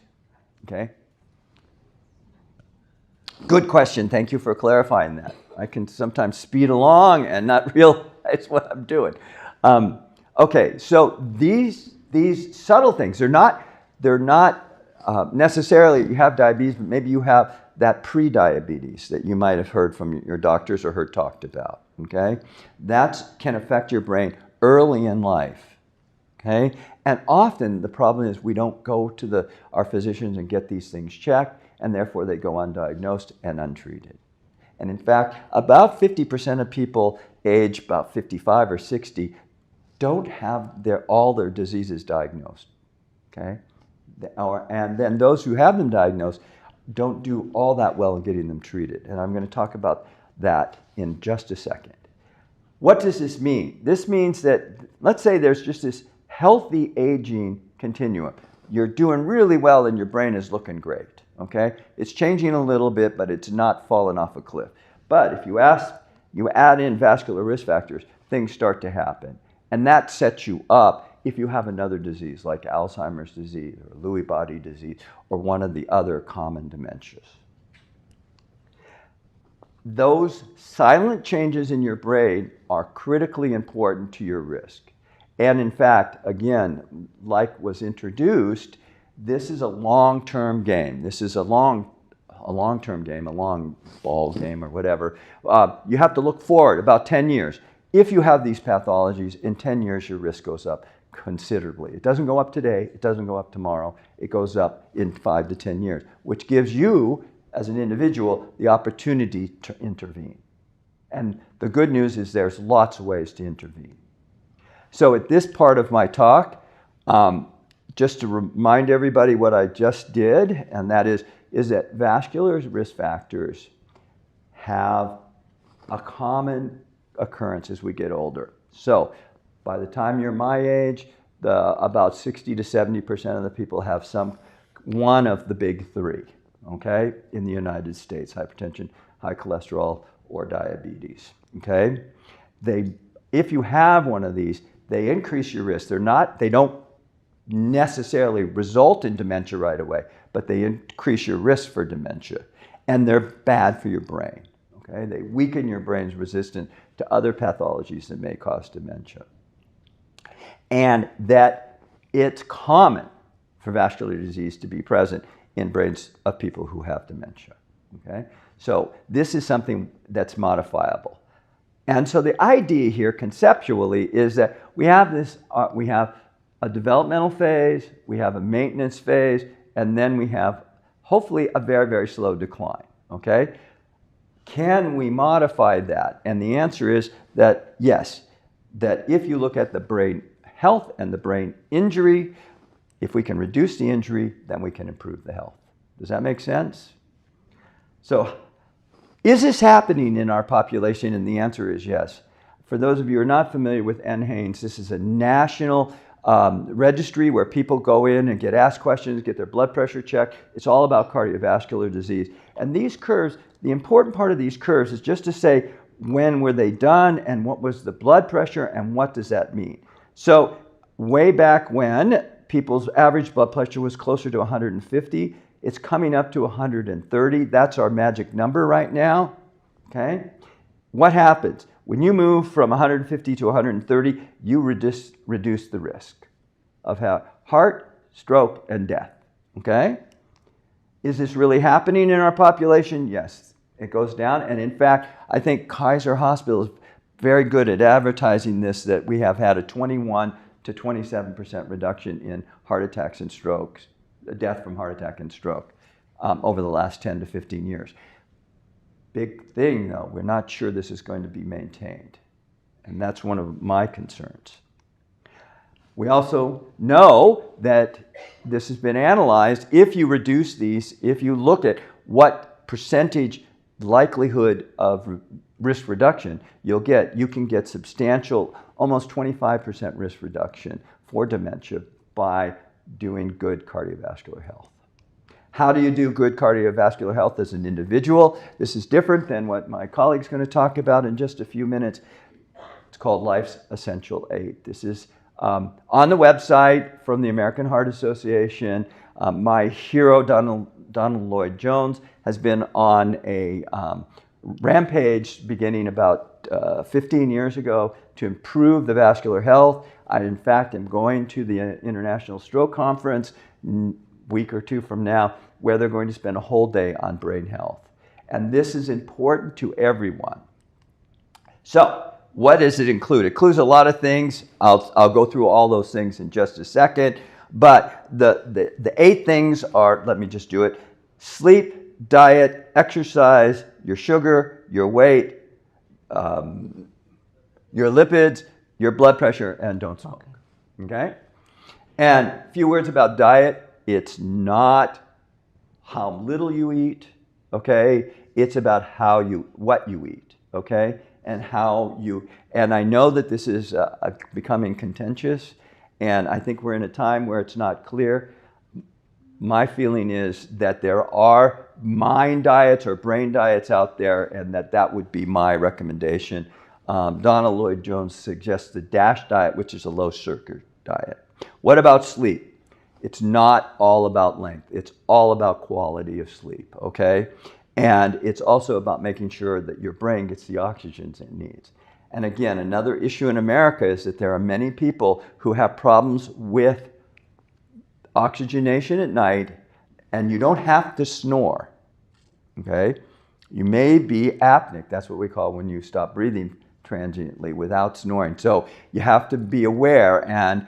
Okay? Good question. Thank you for clarifying that. I can sometimes speed along and not realize what I'm doing. Okay, so these subtle things, they're not necessarily you have diabetes, but maybe you have that pre-diabetes that you might have heard from your doctors or heard talked about, okay? That can affect your brain early in life, okay? And often the problem is we don't go to our physicians and get these things checked, and therefore they go undiagnosed and untreated. And in fact, about 50% of people age about 55 or 60 don't have all their diseases diagnosed, okay? And then those who have them diagnosed don't do all that well in getting them treated. And I'm going to talk about that in just a second. What does this mean? This means that, let's say there's just this healthy aging continuum. You're doing really well and your brain is looking great, okay? It's changing a little bit, but it's not falling off a cliff. But if you add in vascular risk factors, things start to happen. And that sets you up if you have another disease like Alzheimer's disease or Lewy body disease or one of the other common dementias. Those silent changes in your brain are critically important to your risk. And in fact, again, like was introduced, this is a long-term game. This is a long-term game, a long ball game or whatever. You have to look forward about 10 years. If you have these pathologies, in 10 years your risk goes up considerably. It doesn't go up today, it doesn't go up tomorrow, it goes up in 5 to 10 years, which gives you, as an individual, the opportunity to intervene. And the good news is there's lots of ways to intervene. So at this part of my talk, just to remind everybody what I just did, and that is that vascular risk factors have a common occurrence as we get older. So by the time you're my age, about 60 to 70% of the people have one of the big three, okay, in the United States: hypertension, high cholesterol, or diabetes, okay? If you have one of these, they increase your risk. They don't necessarily result in dementia right away, but they increase your risk for dementia, and they're bad for your brain, okay? They weaken your brain's resistance to other pathologies that may cause dementia. And that it's common for vascular disease to be present in brains of people who have dementia, okay? So this is something that's modifiable. And so the idea here conceptually is that we have a developmental phase, we have a maintenance phase, and then we have hopefully a very, very slow decline, okay? Can we modify that? And the answer is that yes, that if you look at the brain health and the brain injury, if we can reduce the injury, then we can improve the health. Does that make sense? So, is this happening in our population? And the answer is yes. For those of you who are not familiar with NHANES, this is a national registry where people go in and get asked questions, get their blood pressure checked. It's all about cardiovascular disease. And these curves, the important part of these curves is just to say when were they done and what was the blood pressure and what does that mean. So way back when people's average blood pressure was closer to 150, it's coming up to 130. That's our magic number right now, okay? What happens? When you move from 150 to 130, you reduce the risk of heart, stroke, and death, okay? Is this really happening in our population? Yes, it goes down. And in fact, I think Kaiser Hospital is very good at advertising this, that we have had a 21 to 27% reduction in heart attacks and strokes, death from heart attack and stroke over the last 10 to 15 years. Big thing though, we're not sure this is going to be maintained. And that's one of my concerns. We also know that this has been analyzed. If you reduce these, if you look at what percentage likelihood of risk reduction you can get substantial, almost 25% risk reduction for dementia by doing good cardiovascular health. How do you do good cardiovascular health as an individual? This is different than what my colleague's going to talk about in just a few minutes. It's called Life's Essential 8. This is on the website from the American Heart Association. My hero, Donald Lloyd Jones, has been on a rampage beginning about 15 years ago to improve the vascular health. I, in fact, am going to the International Stroke Conference a week or two from now, where they're going to spend a whole day on brain health. And this is important to everyone. So, what does it include? It includes a lot of things. I'll go through all those things in just a second. But the 8 things are, let me just do it: sleep, diet, exercise, your sugar, your weight, your lipids, your blood pressure, and don't smoke. Okay? And a few words about diet. It's not how little you eat, okay? It's about what you eat, okay? And and I know that this is becoming contentious, and I think we're in a time where it's not clear. My feeling is that there are mind diets or brain diets out there, and that would be my recommendation. Donald Lloyd Jones suggests the DASH diet, which is a low sugar diet. What about sleep? It's not all about length. It's all about quality of sleep, okay? And it's also about making sure that your brain gets the oxygen it needs. And again, another issue in America is that there are many people who have problems with oxygenation at night, and you don't have to snore, okay? You may be apneic. That's what we call when you stop breathing transiently without snoring. So you have to be aware, and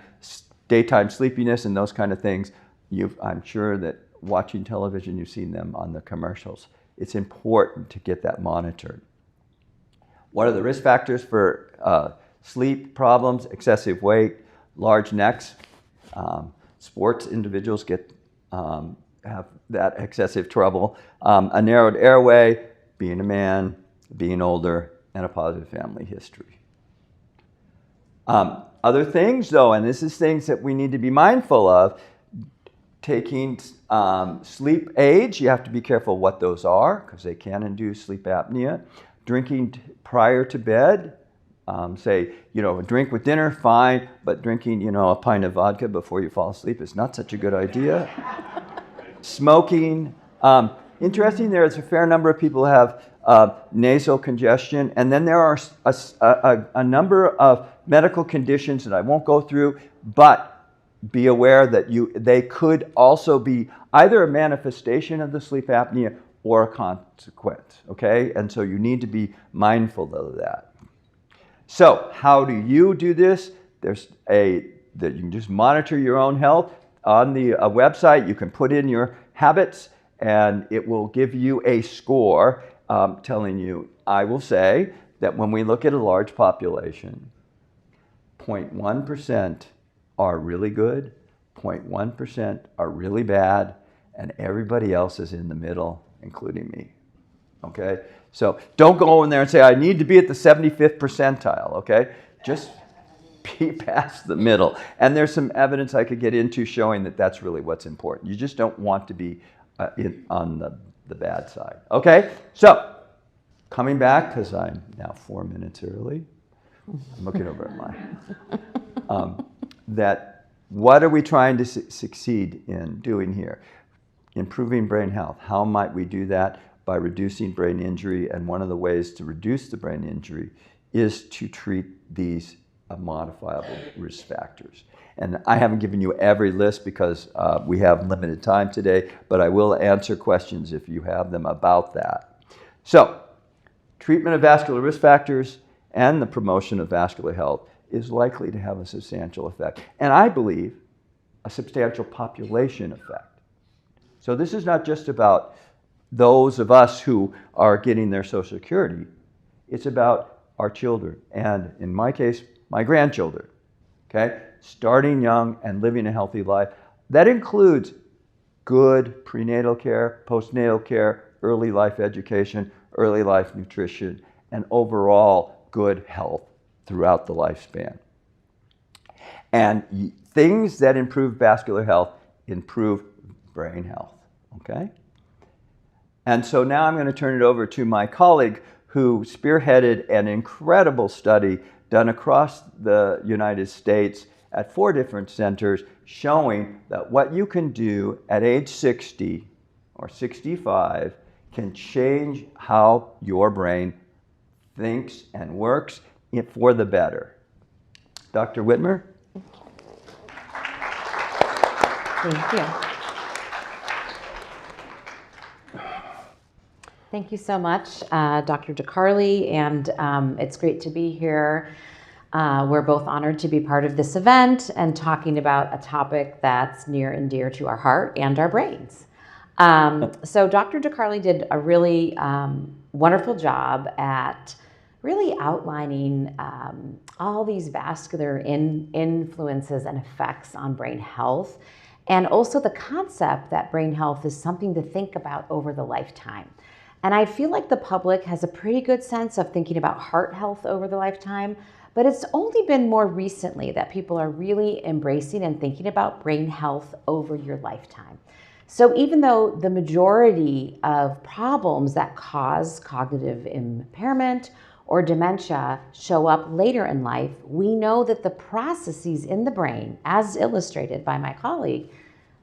daytime sleepiness and those kind of things, I'm sure that watching television, you've seen them on the commercials. It's important to get that monitored. What are the risk factors for sleep problems? Excessive weight, large necks. Sports individuals have that excessive trouble. A narrowed airway, being a man, being older, and a positive family history. Other things, though, and this is things that we need to be mindful of, taking sleep aids. You have to be careful what those are, because they can induce sleep apnea. Drinking prior to bed, say, a drink with dinner, fine, but drinking, a pint of vodka before you fall asleep is not such a good idea. Smoking. Interesting, there's a fair number of people who have nasal congestion, and then there are a number of medical conditions that I won't go through, but be aware that they could also be either a manifestation of the sleep apnea or a consequence, okay? And so you need to be mindful of that. So how do you do this? That you can just monitor your own health. On the website, you can put in your habits, and it will give you a score telling you, I will say, that when we look at a large population, 0.1% are really good, 0.1% are really bad, and everybody else is in the middle, including me, okay? So don't go in there and say, I need to be at the 75th percentile, okay? Just be past the middle. And there's some evidence I could get into showing that that's really what's important. You just don't want to be on the bad side, okay? So coming back, because I'm now 4 minutes early, I'm looking over at mine. What are we trying to succeed in doing here? Improving brain health. How might we do that? By reducing brain injury, and one of the ways to reduce the brain injury is to treat these modifiable risk factors. And I haven't given you every list because we have limited time today, but I will answer questions if you have them about that. So, treatment of vascular risk factors and the promotion of vascular health is likely to have a substantial effect. And I believe a substantial population effect. So this is not just about those of us who are getting their Social Security. It's about our children, and in my case, my grandchildren, okay? Starting young and living a healthy life. That includes good prenatal care, postnatal care, early life education, early life nutrition, and overall good health throughout the lifespan. And things that improve vascular health improve brain health, okay? And so now I'm going to turn it over to my colleague who spearheaded an incredible study done across the United States at 4 different centers showing that what you can do at age 60 or 65 can change how your brain thinks and works for the better. Dr. Whitmer? Thank you. Thank you so much, Dr. DeCarli, and it's great to be here. We're both honored to be part of this event and talking about a topic that's near and dear to our heart and our brains. So Dr. DeCarli did a really wonderful job at really outlining all these vascular influences and effects on brain health, and also the concept that brain health is something to think about over the lifetime. And I feel like the public has a pretty good sense of thinking about heart health over the lifetime, but it's only been more recently that people are really embracing and thinking about brain health over your lifetime. So even though the majority of problems that cause cognitive impairment or dementia show up later in life, we know that the processes in the brain, as illustrated by my colleague,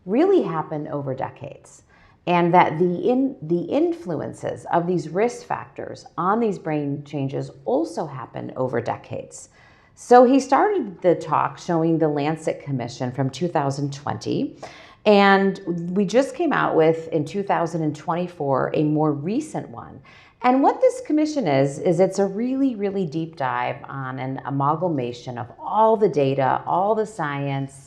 really happen over decades. And that the influences of these risk factors on these brain changes also happen over decades. So he started the talk showing the Lancet Commission from 2020, and we just came out with, in 2024, a more recent one. And what this commission is it's a really, really deep dive on an amalgamation of all the data, all the science,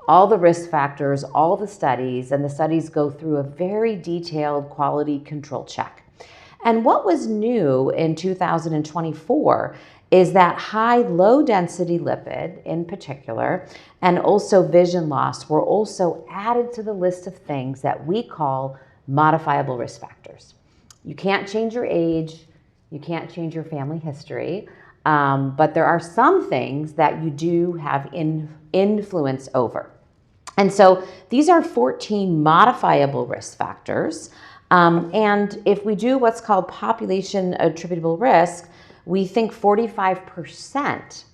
all the risk factors, all the studies, and the studies go through a very detailed quality control check. And what was new in 2024 is that low density lipid in particular, and also vision loss were also added to the list of things that we call modifiable risk factors. You can't change your age, you can't change your family history, but there are some things that you do have influence over. And so these are 14 modifiable risk factors. And if we do what's called population attributable risk, we think 45%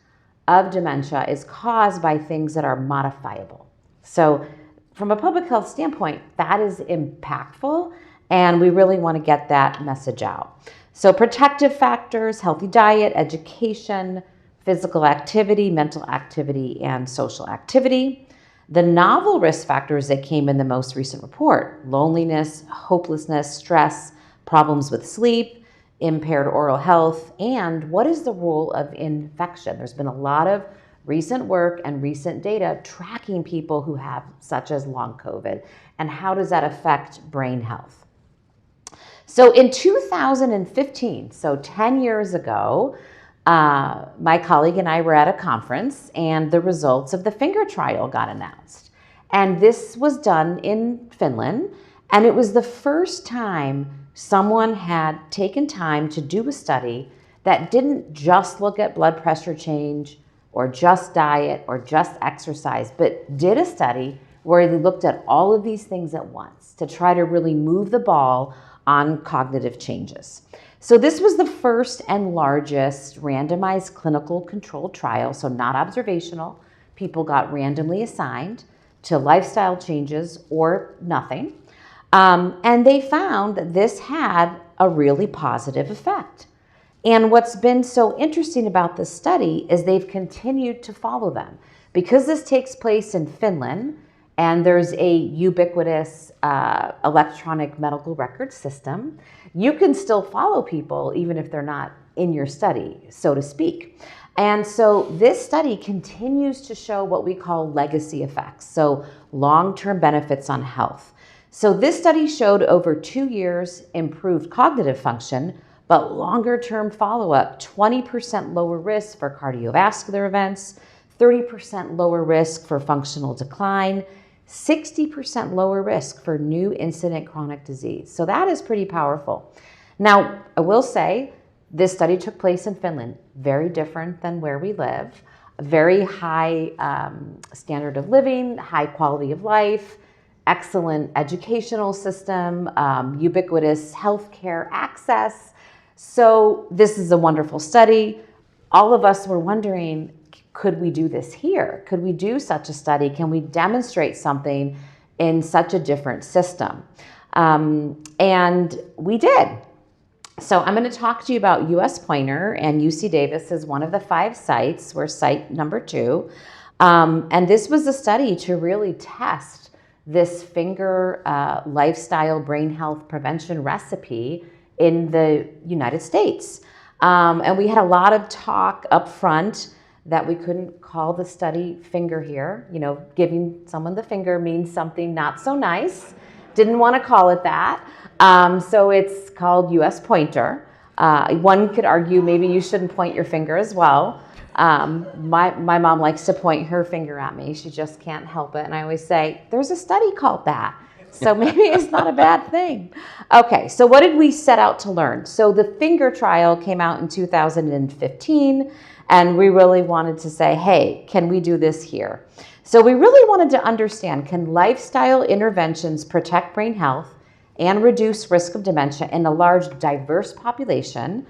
of dementia is caused by things that are modifiable. So from a public health standpoint, that is impactful, and we really want to get that message out. So protective factors, healthy diet, education, physical activity, mental activity, and social activity. The novel risk factors that came in the most recent report: loneliness, hopelessness, stress, problems with sleep, impaired oral health, and what is the role of infection? There's been a lot of recent work and recent data tracking people who have such as long COVID, and how does that affect brain health? So in 2015, so 10 years ago, my colleague and I were at a conference, and the results of the finger trial got announced. And this was done in Finland, and it was the first time someone had taken time to do a study that didn't just look at blood pressure change or just diet or just exercise, but did a study where they looked at all of these things at once to try to really move the ball on cognitive changes. So this was the first and largest randomized clinical controlled trial, so not observational. People got randomly assigned to lifestyle changes or nothing. And they found that this had a really positive effect. And what's been so interesting about this study is they've continued to follow them. Because this takes place in Finland, and there's a ubiquitous electronic medical record system, you can still follow people even if they're not in your study, so to speak. And so this study continues to show what we call legacy effects, so long-term benefits on health. So this study showed over 2 years improved cognitive function, but longer-term follow-up, 20% lower risk for cardiovascular events, 30% lower risk for functional decline, 60% lower risk for new incident chronic disease. So that is pretty powerful. Now, I will say, this study took place in Finland, very different than where we live, a very high standard of living, high quality of life, excellent educational system, ubiquitous healthcare access. So this is a wonderful study. All of us were wondering, could we do this here? Could we do such a study? Can we demonstrate something in such a different system? And we did. So I'm going to talk to you about US Pointer, and UC Davis is one of the 5 sites. We're site number 2. And this was a study to really test this finger lifestyle brain health prevention recipe in the United States. And we had a lot of talk up front that we couldn't call the study finger here. You know, giving someone the finger means something not so nice. Didn't want to call it that. So it's called US Pointer. One could argue maybe you shouldn't point your finger as well. My mom likes to point her finger at me. She just can't help it. And I always say, there's a study called that. So maybe it's not a bad thing. Okay, so what did we set out to learn? So the finger trial came out in 2015, and we really wanted to say, hey, can we do this here? So we really wanted to understand, can lifestyle interventions protect brain health and reduce risk of dementia in a large, diverse population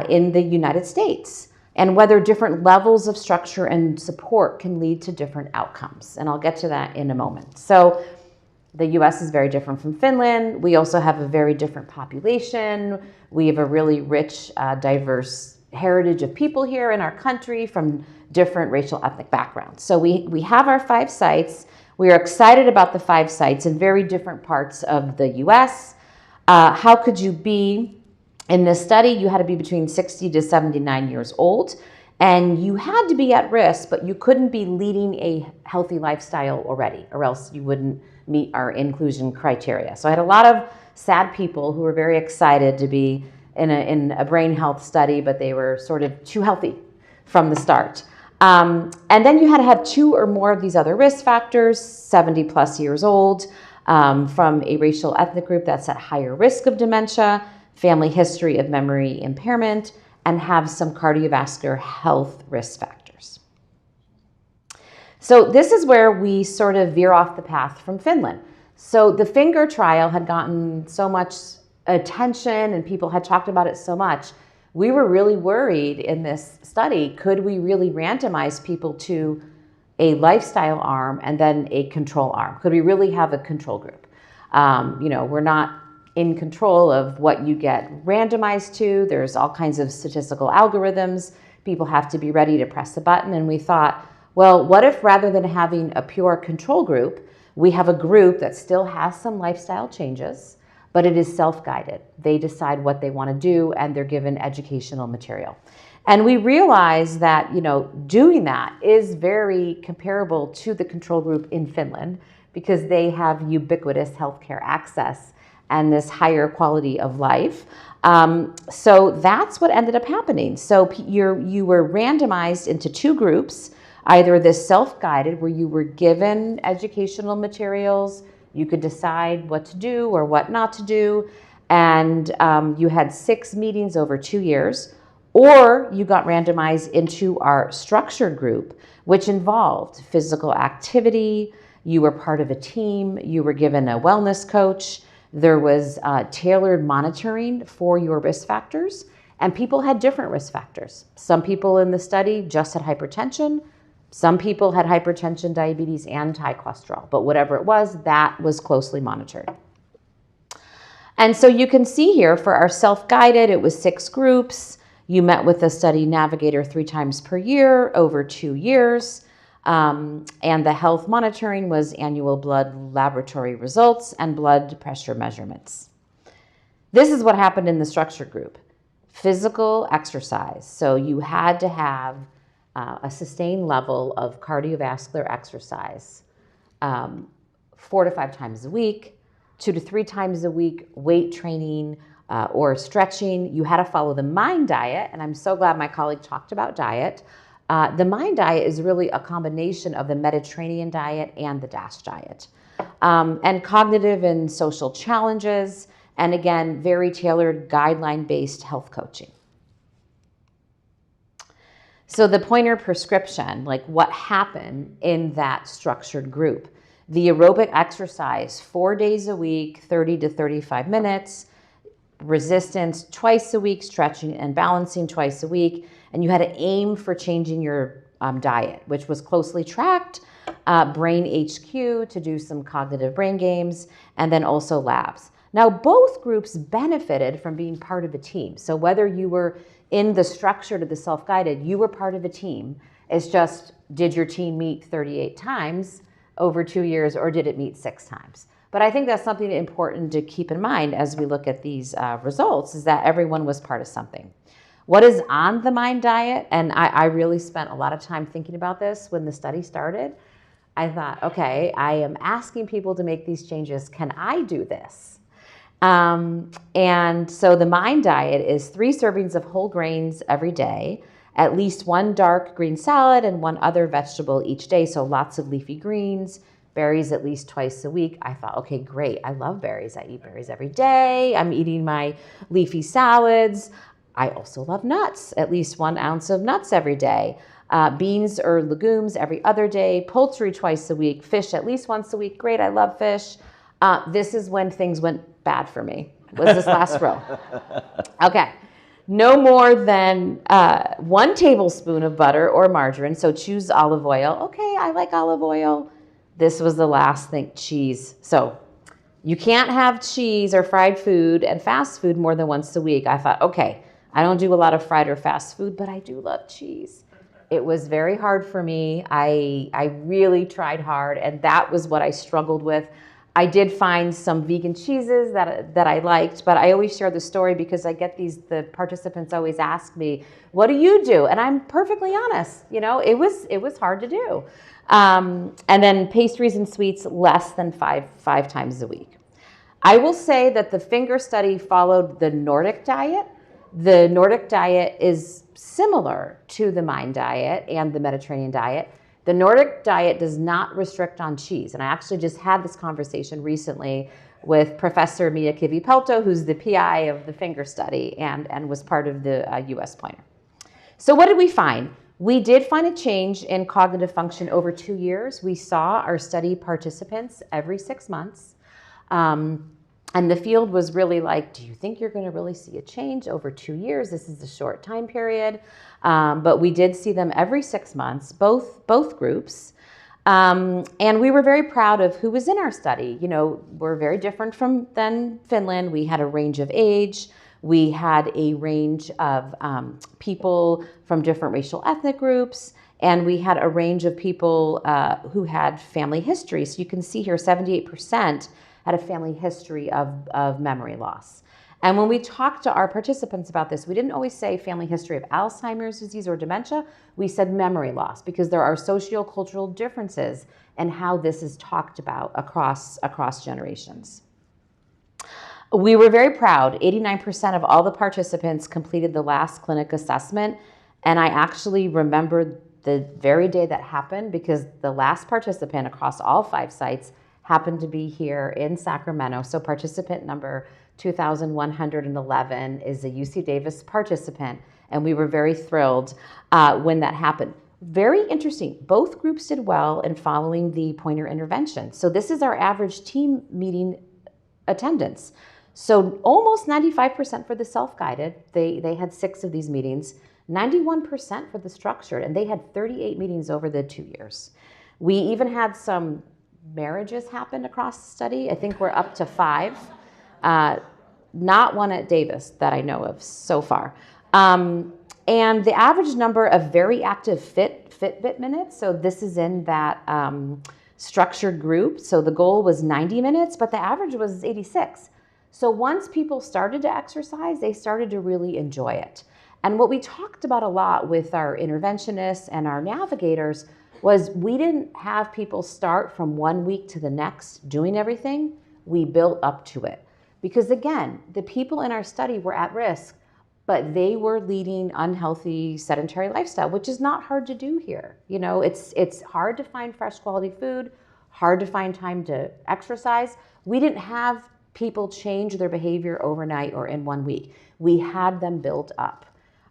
in the United States, and whether different levels of structure and support can lead to different outcomes. And I'll get to that in a moment. So the US is very different from Finland. We also have a very different population. We have a really rich, diverse heritage of people here in our country from different racial ethnic backgrounds. So we have our 5 sites. We are excited about the 5 sites in very different parts of the US. How could you be in this study? You had to be between 60 to 79 years old, and you had to be at risk, but you couldn't be leading a healthy lifestyle already, or else you wouldn't meet our inclusion criteria. So I had a lot of sad people who were very excited to be in a brain health study, but they were sort of too healthy from the start. And then you had to have 2 or more of these other risk factors, 70 plus years old, from a racial ethnic group that's at higher risk of dementia, family history of memory impairment, and have some cardiovascular health risk factors. So this is where we sort of veer off the path from Finland. So the finger trial had gotten so much attention and people had talked about it so much. We were really worried in this study, could we really randomize people to a lifestyle arm and then a control arm? Could we really have a control group? We're not in control of what you get randomized to. There's all kinds of statistical algorithms. People have to be ready to press the button. And we thought, well, what if rather than having a pure control group, we have a group that still has some lifestyle changes, but it is self-guided. They decide what they want to do and they're given educational material. And we realized that, doing that is very comparable to the control group in Finland because they have ubiquitous healthcare access and this higher quality of life. So that's what ended up happening. So you were randomized into 2 groups, either this self-guided where you were given educational materials, you could decide what to do or what not to do, and you had 6 meetings over 2 years, or you got randomized into our structured group, which involved physical activity, you were part of a team, you were given a wellness coach, there was tailored monitoring for your risk factors, and people had different risk factors. Some people in the study just had hypertension, some people had hypertension, diabetes, and high cholesterol, but whatever it was, that was closely monitored. And so you can see here for our self-guided, it was 6 groups. You met with a study navigator 3 times per year over 2 years. And the health monitoring was annual blood laboratory results and blood pressure measurements. This is what happened in the structure group. physical exercise. So you had to have a sustained level of cardiovascular exercise 4 to 5 times a week, 2 to 3 times a week, weight training or stretching. You had to follow the MIND diet, and I'm so glad my colleague talked about diet. The MIND diet is really a combination of the Mediterranean diet and the DASH diet. And cognitive and social challenges, and again, very tailored guideline-based health coaching. So the pointer prescription, like what happened in that structured group. The aerobic exercise, 4 days a week, 30 to 35 minutes, resistance twice a week, stretching and balancing twice a week, and you had to aim for changing your diet, which was closely tracked, Brain HQ to do some cognitive brain games, and then also labs. Now, both groups benefited from being part of a team. So whether you were in the structure to the self-guided, you were part of a team. It's just, did your team meet 38 times over 2 years, or did it meet 6 times? But I think that's something important to keep in mind as we look at these results, is that everyone was part of something. What is on the MIND diet? And I really spent a lot of time thinking about this when the study started. I thought, okay, I am asking people to make these changes. Can I do this? And so the MIND diet is 3 servings of whole grains every day, at least 1 dark green salad and 1 other vegetable each day. So lots of leafy greens, berries at least twice a week. I thought, okay, great. I love berries. I eat berries every day. I'm eating my leafy salads. I also love nuts, at least 1 ounce of nuts every day. Beans or legumes every other day, poultry twice a week, fish at least once a week. Great, I love fish. This is when things went bad for me, was this last row. Okay, no more than 1 tablespoon of butter or margarine, so choose olive oil. Okay, I like olive oil. This was the last thing, cheese. So you can't have cheese or fried food and fast food more than once a week. I thought, okay, I don't do a lot of fried or fast food, but I do love cheese. It was very hard for me. I really tried hard, and that was what I struggled with. I did find some vegan cheeses that I liked, but I always share the story because I get the participants always ask me, what do you do? And I'm perfectly honest, you know, it was hard to do. And then pastries and sweets less than five times a week. I will say that the finger study followed the Nordic diet. The Nordic diet is similar to the MIND diet and the Mediterranean diet. The Nordic diet does not restrict on cheese. And I actually just had this conversation recently with Professor Mia Kivipelto, who's the PI of the finger study and was part of the US pointer. So what did we find? We did find a change in cognitive function over 2 years. We saw our study participants every 6 months. And the field was really like, do you think you're going to really see a change over 2 years? This is a short time period. But we did see them every 6 months, both groups. And we were very proud of who was in our study. You know, we're very different than Finland. We had a range of age. We had a range of people from different racial ethnic groups. And we had a range of people who had family history. So you can see here 78% had a family history of memory loss. And when we talked to our participants about this, we didn't always say family history of Alzheimer's disease or dementia. We said memory loss because there are sociocultural differences in how this is talked about across generations. We were very proud. 89% of all the participants completed the last clinic assessment. And I actually remembered the very day that happened because the last participant across all 5 sites happened to be here in Sacramento. So participant number 2111 is a UC Davis participant, and we were very thrilled when that happened. Very interesting. Both groups did well in following the pointer intervention. So this is our average team meeting attendance. So almost 95% for the self-guided. They had 6 of these meetings. 91% for the structured, and they had 38 meetings over the 2 years. We even had some marriages happen across the study. I think we're up to 5. Not one at Davis that I know of so far. And the average number of very active Fitbit minutes, so this is in that structured group. So the goal was 90 minutes, but the average was 86. So once people started to exercise, they started to really enjoy it. And what we talked about a lot with our interventionists and our navigators was we didn't have people start from 1 week to the next doing everything. We built up to it. Because again, the people in our study were at risk, but they were leading unhealthy sedentary lifestyle, which is not hard to do here. You know, it's hard to find fresh quality food, hard to find time to exercise. We didn't have people change their behavior overnight or in 1 week. We had them built up.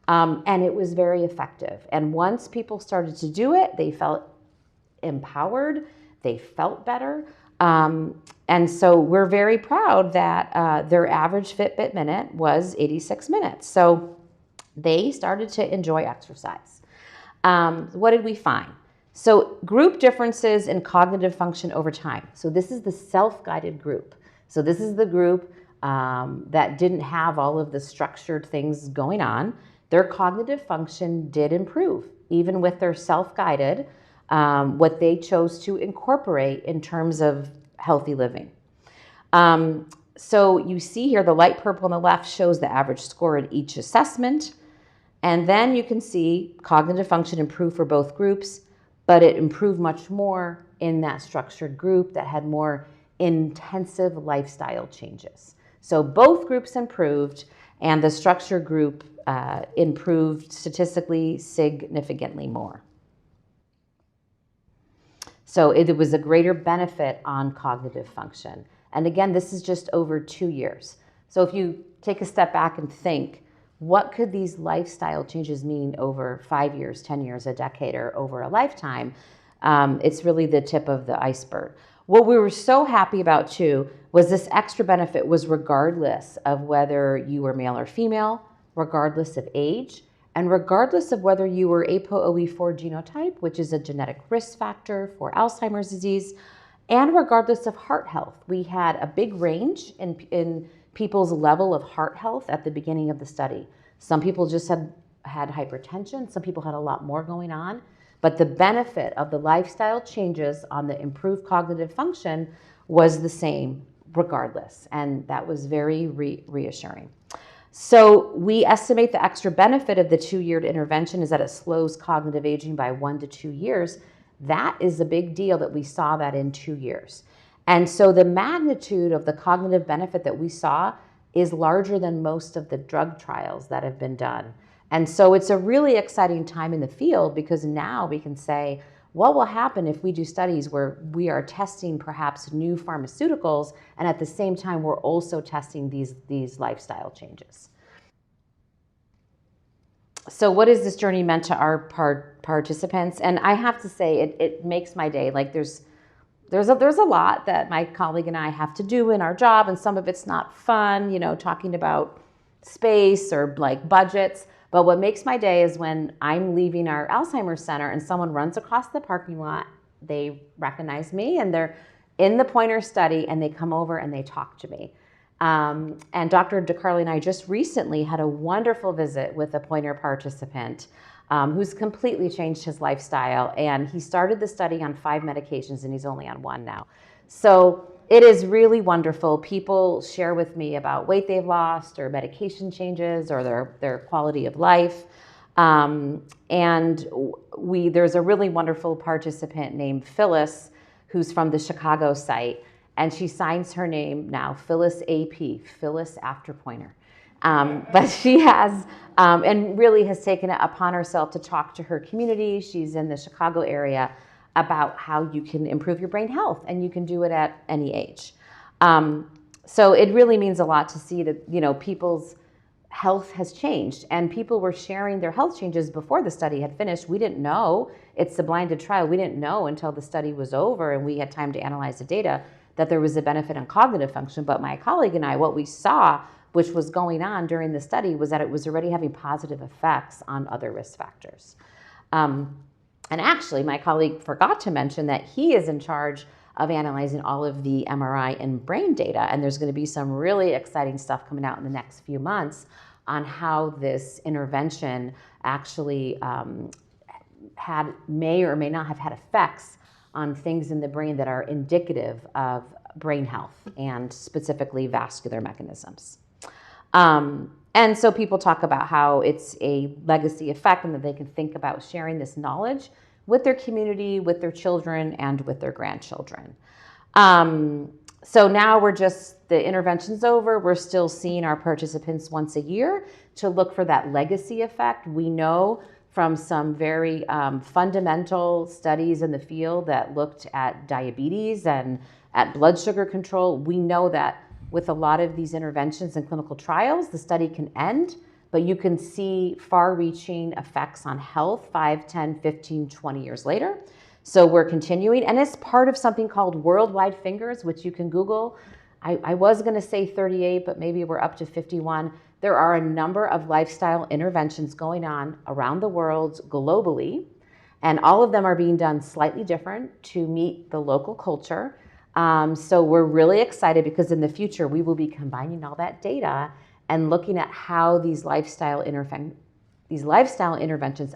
And it was very effective. And once people started to do it, they felt empowered, they felt better. And so we're very proud that their average Fitbit minute was 86 minutes. So they started to enjoy exercise. What did we find? So group differences in cognitive function over time. So this is the self-guided group. So this is the group that didn't have all of the structured things going on. Their cognitive function did improve, even with their self-guided, what they chose to incorporate in terms of healthy living. So you see here, the light purple on the left shows the average score in each assessment. And then you can see cognitive function improved for both groups, but it improved much more in that structured group that had more intensive lifestyle changes. So both groups improved, and the structured group improved statistically significantly more. So it was a greater benefit on cognitive function. And again, this is just over 2 years. So if you take a step back and think, what could these lifestyle changes mean over 5 years, 10 years, a decade, or over a lifetime? It's really the tip of the iceberg. What we were so happy about too was this extra benefit was regardless of whether you were male or female, regardless of age, and regardless of whether you were ApoE4 genotype, which is a genetic risk factor for Alzheimer's disease, and regardless of heart health. We had a big range in people's level of heart health at the beginning of the study. Some people just had hypertension, some people had a lot more going on, but the benefit of the lifestyle changes on the improved cognitive function was the same regardless, and that was very reassuring. So we estimate the extra benefit of the 2-year intervention is that it slows cognitive aging by 1 to 2 years. That is a big deal that we saw that in 2 years. And so the magnitude of the cognitive benefit that we saw is larger than most of the drug trials that have been done. And so it's a really exciting time in the field because now we can say, what will happen if we do studies where we are testing perhaps new pharmaceuticals and at the same time we're also testing these lifestyle changes? So what has this journey meant to our participants? And I have to say, it makes my day. Like there's a lot that my colleague and I have to do in our job, and some of it's not fun, you know, talking about space or like budgets. But what makes my day is when I'm leaving our Alzheimer's center and someone runs across the parking lot, they recognize me and they're in the Pointer study and they come over and they talk to me. And Dr. DeCarli and I just recently had a wonderful visit with a Pointer participant who's completely changed his lifestyle. And he started the study on 5 medications and he's only on 1 now. So it is really wonderful. People share with me about weight they've lost or medication changes or their quality of life. And there's a really wonderful participant named Phyllis who's from the Chicago site. And she signs her name now, Phyllis AP, Phyllis after Pointer. But she has, and really has taken it upon herself to talk to her community. She's in the Chicago area about how you can improve your brain health, and you can do it at any age. So it really means a lot to see that, you know, people's health has changed, and people were sharing their health changes before the study had finished. We didn't know. It's a blinded trial. We didn't know until the study was over and we had time to analyze the data that there was a benefit in cognitive function. But my colleague and I, what we saw, which was going on during the study, was that it was already having positive effects on other risk factors. And actually, my colleague forgot to mention that he is in charge of analyzing all of the MRI and brain data. And there's going to be some really exciting stuff coming out in the next few months on how this intervention actually may or may not have had effects on things in the brain that are indicative of brain health and specifically vascular mechanisms. And so people talk about how it's a legacy effect and that they can think about sharing this knowledge with their community, with their children, and with their grandchildren. So now the intervention's over. We're still seeing our participants once a year to look for that legacy effect. We know from some very fundamental studies in the field that looked at diabetes and at blood sugar control, we know that with a lot of these interventions in clinical trials, the study can end, but you can see far-reaching effects on health 5, 10, 15, 20 years later. So we're continuing, and it's part of something called Worldwide Fingers, which you can Google. I was gonna say 38, but maybe we're up to 51. There are a number of lifestyle interventions going on around the world globally, and all of them are being done slightly different to meet the local culture. So we're really excited because in the future, we will be combining all that data and looking at how these lifestyle interventions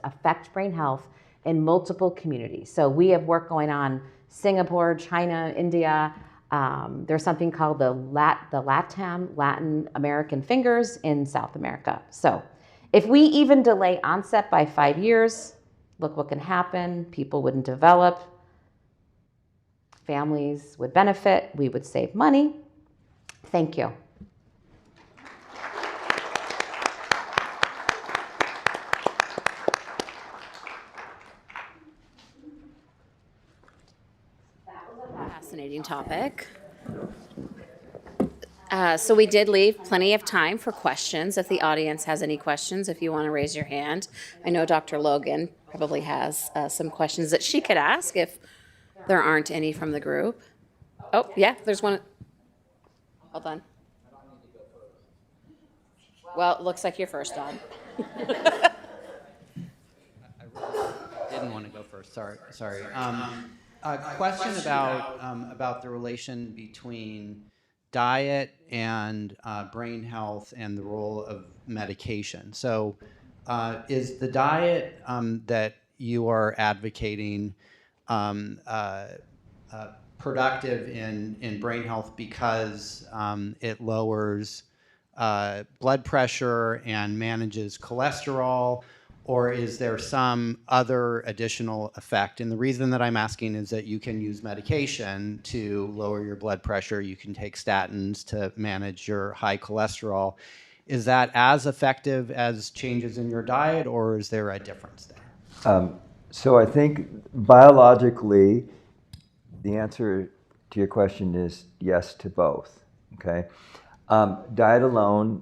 affect brain health in multiple communities. So we have work going on Singapore, China, India. There's something called the LATAM, Latin American Fingers in South America. So if we even delay onset by 5 years, look what can happen. People wouldn't develop. Families would benefit. We would save money. Thank you. Fascinating topic. So we did leave plenty of time for questions. If the audience has any questions, if you want to raise your hand. I know Dr. Logan probably has some questions that she could ask if there aren't any from the group. Oh, yeah, there's one. Hold on. Well, it looks like you're first, Don. I didn't want to go first. Sorry. A question about the relation between diet and brain health and the role of medication. So, is the diet that you are advocating productive in brain health because it lowers blood pressure and manages cholesterol, or is there some other additional effect? And the reason that I'm asking is that you can use medication to lower your blood pressure. You can take statins to manage your high cholesterol. Is that as effective as changes in your diet, or is there a difference there? So I think biologically, the answer to your question is yes to both, okay? Diet alone,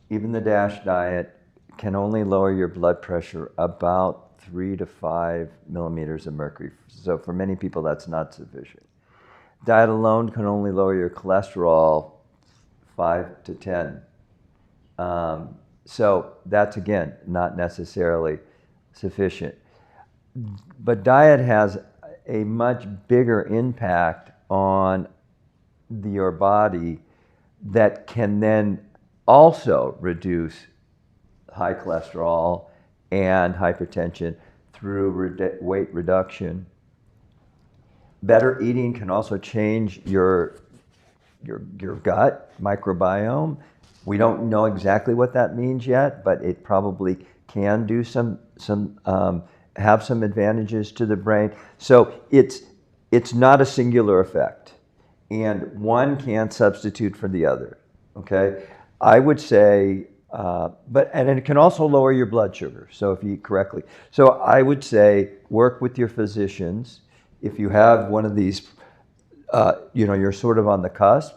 even the DASH diet, can only lower your blood pressure about 3 to 5 millimeters of mercury. So for many people, that's not sufficient. Diet alone can only lower your cholesterol 5 to 10. So that's, again, not necessarily sufficient. But diet has a much bigger impact on your body that can then also reduce high cholesterol and hypertension through weight reduction. Better eating can also change your gut microbiome. We don't know exactly what that means yet, but it probably can do have some advantages to the brain. So it's not a singular effect, and one can't substitute for the other. Okay, I would say, and it can also lower your blood sugar. So if you eat correctly, so I would say work with your physicians. If you have one of these, you're sort of on the cusp.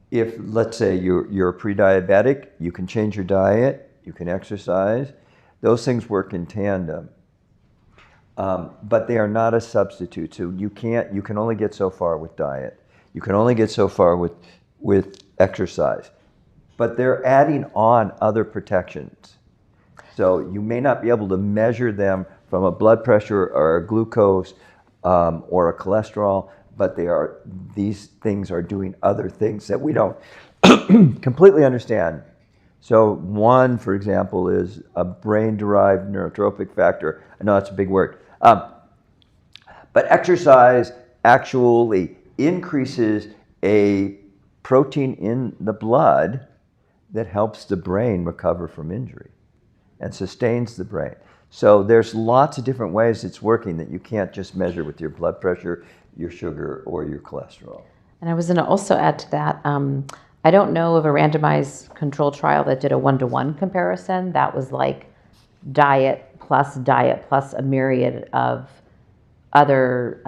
If, let's say, you're pre-diabetic, you can change your diet, you can exercise. Those things work in tandem, but they are not a substitute. So you can only get so far with diet. You can only get so far with exercise, but they're adding on other protections. So you may not be able to measure them from a blood pressure or a glucose or a cholesterol, but these things are doing other things that we don't completely understand. So one, for example, is a brain-derived neurotrophic factor. I know that's a big word. But exercise actually increases a protein in the blood that helps the brain recover from injury and sustains the brain. So there's lots of different ways it's working that you can't just measure with your blood pressure, your sugar, or your cholesterol. And I was going to also add to that, I don't know of a randomized control trial that did a one-to-one comparison. That was like diet plus a myriad of other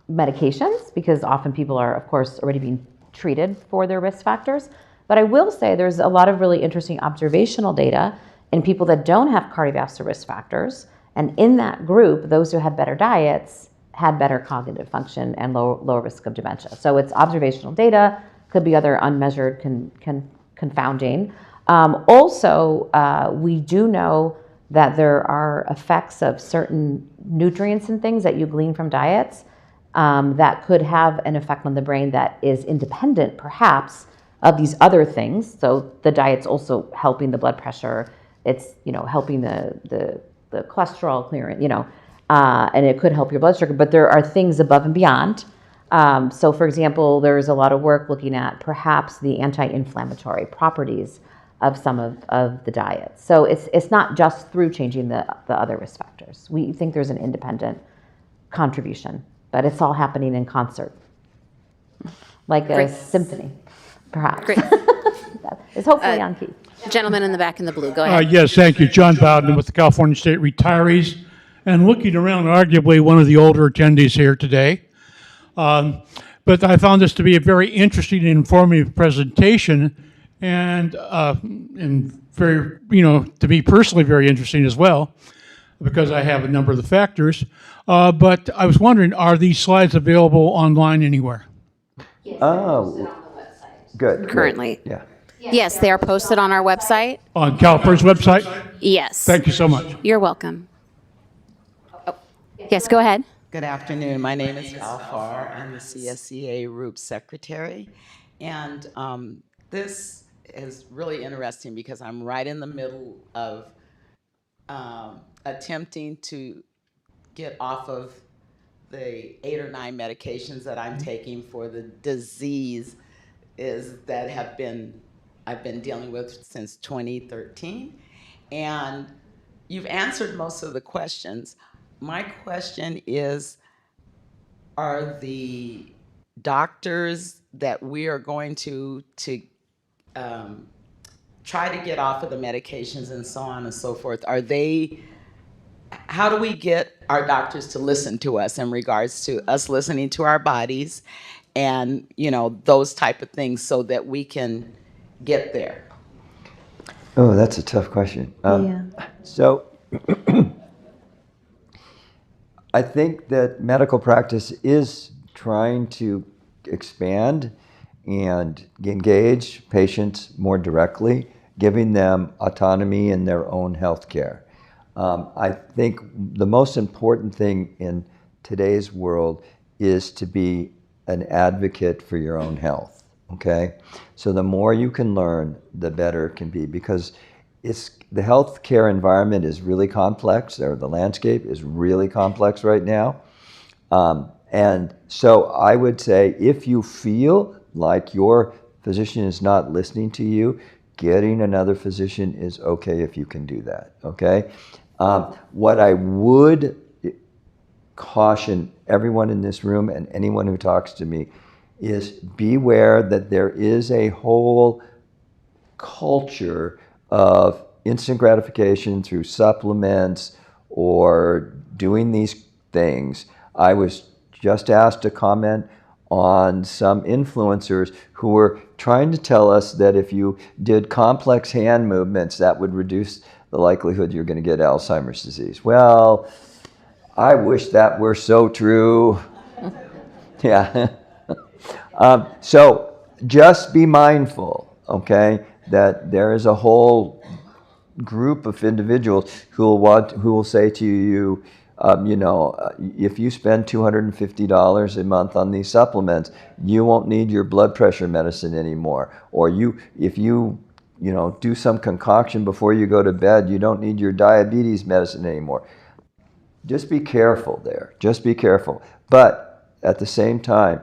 medications, because often people are, of course, already being treated for their risk factors. But I will say there's a lot of really interesting observational data in people that don't have cardiovascular risk factors. And in that group, those who had better diets had better cognitive function and lower risk of dementia. So it's observational data, could be other unmeasured confounding. Also, we do know that there are effects of certain nutrients and things that you glean from diets that could have an effect on the brain that is independent, perhaps, of these other things. So the diet's also helping the blood pressure. It's helping the cholesterol clearance, and it could help your blood sugar. But there are things above and beyond. So, for example, there's a lot of work looking at perhaps the anti-inflammatory properties of some of the diet. So it's not just through changing the other risk factors. We think there's an independent contribution, but it's all happening in concert, like a symphony, perhaps. Great. It's hopefully on key. Gentleman in the back in the blue, go ahead. Yes, thank you. John Bowden with the California State Retirees. And looking around, arguably one of the older attendees here today. But I found this to be a very interesting and informative presentation, and very, to me personally, very interesting as well, because I have a number of the factors. But I was wondering, are these slides available online anywhere? Oh, good. Currently. Yeah. Yes, they are posted on our website. On CalPERS website? Yes. Thank you so much. You're welcome. Oh, yes, go ahead. Good afternoon. My name is Val Farr. I'm the CSCA ROOP Secretary. And this is really interesting because I'm right in the middle of attempting to get off of the 8 or 9 medications that I'm taking for the disease that I've been dealing with since 2013. And you've answered most of the questions. My question is, are the doctors that we are going to try to get off of the medications and so on and so forth, how do we get our doctors to listen to us in regards to us listening to our bodies and, those type of things so that we can get there? Oh, that's a tough question. So I think that medical practice is trying to expand and engage patients more directly, giving them autonomy in their own health care. I think the most important thing in today's world is to be an advocate for your own health, okay? So the more you can learn, the better it can be, because the healthcare environment is really complex, or the landscape is really complex right now. And so I would say, if you feel like your physician is not listening to you, getting another physician is okay if you can do that, okay? What I would caution everyone in this room and anyone who talks to me is beware that there is a whole culture of instant gratification through supplements or doing these things. I was just asked to comment on some influencers who were trying to tell us that if you did complex hand movements, that would reduce the likelihood you're going to get Alzheimer's disease. Well, I wish that were so true. Yeah. So just be mindful, okay, that there is a whole group of individuals who will say to you, if you spend $250 a month on these supplements, you won't need your blood pressure medicine anymore. Or if you do some concoction before you go to bed, you don't need your diabetes medicine anymore. Just be careful there. Just be careful. But at the same time,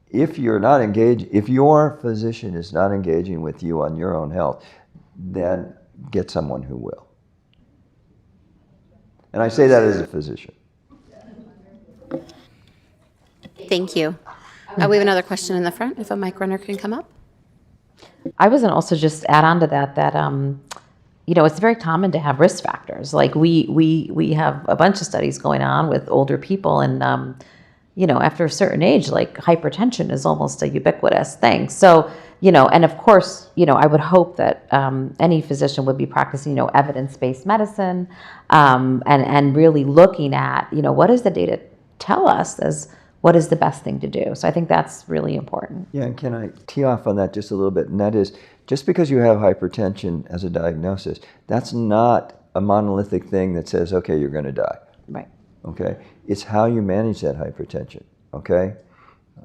if you're not engaged, if your physician is not engaging with you on your own health, then get someone who will. And I say that as a physician. Thank you. We have another question in the front, if a mic runner can come up. I was going to also just add on to that, you know, it's very common to have risk factors. Like we have a bunch of studies going on with older people, and you know, after a certain age, like hypertension is almost a ubiquitous thing. So, you know, and of course, you know, I would hope that any physician would be practicing, you know, evidence-based medicine, and really looking at, you know, what does the data tell us as what is the best thing to do. So I think that's really important. Yeah, and can I tee off on that just a little bit? And that is, just because you have hypertension as a diagnosis, that's not a monolithic thing that says, okay, you're going to die. Right. Okay? It's how you manage that hypertension. Okay?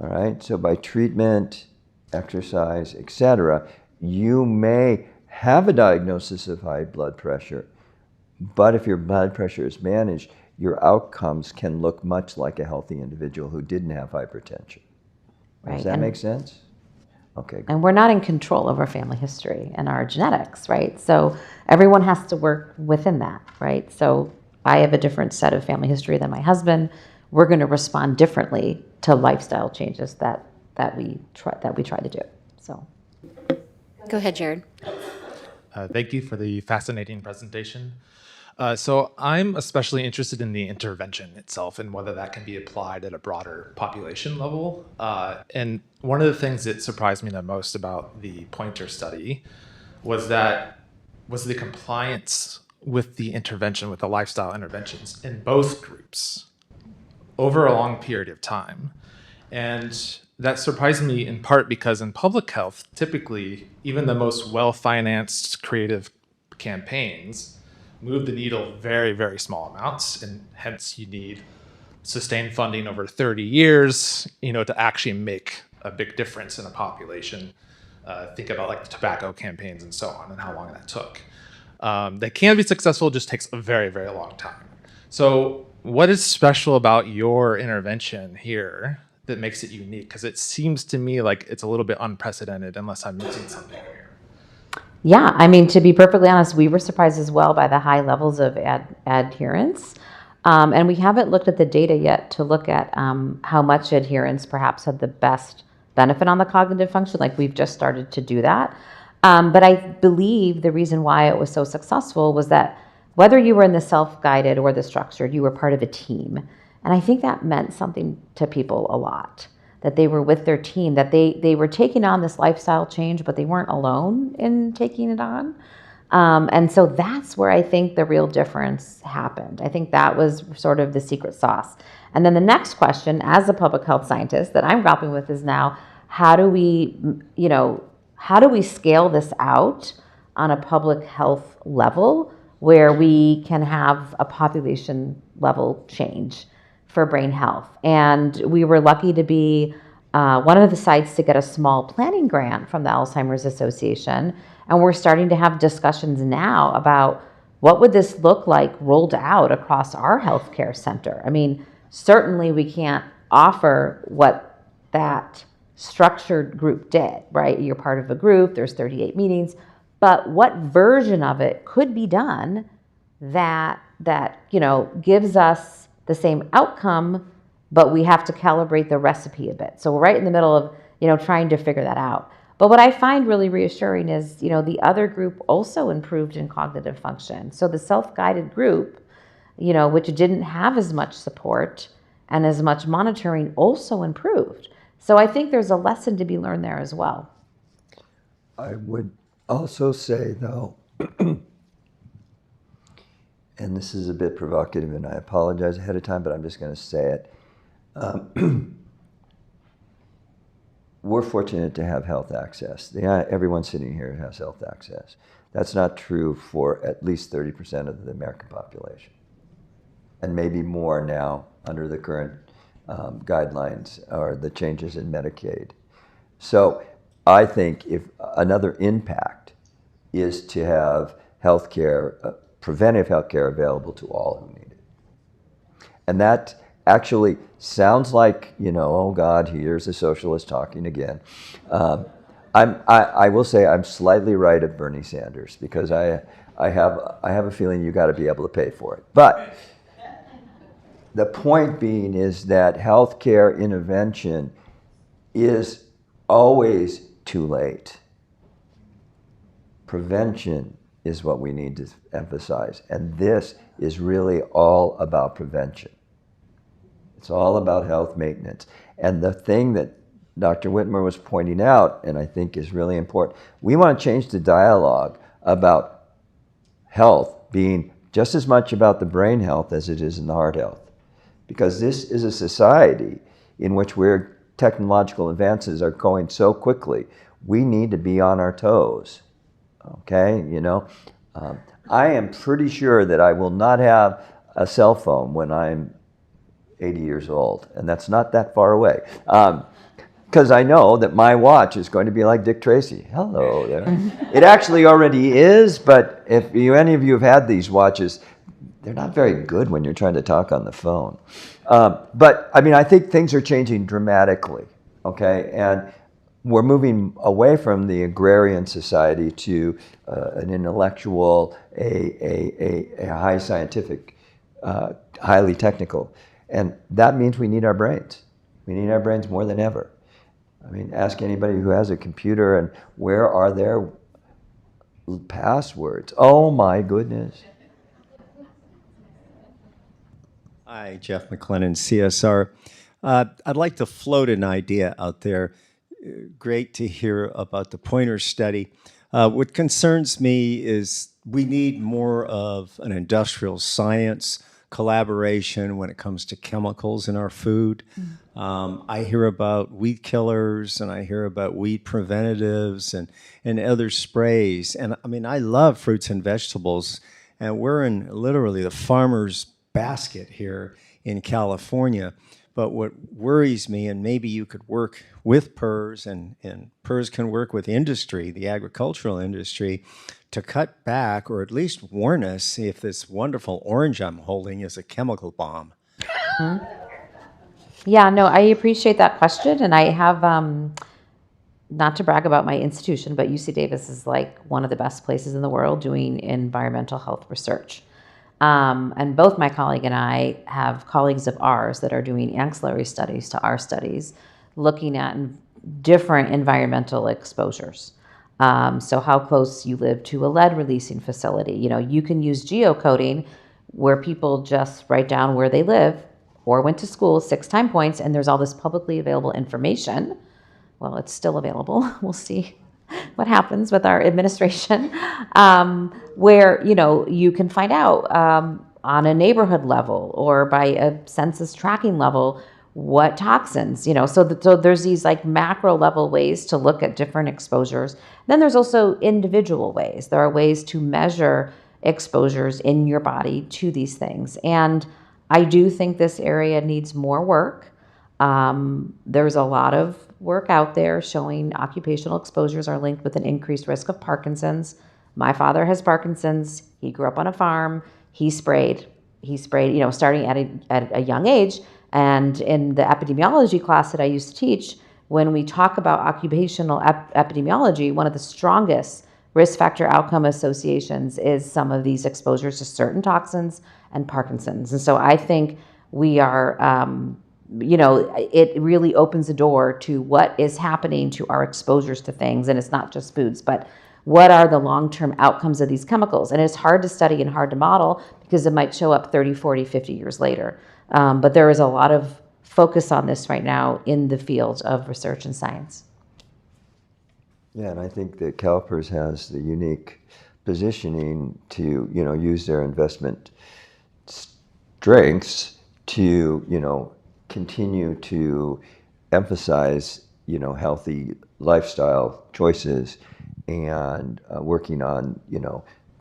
All right? So by treatment, exercise, etc., you may have a diagnosis of high blood pressure, but if your blood pressure is managed, your outcomes can look much like a healthy individual who didn't have hypertension. Right. Does that make sense? Okay. And we're not in control of our family history and our genetics, right? So everyone has to work within that, right? So I have a different set of family history than my husband. We're going to respond differently to lifestyle changes that we try to do. So, go ahead, Jared. Thank you for the fascinating presentation. So I'm especially interested in the intervention itself and whether that can be applied at a broader population level. And one of the things that surprised me the most about the Pointer study was the compliance with the intervention, with the lifestyle interventions in both groups over a long period of time. And that surprised me in part because in public health, typically, even the most well-financed creative campaigns move the needle very, very small amounts, and hence you need sustained funding over 30 years, you know, to actually make a big difference in a population. Think about like the tobacco campaigns and so on and how long that took. They can be successful, just takes a very, very long time. So what is special about your intervention here that makes it unique? Because it seems to me like it's a little bit unprecedented unless I'm missing something here. yeah, I mean, to be perfectly honest, we were surprised as well by the high levels of adherence. And we haven't looked at the data yet to look at how much adherence perhaps had the best benefit on the cognitive function. Like we've just started to do that. But I believe the reason why it was so successful was that whether you were in the self-guided or the structured, you were part of a team. And I think that meant something to people a lot, that they were with their team, that they were taking on this lifestyle change, but they weren't alone in taking it on. And so that's where I think the real difference happened. I think that was sort of the secret sauce. And then the next question, as a public health scientist that I'm grappling with, is now, how do we scale this out on a public health level where we can have a population level change for brain health? And we were lucky to be one of the sites to get a small planning grant from the Alzheimer's Association. And we're starting to have discussions now about what would this look like rolled out across our healthcare center. I mean, certainly we can't offer what that structured group did, right? You're part of a group, there's 38 meetings, but what version of it could be done that gives us the same outcome, but we have to calibrate the recipe a bit. So we're right in the middle of, trying to figure that out. But what I find really reassuring is, the other group also improved in cognitive function. So the self-guided group, which didn't have as much support and as much monitoring, also improved. So I think there's a lesson to be learned there as well. I would also say, though, and this is a bit provocative, and I apologize ahead of time, but I'm just going to say it. We're fortunate to have health access. Everyone sitting here has health access. That's not true for at least 30% of the American population, and maybe more now under the current guidelines or the changes in Medicaid. So I think if another impact is to have healthcare, preventive healthcare available to all who need it. And that actually sounds like, oh God, here's a socialist talking again. I will say I'm slightly right of Bernie Sanders, because I have a feeling you got to be able to pay for it. But the point being is that healthcare intervention is always too late. Prevention is what we need to emphasize, and this is really all about prevention. It's all about health maintenance. And the thing that Dr. Whitmer was pointing out, and I think is really important, we want to change the dialogue about health being just as much about the brain health as it is in the heart health. Because this is a society in which where technological advances are going so quickly, we need to be on our toes. Okay, I am pretty sure that I will not have a cell phone when I'm 80 years old, and that's not that far away. Because I know that my watch is going to be like Dick Tracy. Hello there. It actually already is, but if any of you have had these watches, they're not very good when you're trying to talk on the phone. But I mean, I think things are changing dramatically, okay? And we're moving away from the agrarian society to an intellectual, a high scientific, highly technical. And that means we need our brains. We need our brains more than ever. I mean, ask anybody who has a computer and where are their passwords? Oh my goodness. Hi, Jeff McLennan, CSR. I'd like to float an idea out there. Great to hear about the Pointer study. What concerns me is we need more of an industrial science collaboration when it comes to chemicals in our food. I hear about weed killers, and I hear about weed preventatives and other sprays. And I mean, I love fruits and vegetables, and we're in literally the farmer's basket here in California. But what worries me, and maybe you could work with PERS, and PERS can work with industry, the agricultural industry, to cut back or at least warn us if this wonderful orange I'm holding is a chemical bomb. Yeah, no, I appreciate that question. And I have, not to brag about my institution, but UC Davis is like one of the best places in the world doing environmental health research. And both my colleague and I have colleagues of ours that are doing ancillary studies to our studies, looking at different environmental exposures. So how close you live to a lead releasing facility. You can use geocoding where people just write down where they live or went to school, 6 time points, and there's all this publicly available information. Well, it's still available. We'll see what happens with our administration, where you can find out on a neighborhood level or by a census tracking level what toxins. So there's these like macro level ways to look at different exposures. Then there's also individual ways. There are ways to measure exposures in your body to these things, and I do think this area needs more work. There's a lot of work out there showing occupational exposures are linked with an increased risk of Parkinson's. My father has Parkinson's. He grew up on a farm. He sprayed, starting at a young age. And in the epidemiology class that I used to teach, when we talk about occupational epidemiology, one of the strongest risk factor outcome associations is some of these exposures to certain toxins and Parkinson's. And so I think we are, it really opens the door to what is happening to our exposures to things. And it's not just foods, but what are the long-term outcomes of these chemicals? And it's hard to study and hard to model because it might show up 30, 40, 50 years later. But there is a lot of focus on this right now in the field of research and science. Yeah, and I think that CalPERS has the unique positioning to, use their investment strengths to, continue to emphasize, healthy lifestyle choices and working on,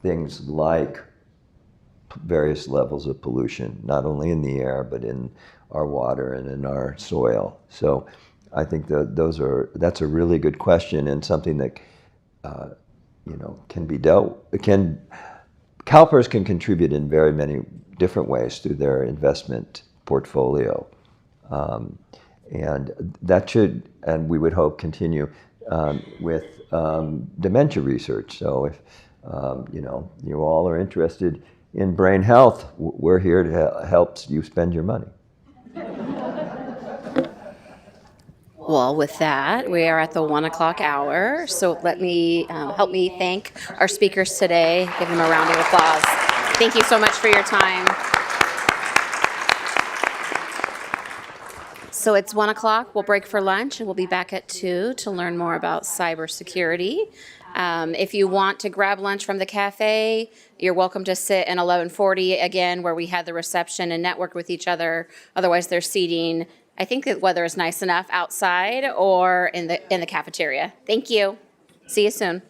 things like various levels of pollution, not only in the air, but in our water and in our soil. So I think that's a really good question and something that, can be CalPERS can contribute in very many different ways through their investment portfolio. And that should, and we would hope, continue with dementia research. So if you all are interested in brain health, we're here to help you spend your money. Well, with that, we are at the 1 o'clock hour. So let me help me thank our speakers today. Give them a round of applause. Thank you so much for your time. So it's 1 o'clock. We'll break for lunch, and we'll be back at 2 to learn more about cybersecurity. If you want to grab lunch from the cafe, you're welcome to sit in 1140 again, where we had the reception and network with each other. Otherwise, there's seating. I think the weather is nice enough outside or in the cafeteria. Thank you. See you soon.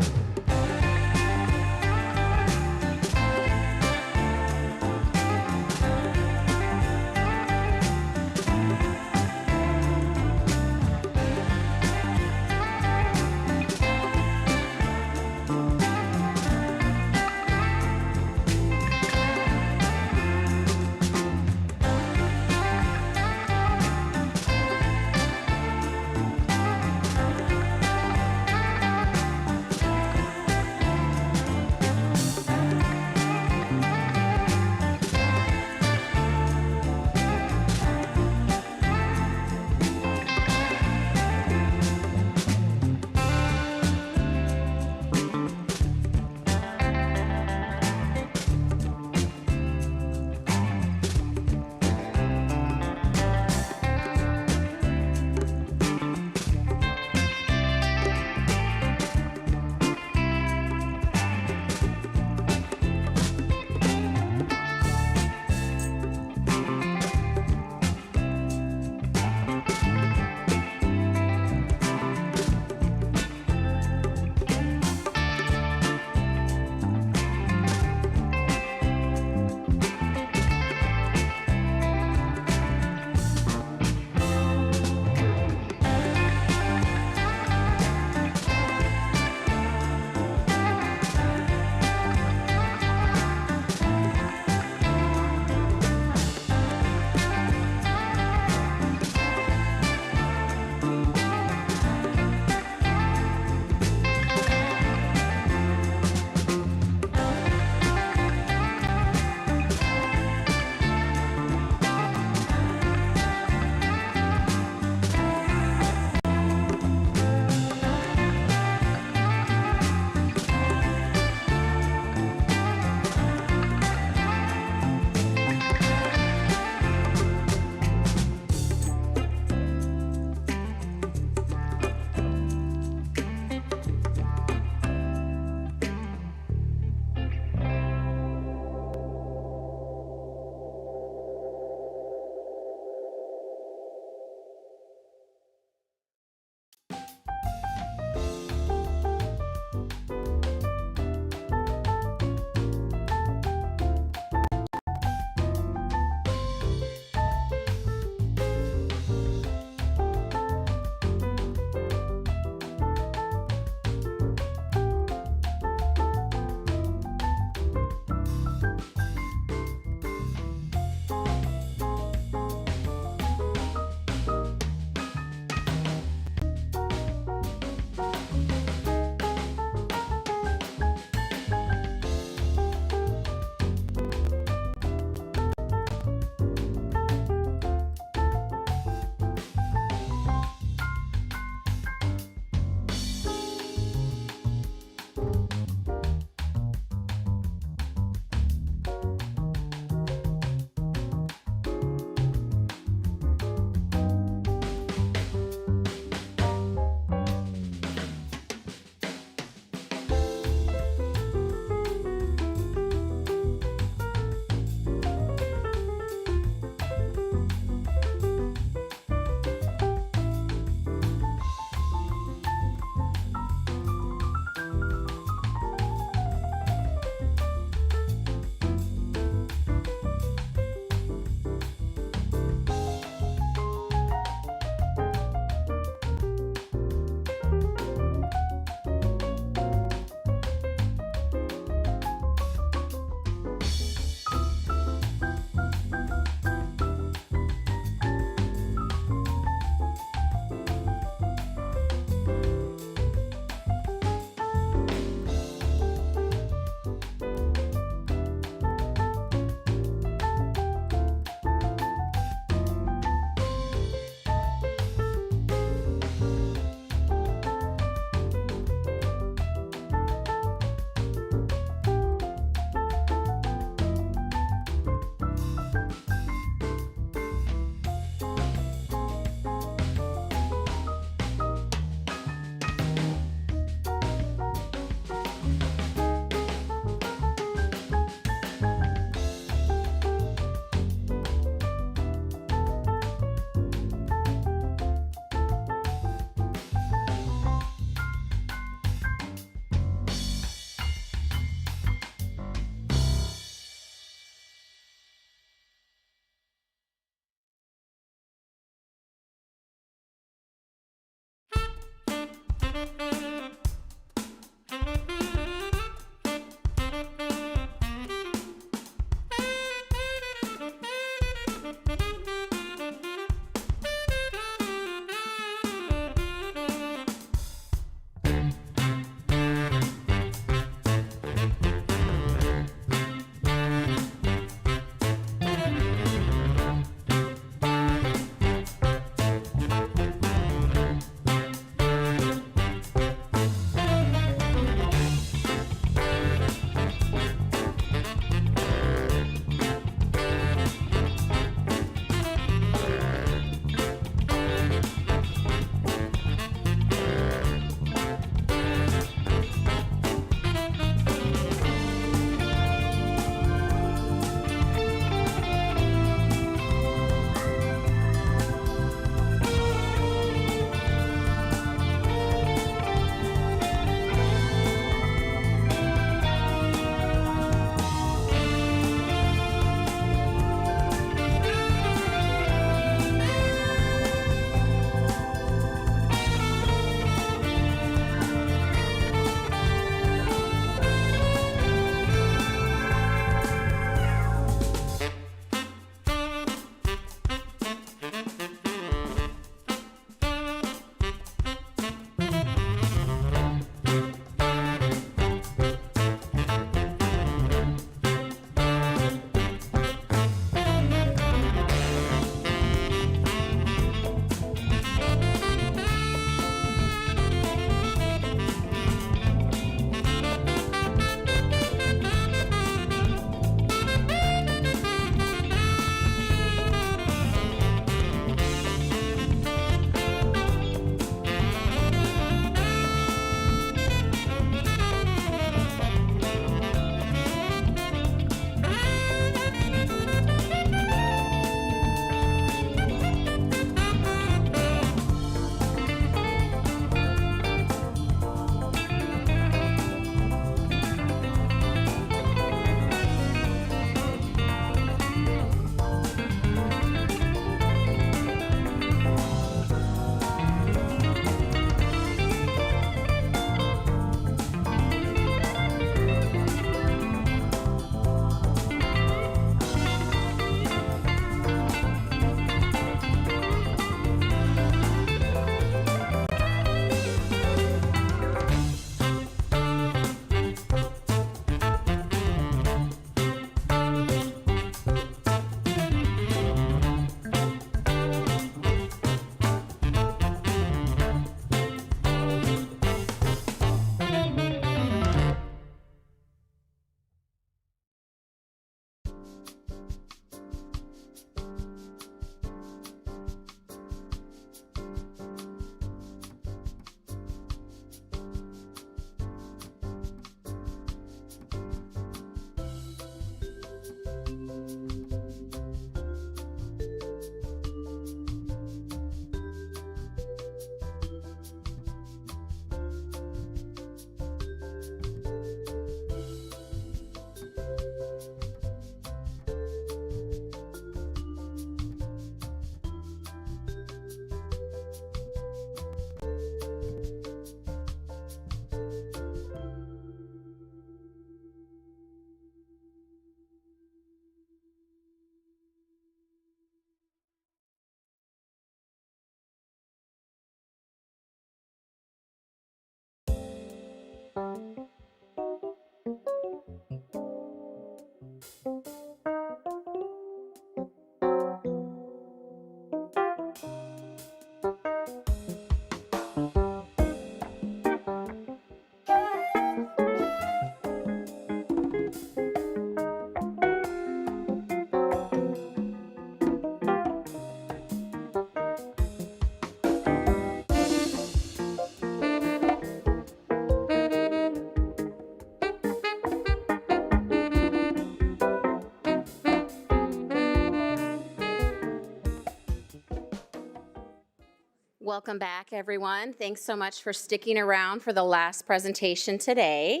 Welcome back, everyone. Thanks so much for sticking around for the last presentation today.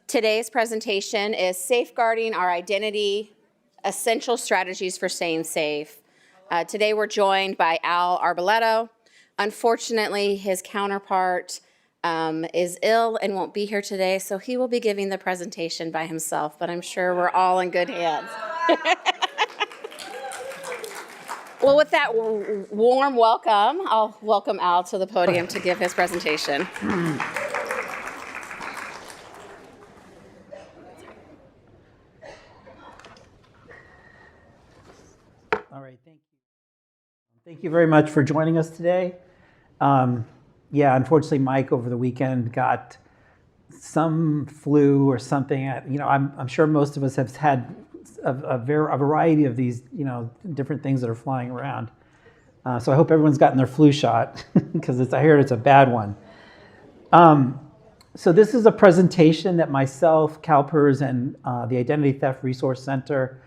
Today's presentation is Safeguarding Our Identity, Essential Strategies for Staying Safe. Today we're joined by Al Arboleto, Unfortunately, his counterpart is ill and won't be here today, so he will be giving the presentation by himself, but I'm sure we're all in good hands. Well, with that warm welcome, I'll welcome Al to the podium to give his presentation. All right, thank you. Thank you very much for joining us today. Yeah, unfortunately, Mike over the weekend got some flu or something. I'm sure most of us have had a variety of these, different things that are flying around. So I hope everyone's gotten their flu shot because I heard it's a bad one. So this is a presentation that myself, CalPERS, and the Identity Theft Resource Center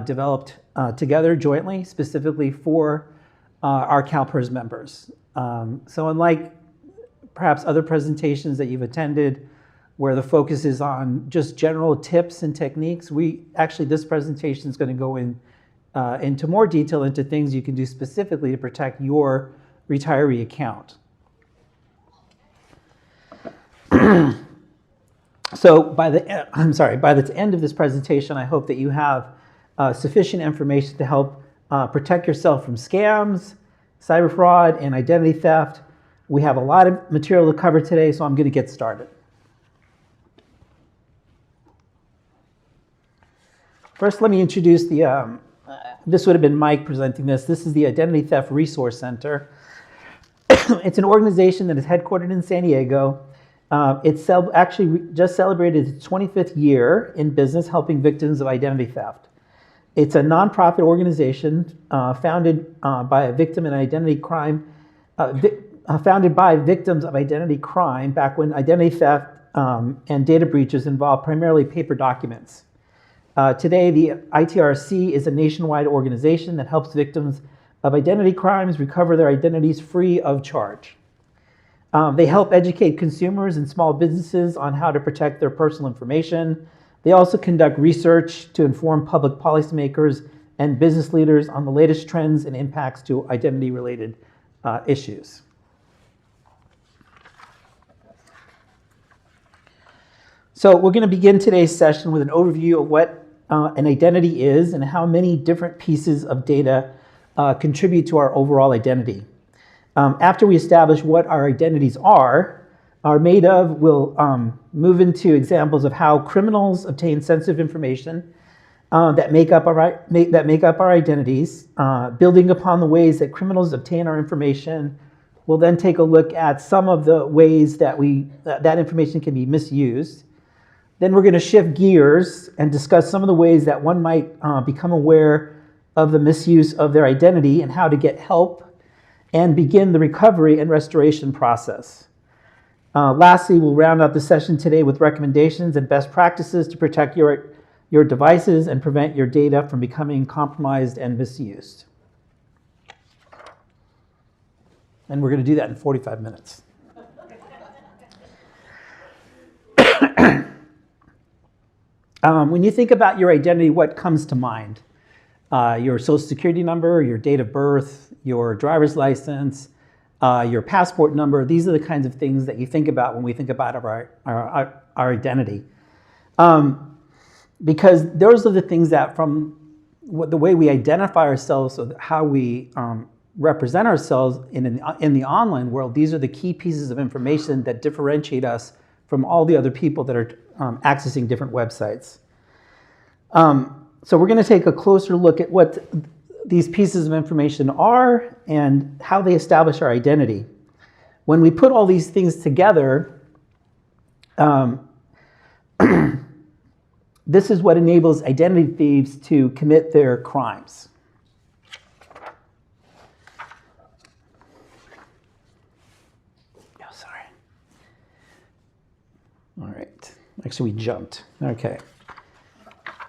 developed together jointly, specifically for our CalPERS members. So unlike perhaps other presentations that you've attended where the focus is on just general tips and techniques, this presentation is going to go into more detail into things you can do specifically to protect your retiree account. So by the end of this presentation, I hope that you have sufficient information to help protect yourself from scams, cyber fraud, and identity theft. We have a lot of material to cover today, so I'm going to get started. First, let me introduce this would have been Mike presenting this. This is the Identity Theft Resource Center. It's an organization that is headquartered in San Diego. It's actually just celebrated its 25th year in business helping victims of identity theft. It's a nonprofit organization founded by victims of identity crime back when identity theft and data breaches involved primarily paper documents. Today, the ITRC is a nationwide organization that helps victims of identity crimes recover their identities free of charge. They help educate consumers and small businesses on how to protect their personal information. They also conduct research to inform public policymakers and business leaders on the latest trends and impacts to identity-related issues. So we're going to begin today's session with an overview of what an identity is and how many different pieces of data contribute to our overall identity. After we establish what our identities are made of, we'll move into examples of how criminals obtain sensitive information that make up our identities. Building upon the ways that criminals obtain our information, we'll then take a look at some of the ways that that information can be misused. Then we're going to shift gears and discuss some of the ways that one might become aware of the misuse of their identity and how to get help and begin the recovery and restoration process. Lastly, we'll round out the session today with recommendations and best practices to protect your devices and prevent your data from becoming compromised and misused. And we're going to do that in 45 minutes. When you think about your identity, what comes to mind? Your social security number, your date of birth, your driver's license, your passport number. These are the kinds of things that you think about when we think about our identity. Because those are the things that from the way we identify ourselves, so how we represent ourselves in the online world, these are the key pieces of information that differentiate us from all the other people that are accessing different websites. So we're going to take a closer look at what these pieces of information are and how they establish our identity. When we put all these things together, this is what enables identity thieves to commit their crimes. Oh, sorry. All right. Actually, we jumped. Okay.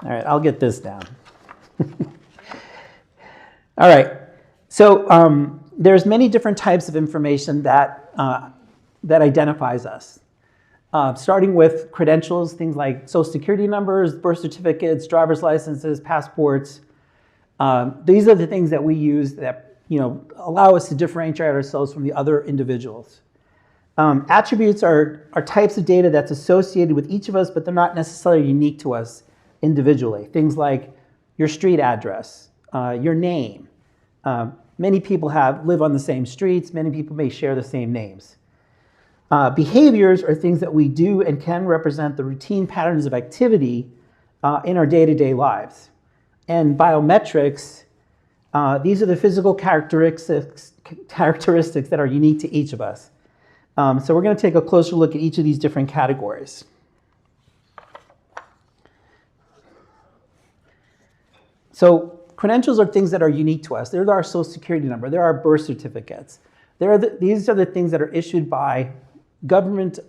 All right, I'll get this down. All right. So there's many different types of information that identifies us. Starting with credentials, things like social security numbers, birth certificates, driver's licenses, passports. These are the things that we use that allow us to differentiate ourselves from the other individuals. Attributes are types of data that's associated with each of us, but they're not necessarily unique to us individually. Things like your street address, your name. Many people live on the same streets. Many people may share the same names. Behaviors are things that we do and can represent the routine patterns of activity in our day-to-day lives. And biometrics, these are the physical characteristics that are unique to each of us. So we're going to take a closer look at each of these different categories. So credentials are things that are unique to us. They're our social security number. They're our birth certificates. These are the things that are issued by government,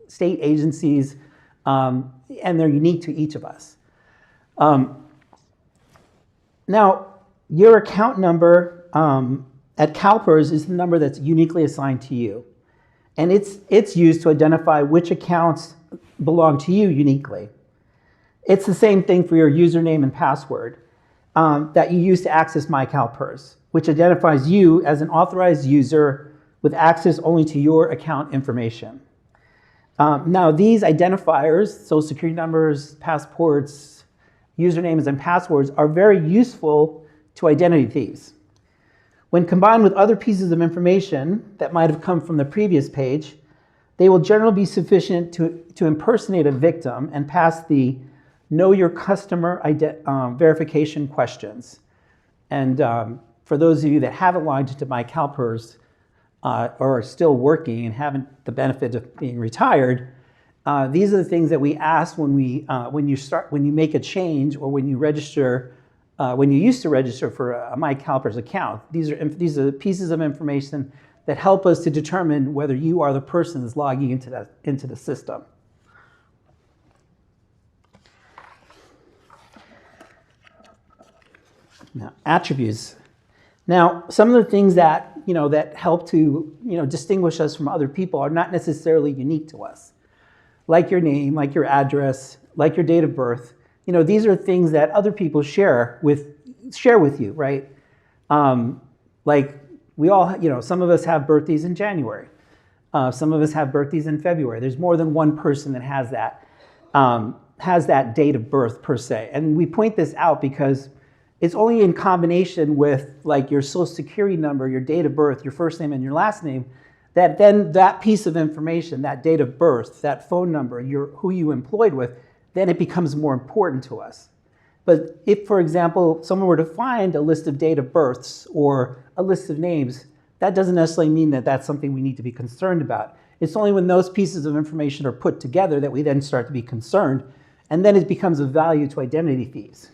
state agencies, and they're unique to each of us. Now, your account number at CalPERS is the number that's uniquely assigned to you. And it's used to identify which accounts belong to you uniquely. It's the same thing for your username and password that you use to access My CalPERS, which identifies you as an authorized user with access only to your account information. Now, these identifiers, social security numbers, passports, usernames, and passwords, are very useful to identity thieves. When combined with other pieces of information that might have come from the previous page, they will generally be sufficient to impersonate a victim and pass the Know Your Customer verification questions. And for those of you that haven't logged into My CalPERS or are still working and haven't the benefit of being retired, these are the things that we ask when you make a change or when you register. When you used to register for a My CalPERS account, these are pieces of information that help us to determine whether you are the person that's logging into the system. Now, attributes. Now, some of the things that that help to distinguish us from other people are not necessarily unique to us, like your name, like your address, like your date of birth. These are things that other people share with you, right? Like we all, some of us have birthdays in January. Some of us have birthdays in February. There's more than one person that has that date of birth per se. And we point this out because it's only in combination with like your social security number, your date of birth, your first name and your last name, that then that piece of information, that date of birth, that phone number, who you employed with, then it becomes more important to us. But if, for example, someone were to find a list of date of births or a list of names, that doesn't necessarily mean that that's something we need to be concerned about. It's only when those pieces of information are put together that we then start to be concerned, and then it becomes of value to identity thieves.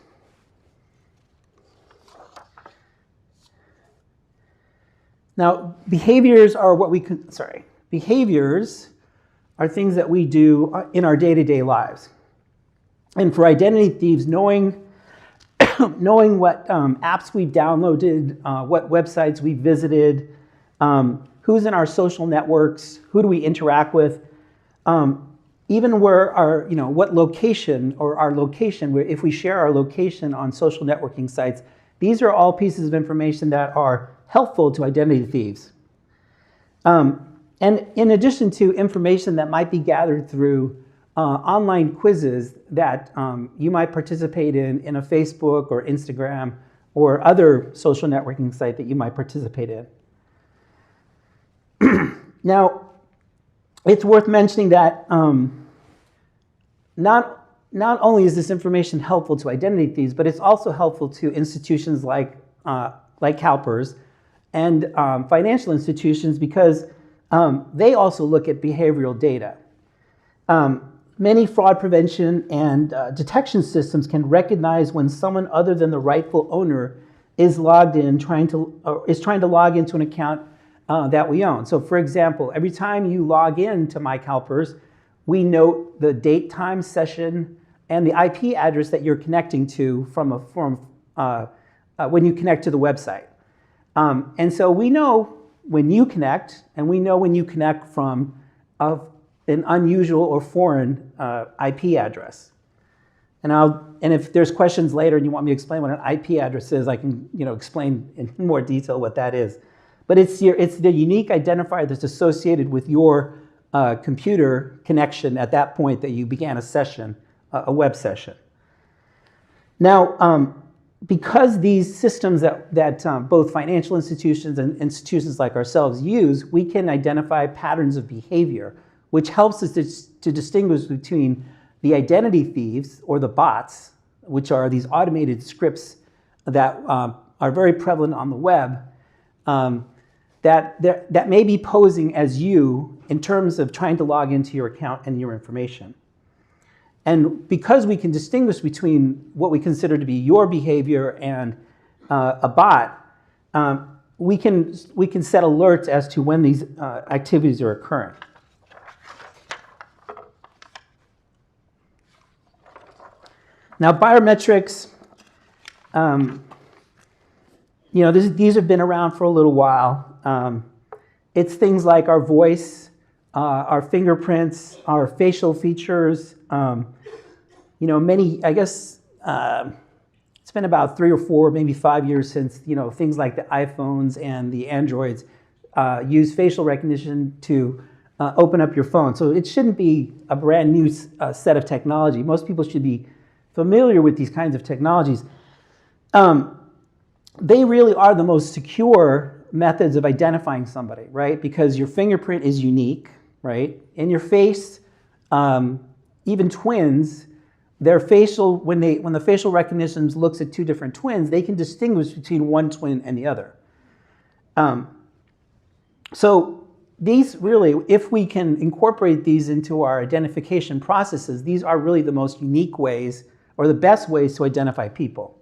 Now, behaviors are behaviors are things that we do in our day-to-day lives. And for identity thieves, knowing what apps we've downloaded, what websites we visited, who's in our social networks, who do we interact with, even where what location or our location, where if we share our location on social networking sites, these are all pieces of information that are helpful to identity thieves. And in addition to information that might be gathered through online quizzes that you might participate in a Facebook or Instagram or other social networking site that you might participate in. Now, it's worth mentioning that not only is this information helpful to identity thieves, but it's also helpful to institutions like CalPERS and financial institutions because they also look at behavioral data. Many fraud prevention and detection systems can recognize when someone other than the rightful owner is logged in, trying to log into an account that we own. So, for example, every time you log in to My CalPERS, we note the date, time, session, and the IP address that you're connecting to when you connect to the website. And so we know when you connect, and we know when you connect from an unusual or foreign IP address. And if there's questions later and you want me to explain what an IP address is, I can explain in more detail what that is. But it's the unique identifier that's associated with your computer connection at that point that you began a session, a web session. Now, because these systems that both financial institutions and institutions like ourselves use, we can identify patterns of behavior, which helps us to distinguish between the identity thieves, or the bots, which are these automated scripts that are very prevalent on the web, that may be posing as you in terms of trying to log into your account and your information. And because we can distinguish between what we consider to be your behavior and a bot, we can set alerts as to when these activities are occurring. Now, biometrics, these have been around for a little while. It's things like our voice, our fingerprints, our facial features. I guess it's been about 3 or 4, maybe 5 years since things like the iPhones and the Androids use facial recognition to open up your phone. So it shouldn't be a brand new set of technology. Most people should be familiar with these kinds of technologies. They really are the most secure methods of identifying somebody, right? Because your fingerprint is unique, right? In your face, even twins, their facial, when the facial recognition looks at 2 different twins, they can distinguish between one twin and the other. So these really, if we can incorporate these into our identification processes, these are really the most unique ways or the best ways to identify people.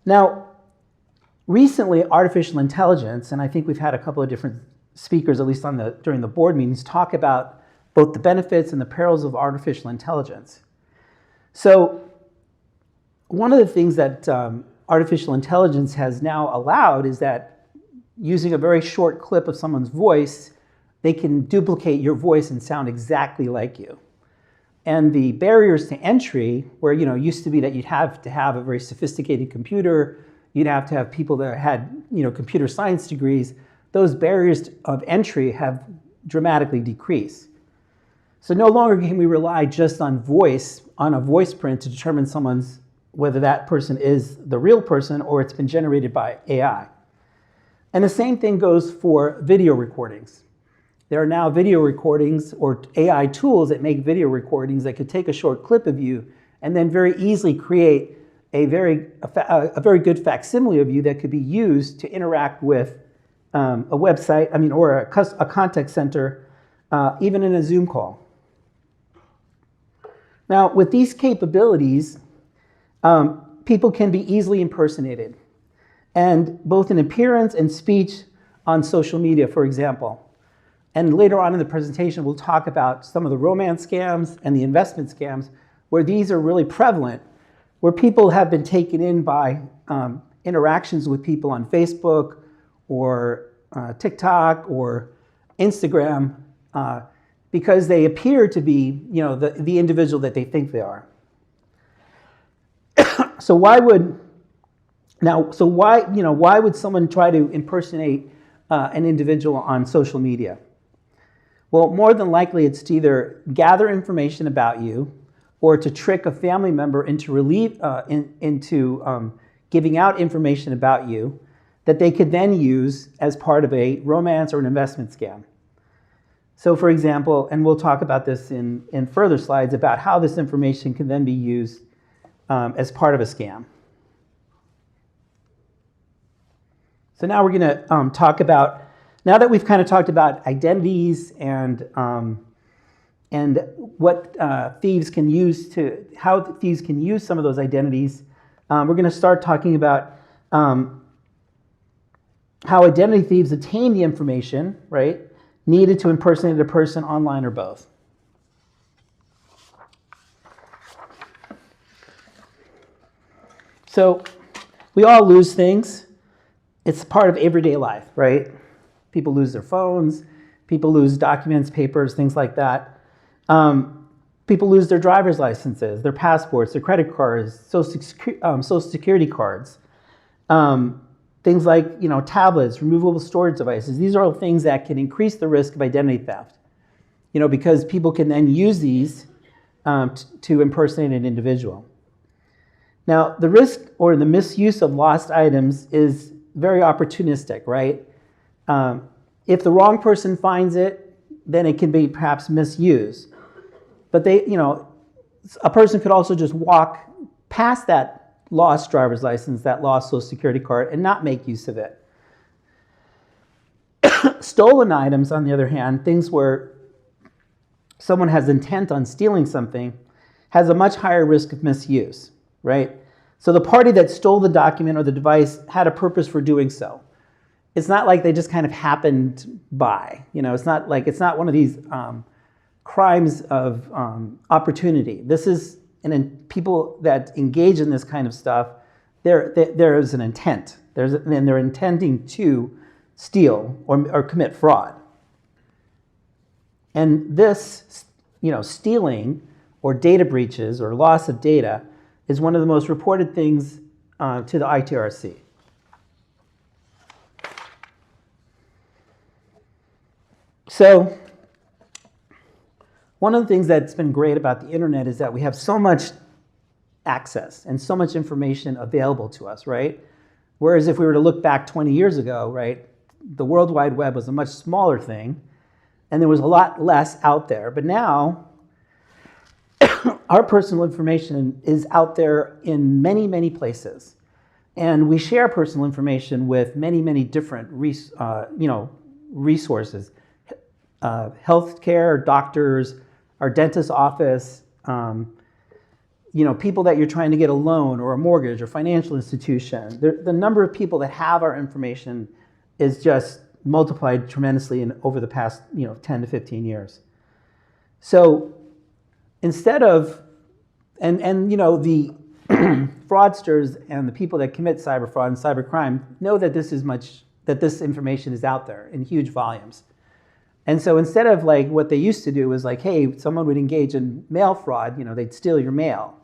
Now, recently, artificial intelligence, and I think we've had a couple of different speakers, at least during the board meetings, talk about both the benefits and the perils of artificial intelligence. So one of the things that artificial intelligence has now allowed is that using a very short clip of someone's voice, they can duplicate your voice and sound exactly like you. And the barriers to entry, where it used to be that you'd have to have a very sophisticated computer, you'd have to have people that had computer science degrees, those barriers of entry have dramatically decreased. So no longer can we rely just on a voice print to determine whether that person is the real person or it's been generated by AI. And the same thing goes for video recordings. There are now video recordings or AI tools that make video recordings that could take a short clip of you and then very easily create a very good facsimile of you that could be used to interact with a website, or a contact center, even in a Zoom call. Now, with these capabilities, people can be easily impersonated, and both in appearance and speech on social media, for example. And later on in the presentation, we'll talk about some of the romance scams and the investment scams, where these are really prevalent, where people have been taken in by interactions with people on Facebook or TikTok or Instagram because they appear to be the individual that they think they are. So why would someone try to impersonate an individual on social media? Well, more than likely, it's to either gather information about you or to trick a family member into giving out information about you that they could then use as part of a romance or an investment scam. So for example, and we'll talk about this in further slides about how this information can then be used as part of a scam. So now we're going to talk about, now that we've kind of talked about identities and what thieves can use how thieves can use some of those identities, we're going to start talking about how identity thieves attain the information, right, needed to impersonate a person online or both. So we all lose things. It's part of everyday life, right? People lose their phones, people lose documents, papers, things like that. People lose their driver's licenses, their passports, their credit cards, social security cards. Things like tablets, removable storage devices. These are all things that can increase the risk of identity theft. Because people can then use these to impersonate an individual. Now, the risk or the misuse of lost items is very opportunistic, right? If the wrong person finds it, then it can be perhaps misused. But a person could also just walk past that lost driver's license, that lost social security card, and not make use of it. Stolen items, on the other hand, things where someone has intent on stealing something, has a much higher risk of misuse, right? So the party that stole the document or the device had a purpose for doing so. It's not like they just kind of happened by. It's not one of these crimes of opportunity. This is people that engage in this kind of stuff. There is an intent. And they're intending to steal or commit fraud. And this, stealing or data breaches or loss of data is one of the most reported things to the ITRC. So one of the things that's been great about the internet is that we have so much access and so much information available to us, right? Whereas if we were to look back 20 years ago, right, the World Wide Web was a much smaller thing, and there was a lot less out there. But now, our personal information is out there in many, many places. And we share personal information with many, many different resources. Healthcare, doctors, our dentist's office, people that you're trying to get a loan or a mortgage or financial institution. The number of people that have our information is just multiplied tremendously over the past 10 to 15 years. So instead of, and the fraudsters and the people that commit cyber fraud and cybercrime know that this information is out there in huge volumes. And so instead of what they used to do was hey, someone would engage in mail fraud, they'd steal your mail.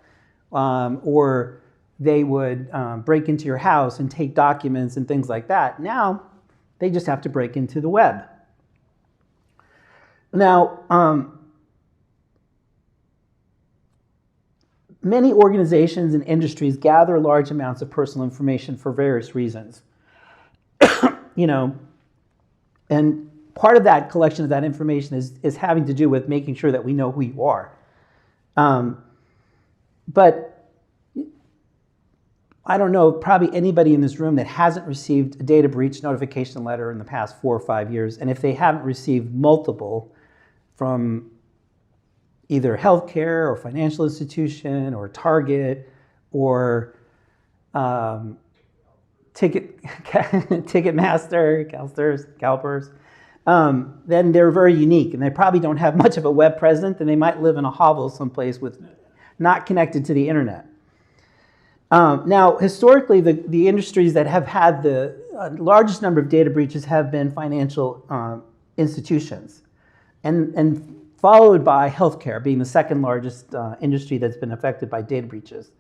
Or they would break into your house and take documents and things like that. Now, they just have to break into the web. Now, many organizations and industries gather large amounts of personal information for various reasons. And part of that collection of that information is having to do with making sure that we know who you are. But I don't know probably anybody in this room that hasn't received a data breach notification letter in the past 4 or 5 years. And if they haven't received multiple from either healthcare or financial institution or Target or Ticketmaster, CalPERS, then they're very unique. And they probably don't have much of a web presence, and they might live in a hovel someplace not connected to the internet. Now, historically, the industries that have had the largest number of data breaches have been financial institutions, and followed by healthcare being the second largest industry that's been affected by data breaches.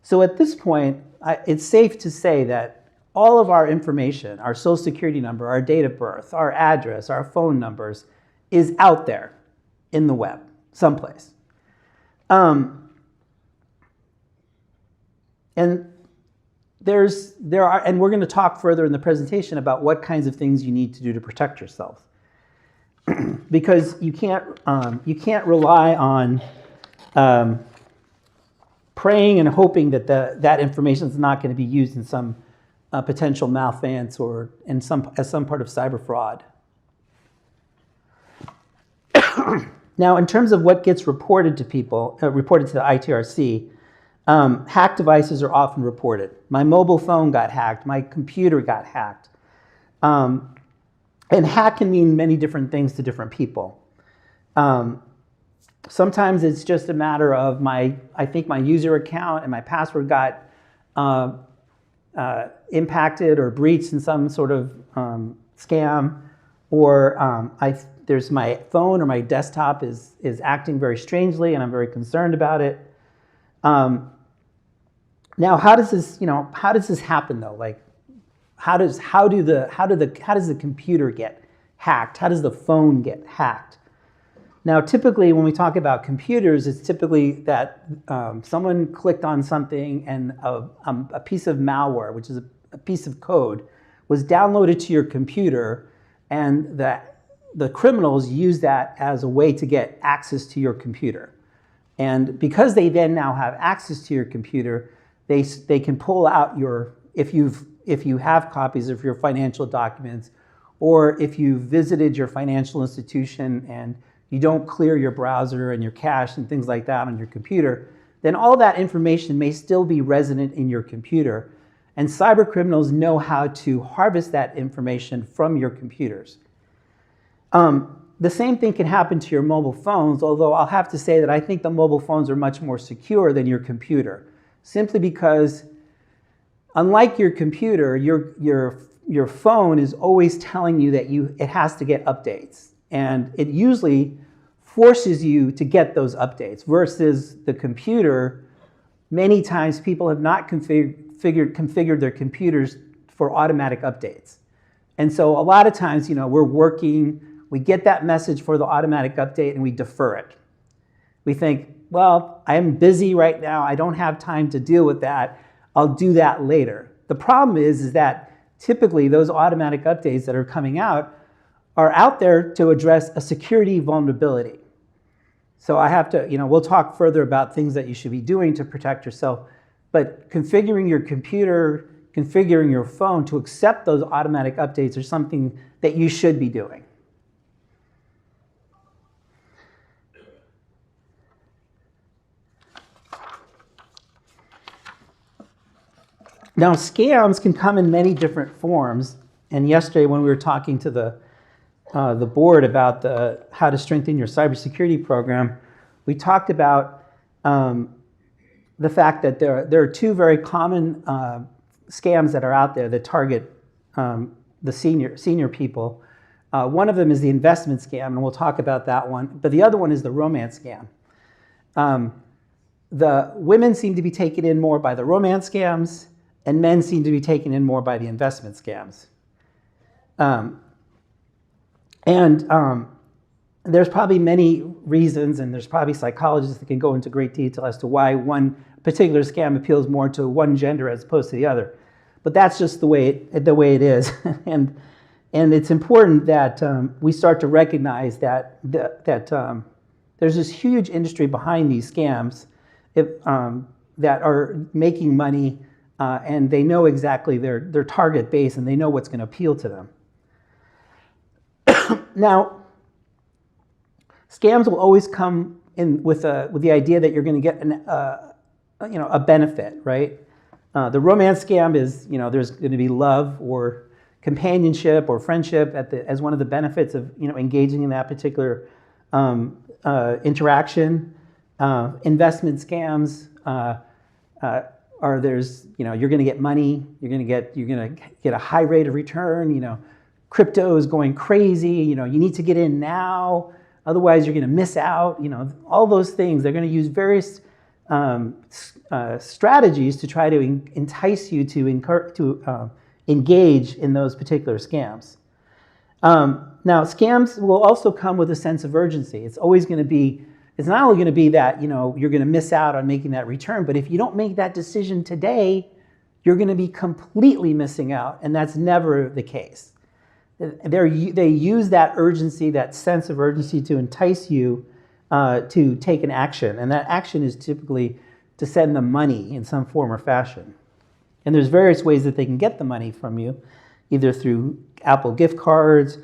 So at this point, it's safe to say that all of our information, our social security number, our date of birth, our address, our phone numbers, is out there in the web someplace. And we're going to talk further in the presentation about what kinds of things you need to do to protect yourself, because you can't rely on praying and hoping that that information is not going to be used in some potential malfeasance or as some part of cyber fraud. Now, in terms of what gets reported to people, reported to the ITRC. Hacked devices are often reported. My mobile phone got hacked. My computer got hacked. And hack can mean many different things to different people. Sometimes it's just a matter of I think my user account and my password got impacted or breached in some sort of scam, or there's my phone or my desktop is acting very strangely, and I'm very concerned about it. Now, how does this happen though? Like, how does the computer get hacked? How does the phone get hacked? Now, typically, when we talk about computers, it's typically that someone clicked on something and a piece of malware, which is a piece of code, was downloaded to your computer, and the criminals use that as a way to get access to your computer. And because they then now have access to your computer, they can pull out if you have copies of your financial documents, or if you visited your financial institution and you don't clear your browser and your cache and things like that on your computer, then all that information may still be resident in your computer. And cyber criminals know how to harvest that information from your computers. The same thing can happen to your mobile phones, although I'll have to say that I think the mobile phones are much more secure than your computer, simply because unlike your computer, your phone is always telling you that it has to get updates. And it usually forces you to get those updates, versus the computer. Many times people have not configured their computers for automatic updates. And so a lot of times, we're working, we get that message for the automatic update and we defer it. We think, well, I'm busy right now, I don't have time to deal with that, I'll do that later. The problem is that typically those automatic updates that are coming out are out there to address a security vulnerability. So I have to, we'll talk further about things that you should be doing to protect yourself, but configuring your computer, configuring your phone to accept those automatic updates are something that you should be doing. Now, scams can come in many different forms. And yesterday, when we were talking to the board about how to strengthen your cybersecurity program, we talked about the fact that there are two very common scams that are out there that target the senior people. One of them is the investment scam, and we'll talk about that one. But the other one is the romance scam. The women seem to be taken in more by the romance scams, and men seem to be taken in more by the investment scams. There's probably many reasons, and there's probably psychologists that can go into great detail as to why one particular scam appeals more to one gender as opposed to the other. But that's just the way it is. and it's important that we start to recognize that there's this huge industry behind these scams that are making money, and they know exactly their target base, and they know what's going to appeal to them. Now, scams will always come in with the idea that you're going to get a benefit, right? The romance scam is, there's going to be love or companionship or friendship as one of the benefits of engaging in that particular interaction. Investment scams are you're going to get money, you're going to get a high rate of return. Crypto is going crazy. You need to get in now, otherwise you're going to miss out. All those things. They're going to use various strategies to try to entice you to engage in those particular scams. Now, scams will also come with a sense of urgency. It's not only going to be that you're going to miss out on making that return, but if you don't make that decision today, you're going to be completely missing out, and that's never the case. They use that urgency, that sense of urgency, to entice you to take an action, and that action is typically to send them money in some form or fashion. And there's various ways that they can get the money from you, either through Apple gift cards,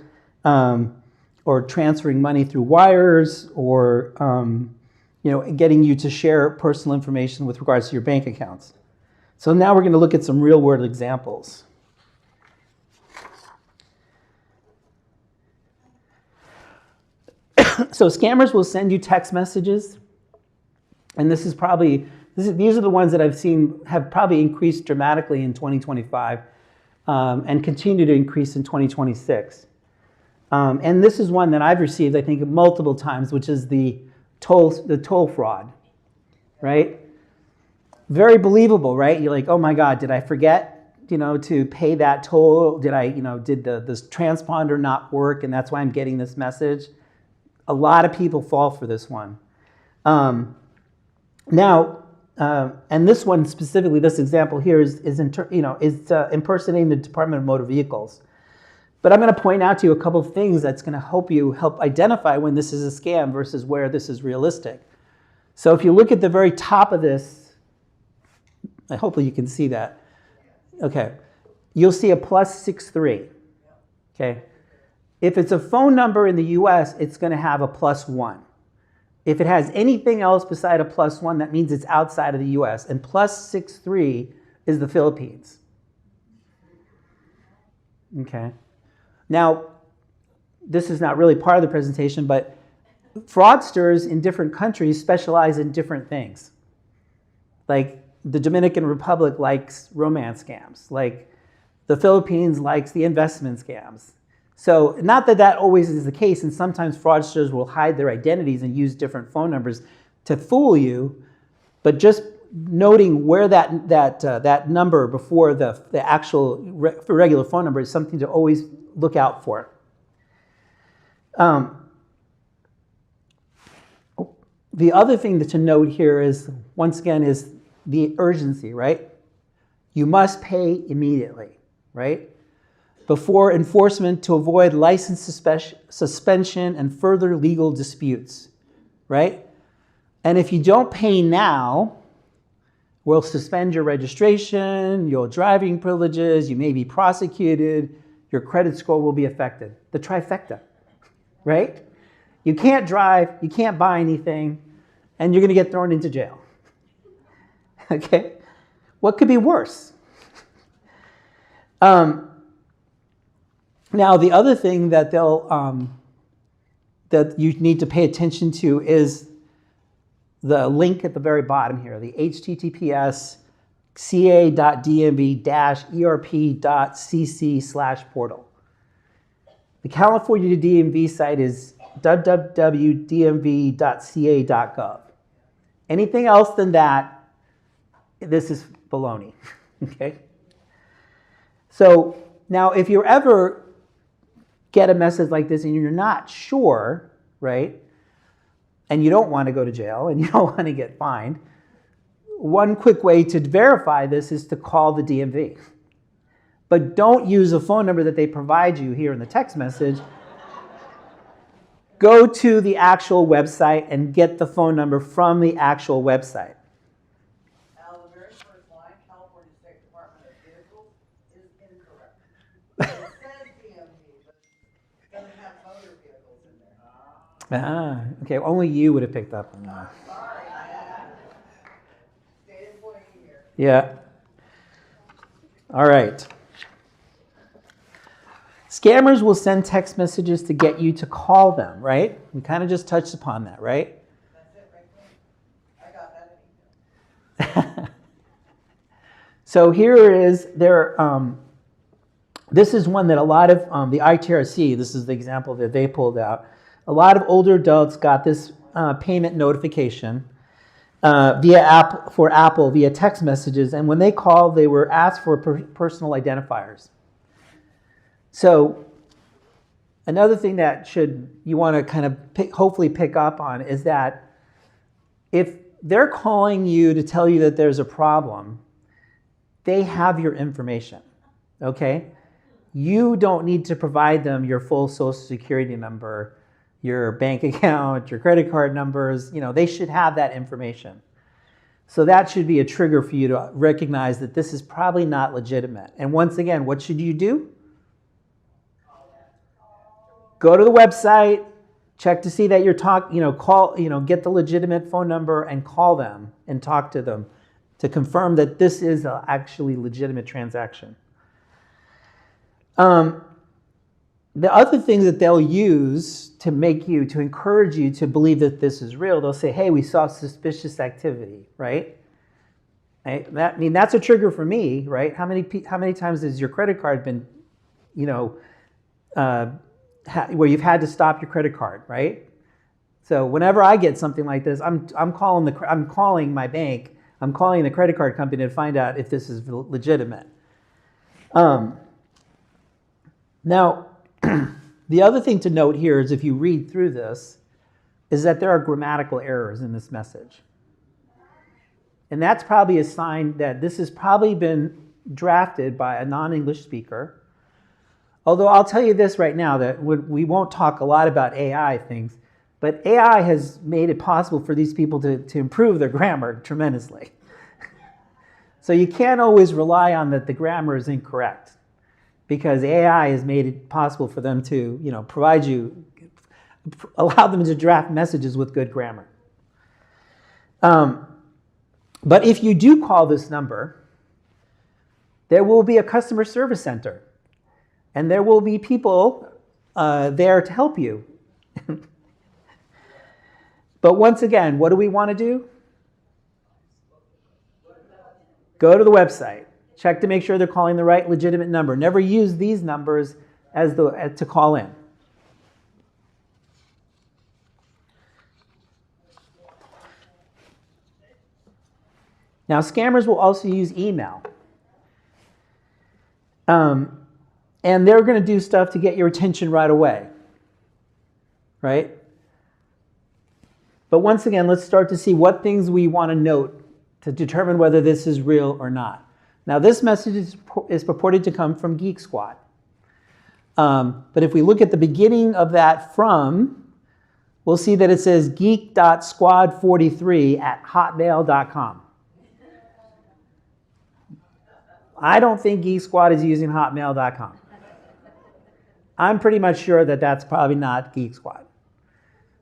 or transferring money through wires, or getting you to share personal information with regards to your bank accounts. So now we're going to look at some real-world examples. So scammers will send you text messages, and these are the ones that I've seen have probably increased dramatically in 2025 and continue to increase in 2026. And this is one that I've received, I think, multiple times, which is the toll fraud, right? Very believable, right? You're like, oh my God, did I forget, to pay that toll? Did this transponder not work, and that's why I'm getting this message? A lot of people fall for this one. And this one specifically, this example here is impersonating the Department of Motor Vehicles. But I'm going to point out to you a couple of things that's going to help identify when this is a scam versus where this is realistic. So if you look at the very top of this, hopefully you can see that. Okay, you'll see a +63. Okay, if it's a phone number in the U.S., it's going to have a +1. If it has anything else beside a +1, that means it's outside of the U.S. And +63 is the Philippines. Okay. Now, this is not really part of the presentation, but fraudsters in different countries specialize in different things. Like the Dominican Republic likes romance scams. Like the Philippines likes the investment scams. So not that always is the case, and sometimes fraudsters will hide their identities and use different phone numbers to fool you, but just noting where that number before the actual regular phone number is something to always look out for. The other thing to note here is, once again, is the urgency, right? You must pay immediately, right? Before enforcement to avoid license suspension and further legal disputes, right? And if you don't pay now, we'll suspend your registration, your driving privileges, you may be prosecuted, your credit score will be affected. The trifecta, right? You can't drive, you can't buy anything, and you're going to get thrown into jail. Okay? What could be worse? Now, the other thing that that you need to pay attention to is the link at the very bottom here, the https ca.dmv-erp.cc/portal. The California DMV site is www.dmv.ca.gov. Anything else than that, this is baloney. Okay? So now if you ever get a message like this and you're not sure, right, and you don't want to go to jail and you don't want to get fined, one quick way to verify this is to call the DMV. But don't use a phone number that they provide you here in the text message. Go to the actual website and get the phone number from the actual website. Al, the very first line, California State Department of Vehicles, is incorrect. It says DMV, but it doesn't have motor vehicles in there. Okay, only you would have picked up on that. Sorry, state employee here. Yeah. All right. Scammers will send text messages to get you to call them, right? We kind of just touched upon that, right? That's it right there. I got that. So here is this is one that a lot of the ITRC, this is the example that they pulled out. A lot of older adults got this payment notification via Apple via text messages, and when they called, they were asked for personal identifiers. So another thing that you want to kind of hopefully pick up on is that if they're calling you to tell you that there's a problem, they have your information, okay? You don't need to provide them your full social security number, your bank account, your credit card numbers. They should have that information. So that should be a trigger for you to recognize that this is probably not legitimate. And once again, what should you do? Go to the website, check to see that you're get the legitimate phone number and call them and talk to them to confirm that this is an actually legitimate transaction. The other thing that they'll use to encourage you to believe that this is real, they'll say, hey, we saw suspicious activity, right? That's a trigger for me, right? How many times has your credit card been, where you've had to stop your credit card, right? So whenever I get something like this, I'm calling my bank, I'm calling the credit card company to find out if this is legitimate. Now, the other thing to note here is if you read through this, is that there are grammatical errors in this message. And that's probably a sign that this has probably been drafted by a non-English speaker. Although I'll tell you this right now, that we won't talk a lot about AI things, but AI has made it possible for these people to improve their grammar tremendously. So you can't always rely on that the grammar is incorrect, because AI has made it possible for them to, allow them to draft messages with good grammar. But if you do call this number, there will be a customer service center, and there will be people there to help you. But once again, what do we want to do? Go to the website. Check to make sure they're calling the right legitimate number. Never use these numbers to call in. Now, scammers will also use email. And they're going to do stuff to get your attention right away, right? But once again, let's start to see what things we want to note to determine whether this is real or not. Now, this message is purported to come from Geek Squad. But if we look at the beginning of that from, we'll see that it says geek.squad43@hotmail.com. I don't think Geek Squad is using hotmail.com. I'm pretty much sure that that's probably not Geek Squad.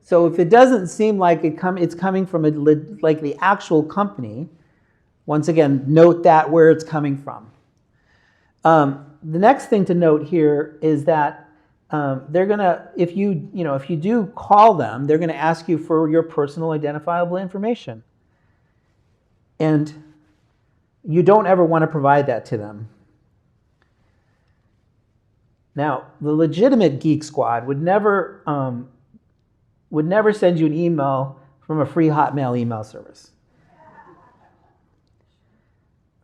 So if it doesn't seem like it's coming from like the actual company, once again, note that where it's coming from. The next thing to note here is that they're gonna, if you do call them, they're gonna ask you for your personal identifiable information. And you don't ever want to provide that to them. Now, the legitimate Geek Squad would never send you an email from a free Hotmail email service.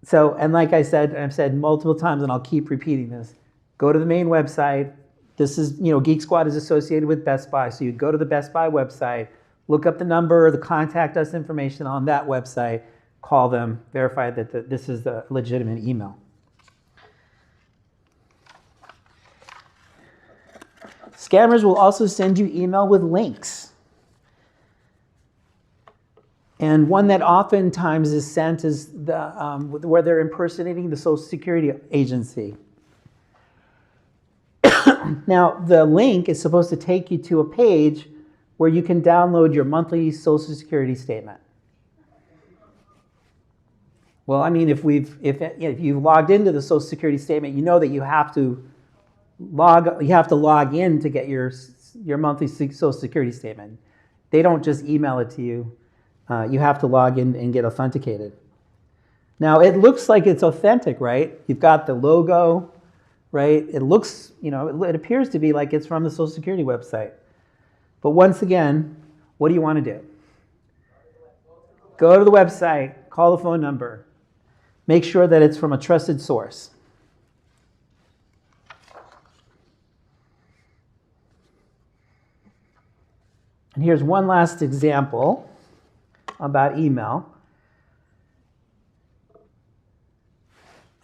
So, and like I said, I've said multiple times, and I'll keep repeating this, go to the main website. This is, Geek Squad is associated with Best Buy, so you go to the Best Buy website, look up the number, the contact us information on that website, call them, verify that this is the legitimate email. Scammers will also send you email with links. And one that oftentimes is sent is where they're impersonating the Social Security agency. Now, the link is supposed to take you to a page where you can download your monthly Social Security statement. Well, I mean, if you've logged into the Social Security statement, you know that you have to log in to get your monthly Social Security statement. They don't just email it to you. You have to log in and get authenticated. Now, it looks like it's authentic, right? You've got the logo, right? It looks, it appears to be like it's from the Social Security website. But once again, what do you want to do? Go to the website, call the phone number, make sure that it's from a trusted source. And here's one last example about email.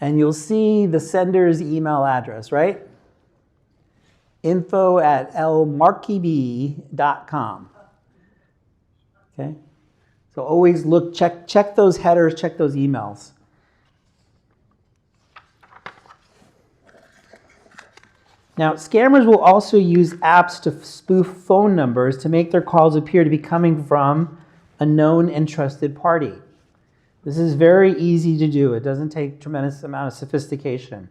And you'll see the sender's email address, right? info@lmarkeyb.com. Okay? So always check those headers, check those emails. Now, scammers will also use apps to spoof phone numbers to make their calls appear to be coming from a known and trusted party. This is very easy to do. It doesn't take a tremendous amount of sophistication.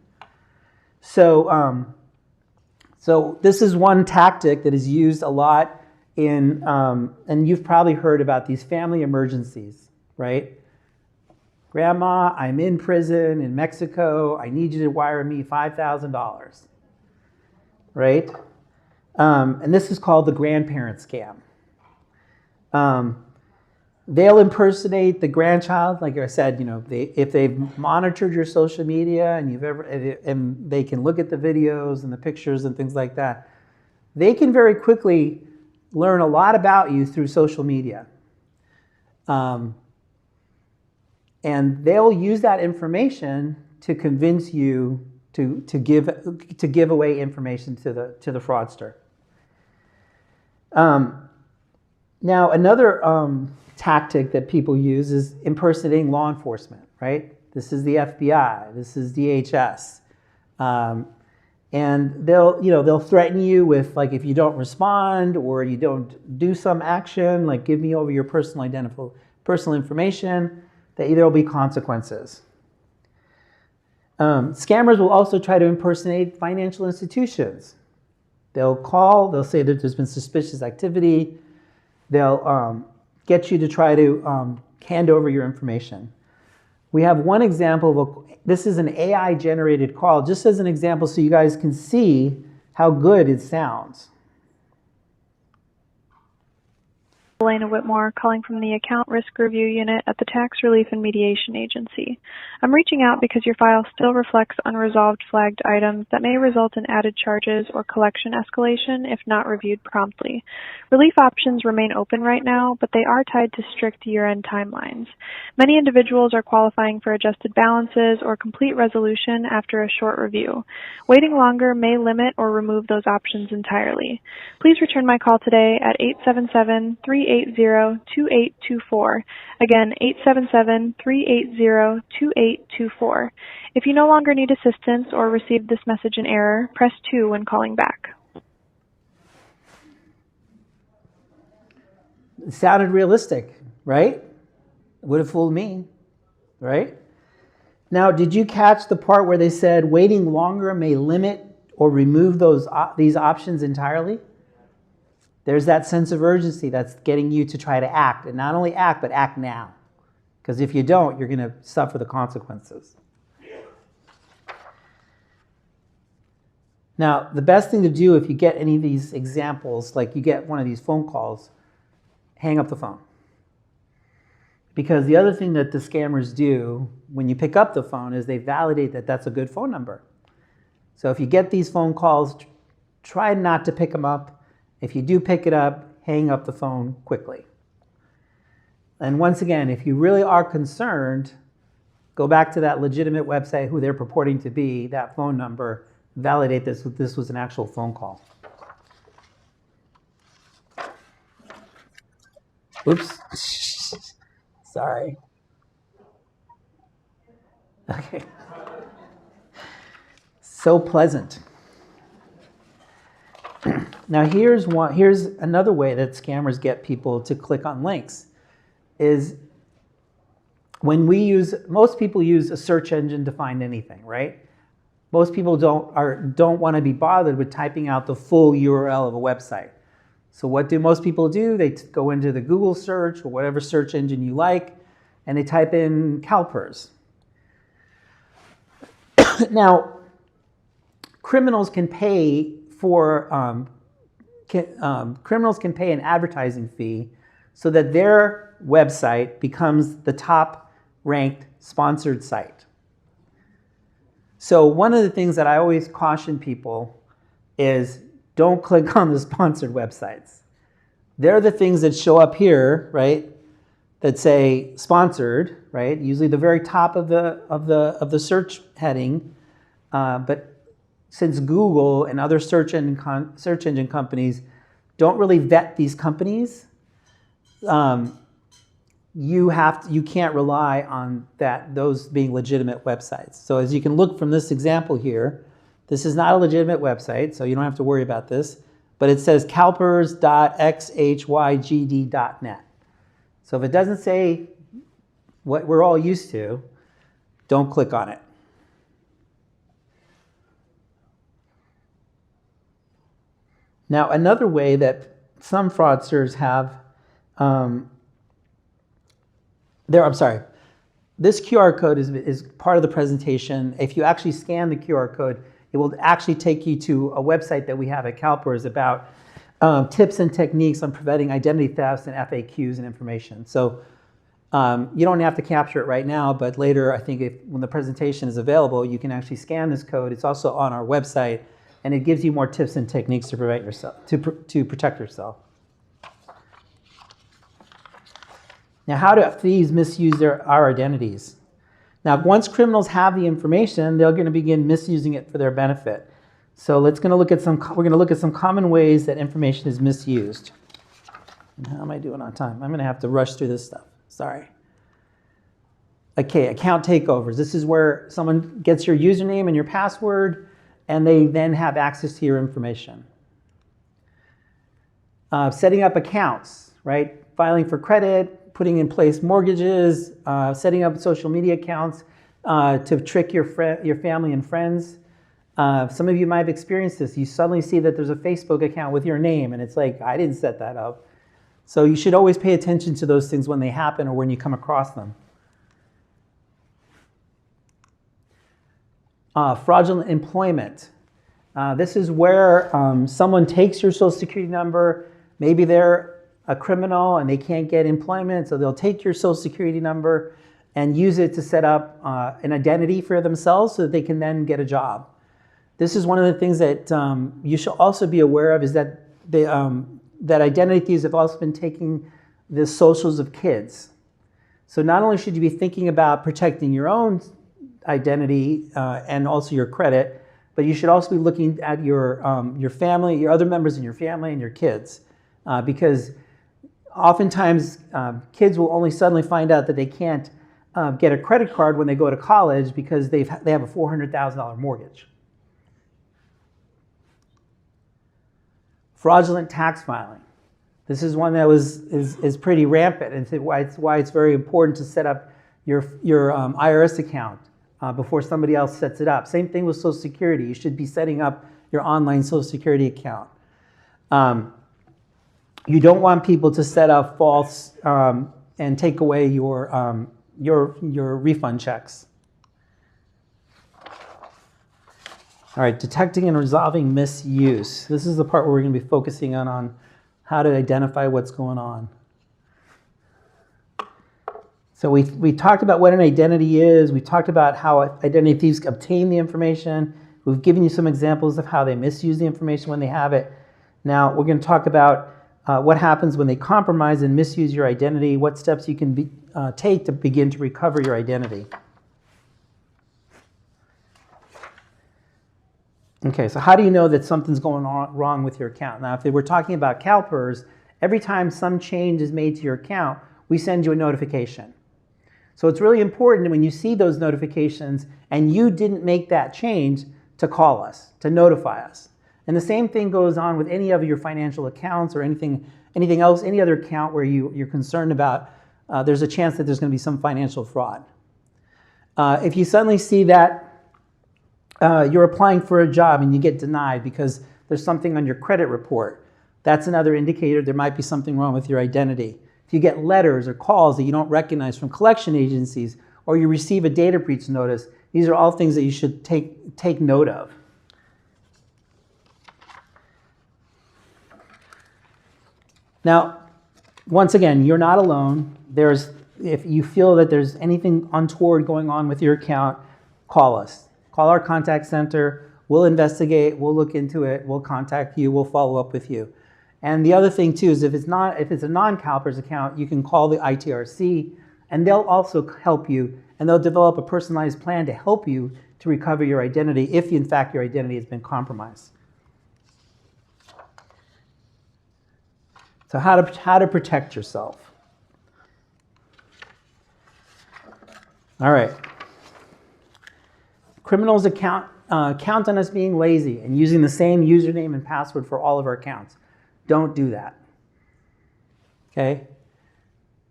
So this is one tactic that is used a lot in, and you've probably heard about these family emergencies, right? Grandma, I'm in prison in Mexico. I need you to wire me $5,000. Right? And this is called the grandparent scam. They'll impersonate the grandchild, like I said. If they've monitored your social media and they can look at the videos and the pictures and things like that, they can very quickly learn a lot about you through social media. And they'll use that information to convince you to give away information to the fraudster. Now, another tactic that people use is impersonating law enforcement, right? This is the FBI, this is DHS. And they'll threaten you with, like, if you don't respond or you don't do some action, like give me over your personal information, that there will be consequences. Scammers will also try to impersonate financial institutions. They'll call, they'll say that there's been suspicious activity. They'll get you to try to hand over your information. We have one example this is an AI generated call, just as an example so you guys can see how good it sounds. Elena Whitmore, calling from the Account Risk Review Unit at the Tax Relief and Mediation Agency. I'm reaching out because your file still reflects unresolved flagged items that may result in added charges or collection escalation if not reviewed promptly. Relief options remain open right now, but they are tied to strict year-end timelines. Many individuals are qualifying for adjusted balances or complete resolution after a short review. Waiting longer may limit or remove those options entirely. Please return my call today at 877-380-2824. Again, 877-380-2824. If you no longer need assistance or received this message in error, press 2 when calling back. It sounded realistic, right? Would have fooled me, right? Now, did you catch the part where they said waiting longer may limit or remove these options entirely? There's that sense of urgency that's getting you to try to act, and not only act, but act now. Because if you don't, you're going to suffer the consequences. Now, the best thing to do if you get any of these examples, like you get one of these phone calls, hang up the phone. Because the other thing that the scammers do when you pick up the phone is they validate that that's a good phone number. So if you get these phone calls, try not to pick them up. If you do pick it up, hang up the phone quickly. And once again, if you really are concerned, go back to that legitimate website, who they're purporting to be, that phone number, validate this was an actual phone call. Oops. Sorry. Okay. So pleasant. Now here's another way that scammers get people to click on links is when most people use a search engine to find anything, right? Most people don't want to be bothered with typing out the full URL of a website. So what do most people do? They go into the Google search or whatever search engine you like, and they type in CalPERS. Now, criminals can pay an advertising fee so that their website becomes the top ranked sponsored site. So one of the things that I always caution people is don't click on the sponsored websites. They're the things that show up here, right? That say sponsored, right? Usually the very top of the search heading, but since Google and other search engine companies don't really vet these companies, you can't rely on those being legitimate websites. So as you can look from this example here, this is not a legitimate website, so you don't have to worry about this, but it says calpers.xhygd.net. So if it doesn't say what we're all used to, don't click on it. Now, another way that some fraudsters have, this QR code is part of the presentation. If you actually scan the QR code, it will actually take you to a website that we have at CalPERS about tips and techniques on preventing identity thefts and FAQs and information. So you don't have to capture it right now, but later, I think when the presentation is available, you can actually scan this code. It's also on our website, and it gives you more tips and techniques to prevent yourself, to protect yourself. Now, how do thieves misuse our identities? Now, once criminals have the information, they're going to begin misusing it for their benefit. So we're going to look at some common ways that information is misused. And how am I doing on time? I'm going to have to rush through this stuff. Sorry. Okay, account takeovers. This is where someone gets your username and your password, and they then have access to your information. Setting up accounts, right? Filing for credit, putting in place mortgages, setting up social media accounts to trick your family and friends. Some of you might have experienced this. You suddenly see that there's a Facebook account with your name, and it's like, I didn't set that up. So you should always pay attention to those things when they happen or when you come across them. Fraudulent employment. This is where someone takes your social security number. Maybe they're a criminal and they can't get employment, so they'll take your social security number and use it to set up an identity for themselves so that they can then get a job. This is one of the things that you should also be aware of, is that that identity thieves have also been taking the socials of kids. So not only should you be thinking about protecting your own identity and also your credit, but you should also be looking at your family, your other members in your family, and your kids, because oftentimes kids will only suddenly find out that they can't get a credit card when they go to college because they have a $400,000 mortgage. Fraudulent tax filing. This is one that is pretty rampant, and it's why it's very important to set up your IRS account before somebody else sets it up. Same thing with Social Security. You should be setting up your online Social Security account. You don't want people to set up false and take away your refund checks. All right, detecting and resolving misuse. This is the part where we're going to be focusing on how to identify what's going on. So we talked about what an identity is. We talked about how identity thieves obtain the information. We've given you some examples of how they misuse the information when they have it. Now we're going to talk about what happens when they compromise and misuse your identity, what steps you can take to begin to recover your identity. Okay, so how do you know that something's going on wrong with your account? Now, if we're talking about CalPERS, every time some change is made to your account, we send you a notification. So it's really important when you see those notifications and you didn't make that change to call us, to notify us. And the same thing goes on with any of your financial accounts or anything else, any other account where you're concerned about there's a chance that there's going to be some financial fraud. If you suddenly see that you're applying for a job and you get denied because there's something on your credit report, that's another indicator there might be something wrong with your identity. If you get letters or calls that you don't recognize from collection agencies, or you receive a data breach notice, these are all things that you should take note of. Now, once again, you're not alone. If you feel that there's anything untoward going on with your account, call us. Call our contact center. We'll investigate. We'll look into it. We'll contact you. We'll follow up with you. And the other thing too is if it's a non-CalPERS account, you can call the ITRC, and they'll also help you, and they'll develop a personalized plan to help you to recover your identity if in fact your identity has been compromised. So how to protect yourself. All right. Criminals count on us being lazy and using the same username and password for all of our accounts. Don't do that. Okay?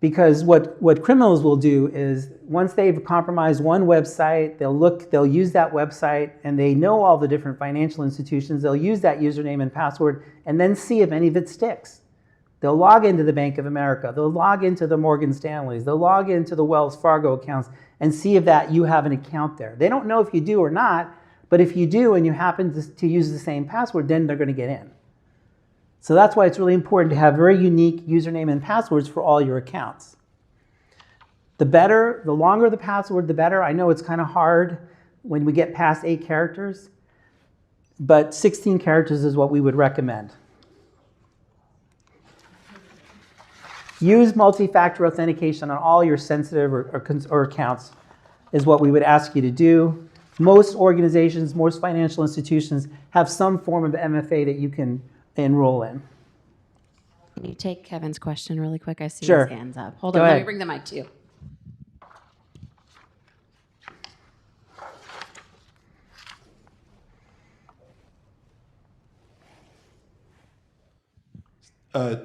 Because what criminals will do is once they've compromised one website, they'll use that website, and they know all the different financial institutions. They'll use that username and password and then see if any of it sticks. They'll log into the Bank of America. They'll log into the Morgan Stanleys. They'll log into the Wells Fargo accounts and see if you have an account there. They don't know if you do or not, But if you do and you happen to use the same password, then they're going to get in. So that's why it's really important to have very unique username and passwords for all your accounts. The longer the password, the better. I know it's kind of hard when we get past 8 characters, but 16 characters is what we would recommend. Use multi-factor authentication on all your sensitive or accounts is what we would ask you to do. Most organizations, most financial institutions have some form of MFA that you can enroll in. Can you take Kevin's question really quick? I see Sure. his hands up. Hold Go on, let ahead. me bring the mic to you.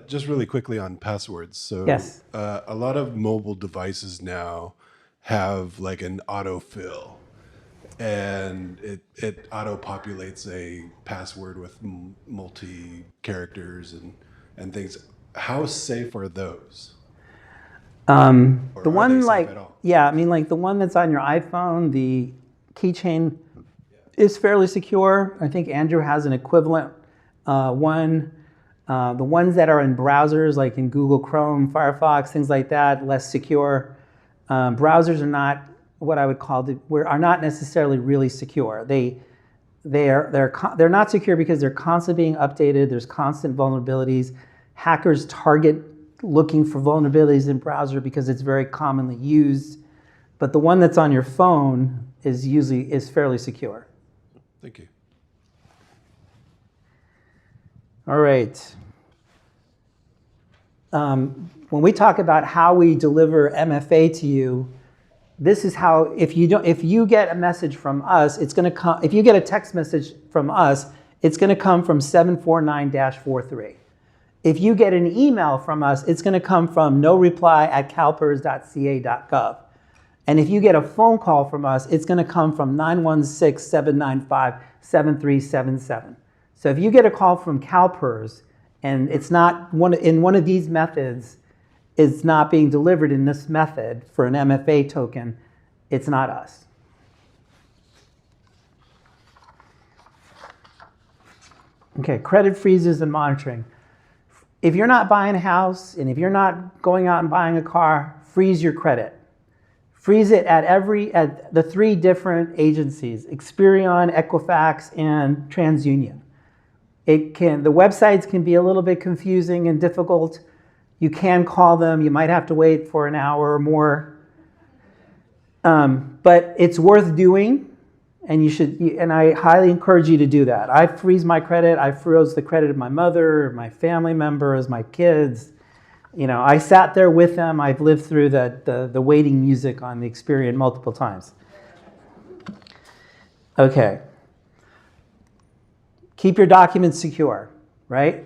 Just really quickly on passwords. So Yes. A lot of mobile devices now have like an autofill, and it auto-populates a password with multi-characters and things. How safe are those? The one like, yeah, I mean like the one that's on your iPhone, the keychain is fairly secure. I think Andrew has an equivalent one. The ones that are in browsers, like in Google Chrome, Firefox, things like that, less secure. Browsers are not what I would call are not necessarily really secure. They're not secure because they're constantly being updated. There's constant vulnerabilities. Hackers target looking for vulnerabilities in browser because it's very commonly used. But the one that's on your phone is fairly secure. Thank you. All right. When we talk about how we deliver MFA to you, this is how, if you get a message from us, it's going to come, if you get a text message from us, it's going to come from 749-43. If you get an email from us, it's going to come from noreply@calpers.ca.gov. And if you get a phone call from us, it's going to come from 916-795-7377. So if you get a call from CalPERS and it's not in one of these methods, it's not being delivered in this method for an MFA token, it's not us. Okay, credit freezes and monitoring. If you're not buying a house and if you're not going out and buying a car, freeze your credit. Freeze it at the 3 different agencies, Experian, Equifax, and TransUnion. The websites can be a little bit confusing and difficult. You can call them. You might have to wait for an hour or more. But it's worth doing, and I highly encourage you to do that. I freeze my credit. I froze the credit of my mother, my family members, my kids. I sat there with them. I've lived through the waiting music on the Experian multiple times. Okay. Keep your documents secure, right?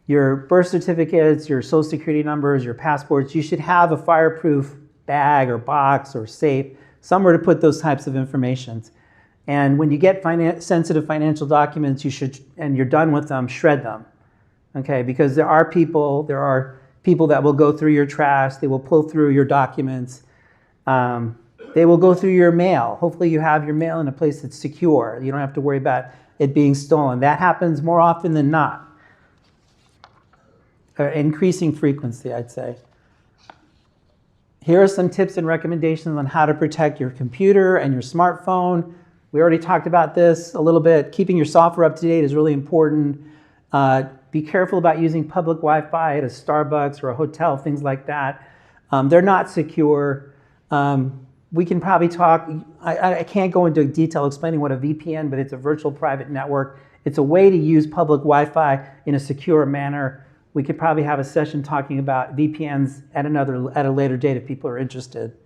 Your birth certificates, your social security numbers, your passports, you should have a fireproof bag or box or safe, somewhere to put those types of information. And when you get sensitive financial documents, and you're done with them, shred them. Okay, because there are people that will go through your trash, they will pull through your documents, they will go through your mail. Hopefully you have your mail in a place that's secure. You don't have to worry about it being stolen. That happens more often than not. Increasing frequency, I'd say. Here are some tips and recommendations on how to protect your computer and your smartphone. We already talked about this a little bit. Keeping your software up to date is really important. Be careful about using public Wi-Fi at a Starbucks or a hotel, things like that. They're not secure. We can probably talk, I can't go into detail explaining what a VPN, but it's a virtual private network. It's a way to use public Wi-Fi in a secure manner. We could probably have a session talking about VPNs at a later date if people are interested.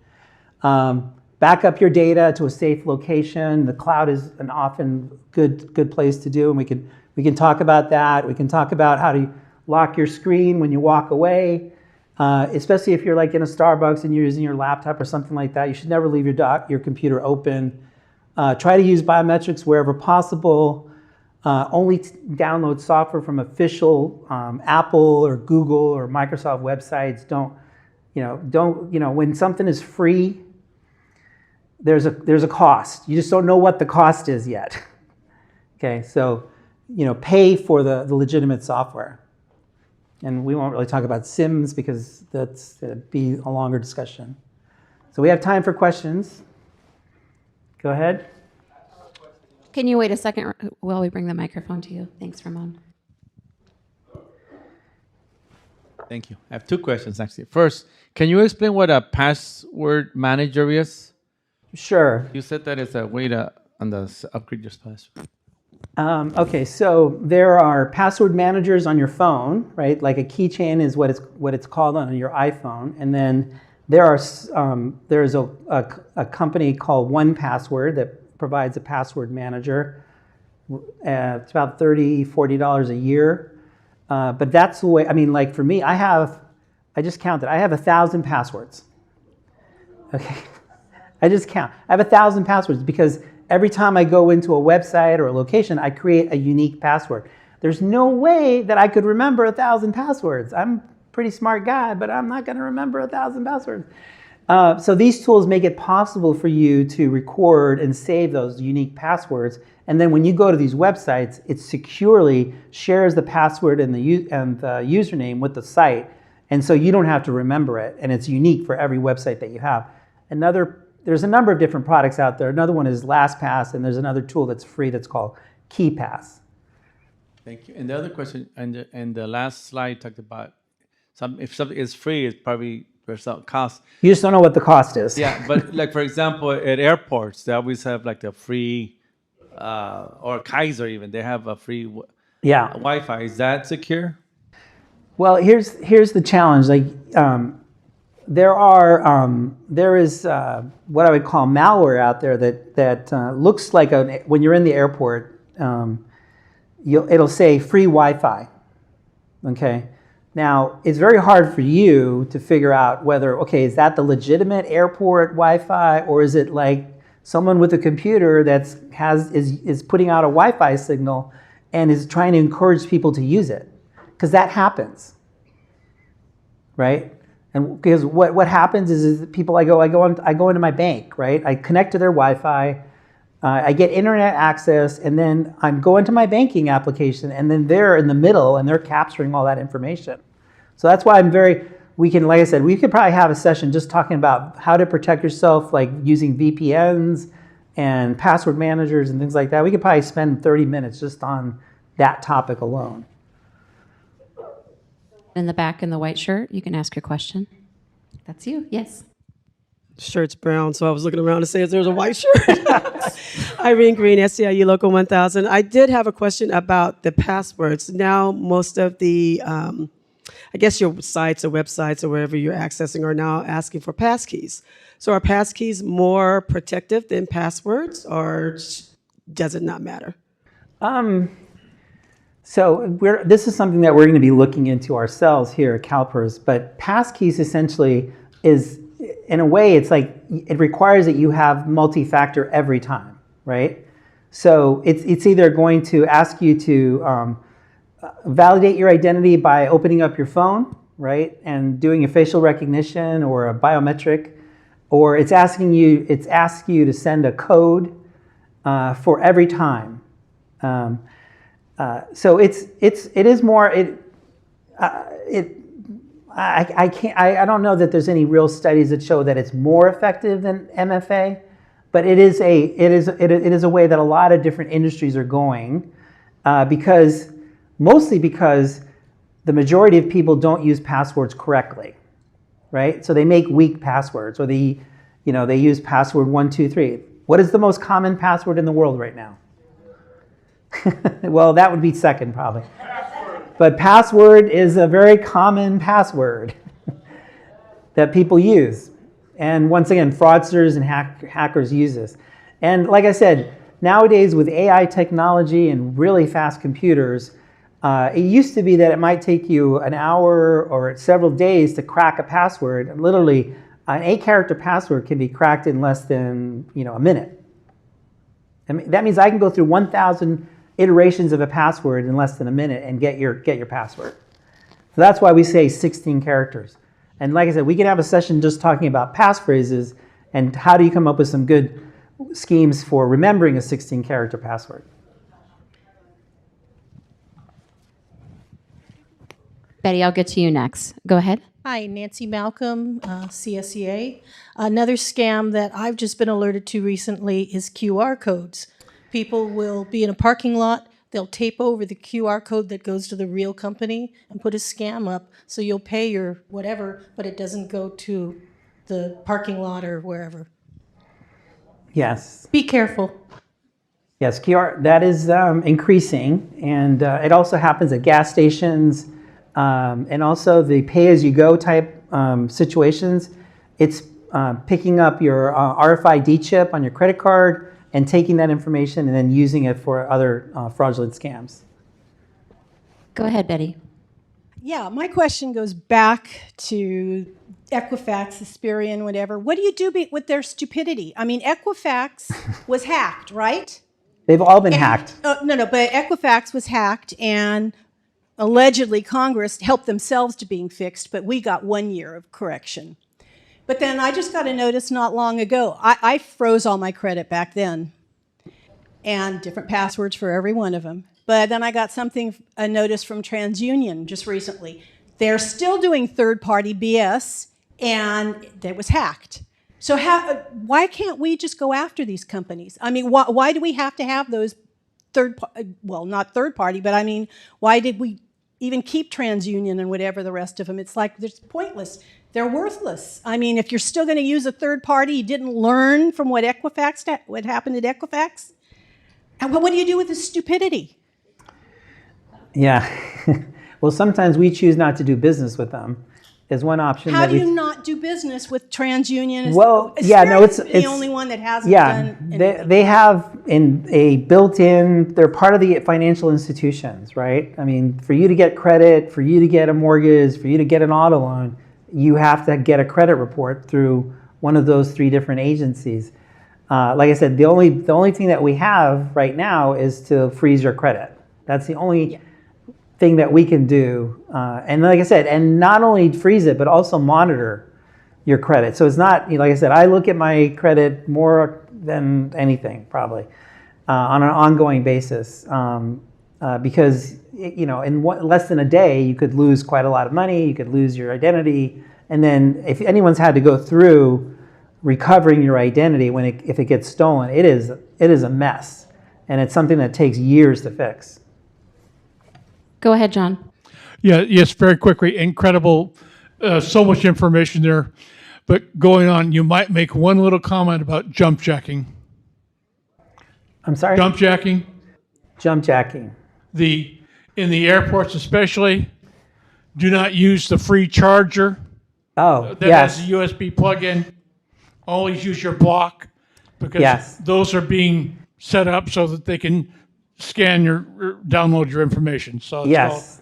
Back up your data to a safe location. The cloud is an often good place to do, and we can talk about that. We can talk about how to lock your screen when you walk away. Especially if you're like in a Starbucks and you're using your laptop or something like that, you should never leave your computer open. Try to use biometrics wherever possible. Only download software from official Apple or Google or Microsoft websites. When something is free, there's a cost. You just don't know what the cost is yet. Okay, so pay for the legitimate software. And we won't really talk about SIMs because that'd be a longer discussion. So we have time for questions. Go ahead. Can you wait a second while we bring the microphone to you? Thanks, Ramon. Thank you. I have two questions, actually. First, can you explain what a password manager is? Sure. You said that it's a way to upgrade your password. Okay, so there are password managers on your phone, right? Like a keychain is what it's called on your iPhone, and then there's a company called 1Password that provides a password manager. It's about $30-$40 a year, but that's the way. I mean, like for me, I just counted. I have 1,000 passwords. Okay, I just count. I have 1,000 passwords because every time I go into a website or a location, I create a unique password. There's no way that I could remember 1,000 passwords. I'm a pretty smart guy, but I'm not going to remember 1,000 passwords. So these tools make it possible for you to record and save those unique passwords. And then when you go to these websites, it securely shares the password and the username with the site. And so you don't have to remember it. And it's unique for every website that you have. There's a number of different products out there. Another one is LastPass, and there's another tool that's free that's called KeyPass. Thank you. And the other question, and the last slide talked about if something is free, it's probably there's some cost. You just don't know what the cost is. Yeah, but like for example, at airports, they always have like the free, or Kaiser even, they have a free Wi-Fi. Is that secure? Well, here's the challenge. Like there is what I would call malware out there that looks like when you're in the airport, it'll say free Wi-Fi. Okay. Now it's very hard for you to figure out whether is that the legitimate airport Wi-Fi, or is it like someone with a computer is putting out a Wi-Fi signal and is trying to encourage people to use it, because that happens, right? And because what happens is people I go into my bank, right? I connect to their Wi-Fi, I get internet access, and then I'm going to my banking application, and then they're in the middle and they're capturing all that information. So that's why like I said, we could probably have a session just talking about how to protect yourself, like using VPNs and password managers and things like that. We could probably spend 30 minutes just on that topic alone. In the back in the white shirt, you can ask your question. That's you, yes. Shirt's brown, so I was looking around to see if there was a white shirt. Irene Green, SCIU Local 1000. I did have a question about the passwords. Now, most of the, I guess your sites or websites or wherever you're accessing are now asking for passkeys. So are passkeys more protective than passwords, or does it not matter? So this is something that we're going to be looking into ourselves here at CalPERS, but passkeys essentially is, in a way, it's like it requires that you have multi-factor every time, right? So it's either going to ask you to validate your identity by opening up your phone, right, and doing a facial recognition or a biometric, or it's asking you to send a code for every time. So it is more I don't know that there's any real studies that show that it's more effective than MFA, but it is a way that a lot of different industries are going, mostly because the majority of people don't use passwords correctly, right? So they make weak passwords, or they use password 123. What is the most common password in the world right now? Well, that would be second probably. But password is a very common password that people use. And once again, fraudsters and hackers use this. And like I said, nowadays with AI technology and really fast computers, it used to be that it might take you an hour or several days to crack a password. And literally, an 8-character password can be cracked in less than a minute. I mean, that means I can go through 1,000 iterations of a password in less than a minute and get your password. So that's why we say 16 characters. And like I said, we can have a session just talking about passphrases And how do you come up with some good schemes for remembering a 16-character password? Betty, I'll get to you next. Go ahead. Hi, Nancy Malcolm, CSEA. Another scam that I've just been alerted to recently is QR codes. People will be in a parking lot, they'll tape over the QR code that goes to the real company and put a scam up, so you'll pay your whatever, but it doesn't go to the parking lot or wherever. Yes. Be careful. Yes, QR, that is increasing, and it also happens at gas stations, and also the pay-as-you-go type situations. It's picking up your RFID chip on your credit card and taking that information and then using it for other fraudulent scams. Go ahead, Betty. Yeah, my question goes back to Equifax, Experian, whatever. What do you do with their stupidity? I mean, Equifax was hacked, right? They've all been hacked. No, but Equifax was hacked, and allegedly Congress helped themselves to being fixed, but we got 1 year of correction. But then I just got a notice not long ago. I froze all my credit back then, and different passwords for every one of them. But then I got a notice from TransUnion just recently. They're still doing third-party BS, and it was hacked. So why can't we just go after these companies? I mean, why do we have to have those not third-party, but I mean, why did we even keep TransUnion and whatever the rest of them? It's like, it's pointless. They're worthless. I mean, if you're still going to use a third party, you didn't learn from what happened at Equifax? And what do you do with this stupidity? Yeah. Well, sometimes we choose not to do business with them. Is one option. How do you not do business with TransUnion? Well, yeah, no, it's the only one that hasn't yeah, done anything. they have a built-in. They're part of the financial institutions, right? I mean, for you to get credit, for you to get a mortgage, for you to get an auto loan, you have to get a credit report through one of those 3 different agencies. Like I said, the only thing that we have right now is to freeze your credit. That's the only thing that we can do. And like I said, and not only freeze it, but also monitor your credit. So it's not, like I said, I look at my credit more than anything, probably, on an ongoing basis. Because, in less than a day, you could lose quite a lot of money, you could lose your identity. And then if anyone's had to go through recovering your identity if it gets stolen, it is a mess. And it's something that takes years to fix. Go ahead, John. Yeah, yes, very quickly. Incredible, so much information there. But going on, you might make one little comment about jump jacking. I'm sorry? Jump jacking. Jump jacking. In the airports especially, do not use the free charger. Oh, that has a USB plug-in. Always use your block, because those are being set up so that they can scan download your information. So it's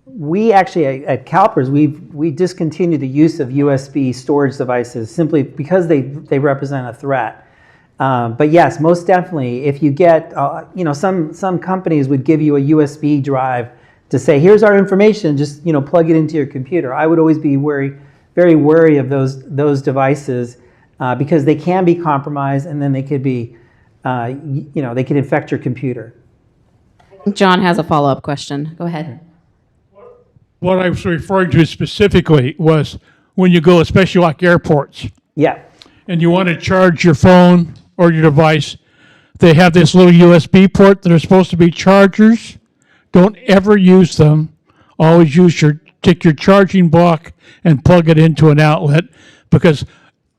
we actually at CalPERS we discontinued the use of USB storage devices simply because they represent a threat. But yes, most definitely, if you get some companies would give you a USB drive to say, here's our information, just plug it into your computer. I would always be very wary of those devices because they can be compromised, and then they could be they could infect your computer. John has a follow-up question. Go ahead. What I was referring to specifically was when you go, especially like airports. Yeah. And you want to charge your phone or your device, they have this little USB port that are supposed to be chargers. Don't ever use them. Always take your charging block and plug it into an outlet, because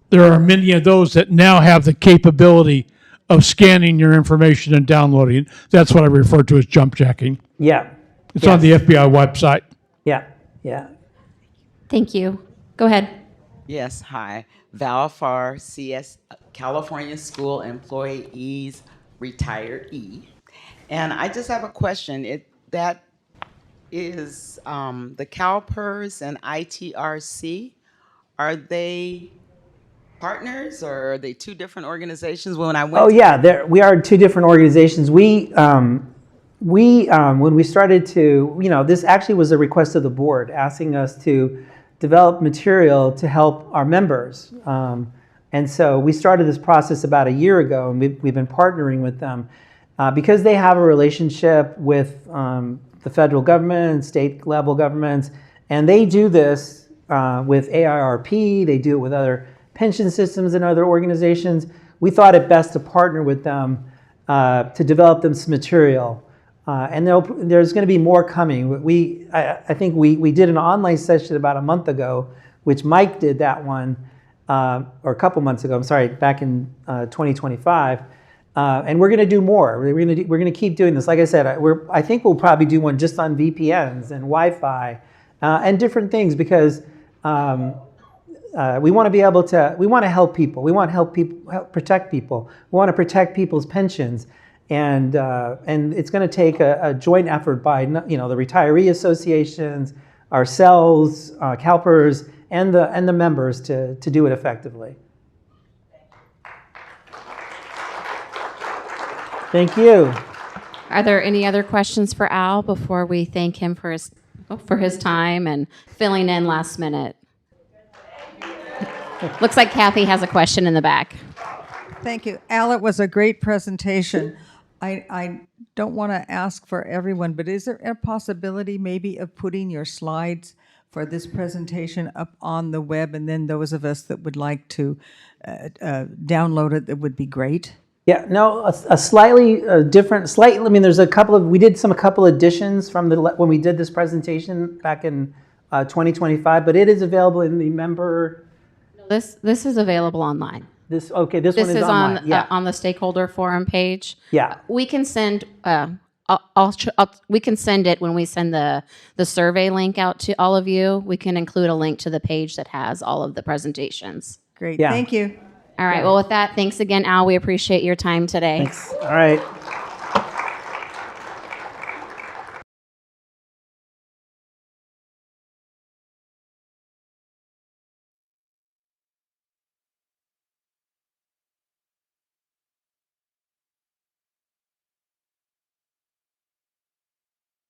there are many of those that now have the capability of scanning your information and downloading it. That's what I refer to as jump jacking. Yeah. It's on the FBI website. Yeah. Thank you. Go ahead. Yes, hi. Val Farr, CS, California School Employees Retiree. And I just have a question. That is the CalPERS and ITRC. Are they partners, or are they 2 different organizations? When I went we are 2 different organizations. We when we started to, this actually was a request of the board asking us to develop material to help our members. And so we started this process about a year ago, and we've been partnering with them because they have a relationship with the federal government and state level governments, and they do this with AIRP, they do it with other pension systems and other organizations. We thought it best to partner with them to develop them some material. And there's going to be more coming. I think we did an online session about a month ago, which Mike did that one, or a couple months ago, I'm sorry, back in 2025. And we're going to do more. We're going to keep doing this. Like I said, I think we'll probably do one just on VPNs and Wi-Fi and different things because we want to be able to. We want to help people. We want to help protect people. We want to protect people's pensions, and it's going to take a joint effort by the retiree associations, ourselves, CalPERS, and the members to do it effectively. Thank you. Are there any other questions for Al before we thank him for his time and filling in last minute? Looks like Kathy has a question in the back. Thank you. Al, it was a great presentation. I don't want to ask for everyone, but is there a possibility maybe of putting your slides for this presentation up on the web, and then those of us that would like to download it, that would be great? Yeah, no, a slightly different, I mean, there's a couple additions from when we did this presentation back in 2025, but it is available in the member. This is available online. This one is online. On the stakeholder forum page. Yeah. We can send. We can send it when we send the survey link out to all of you. We can include a link to the page that has all of the presentations. Great. Yeah. Thank you. All right. Well, with that, thanks again, Al. We appreciate your time today. Thanks. All right.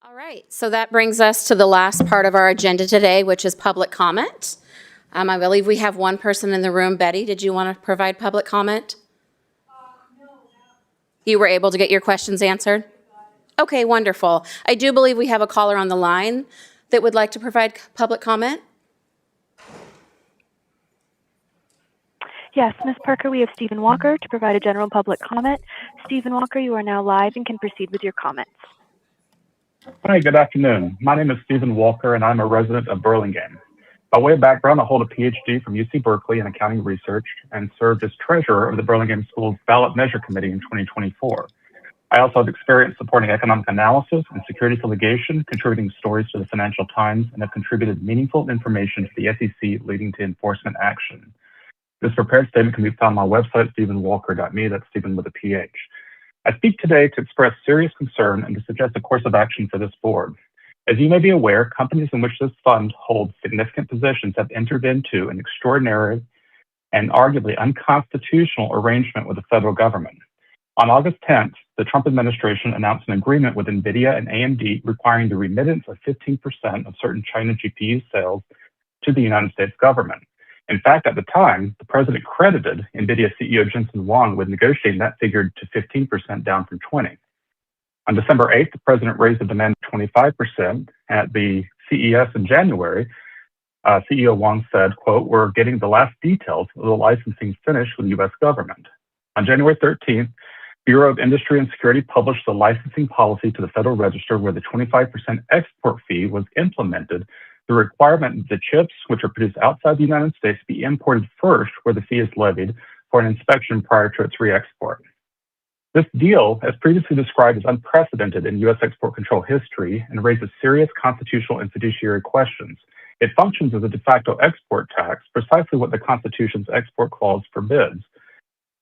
All right, so that brings us to the last part of our agenda today, which is public comment. I believe we have one person in the room. Betty, did you want to provide public comment? No. You were able to get your questions answered? Okay, wonderful. I do believe we have a caller on the line that would like to provide public comment. Yes, Ms. Parker, we have Stephen Walker to provide a general public comment. Stephen Walker, you are now live and can proceed with your comments. Hi, good afternoon. My name is Stephen Walker, and I'm a resident of Burlingame. By way of background, I hold a PhD from UC Berkeley in accounting research and served as treasurer of the Burlingame Schools Ballot Measure Committee in 2024. I also have experience supporting economic analysis and securities litigation, contributing stories to the Financial Times, and have contributed meaningful information to the SEC leading to enforcement action. This prepared statement can be found on my website, stephenwalker.me, that's Stephen with a PH. I speak today to express serious concern and to suggest a course of action for this board. As you may be aware, companies in which this fund holds significant positions have entered into an extraordinary and arguably unconstitutional arrangement with the federal government. On August 10th, the Trump administration announced an agreement with NVIDIA and AMD requiring the remittance of 15% of certain China GPU sales to the United States government. In fact, at the time, the president credited NVIDIA CEO Jensen Huang with negotiating that figure to 15% down from 20%. On December 8th, the president raised the demand to 25%. At the CES in January, CEO Huang said, quote, "We're getting the last details of the licensing finished with the U.S. government." On January 13th, Bureau of Industry and Security published the licensing policy to the Federal Register where the 25% export fee was implemented. The requirement that the chips, which are produced outside the United States, be imported first where the fee is levied for an inspection prior to its re-export. This deal, as previously described, is unprecedented in U.S. export control history and raises serious constitutional and fiduciary questions. It functions as a de facto export tax, precisely what the Constitution's export clause forbids.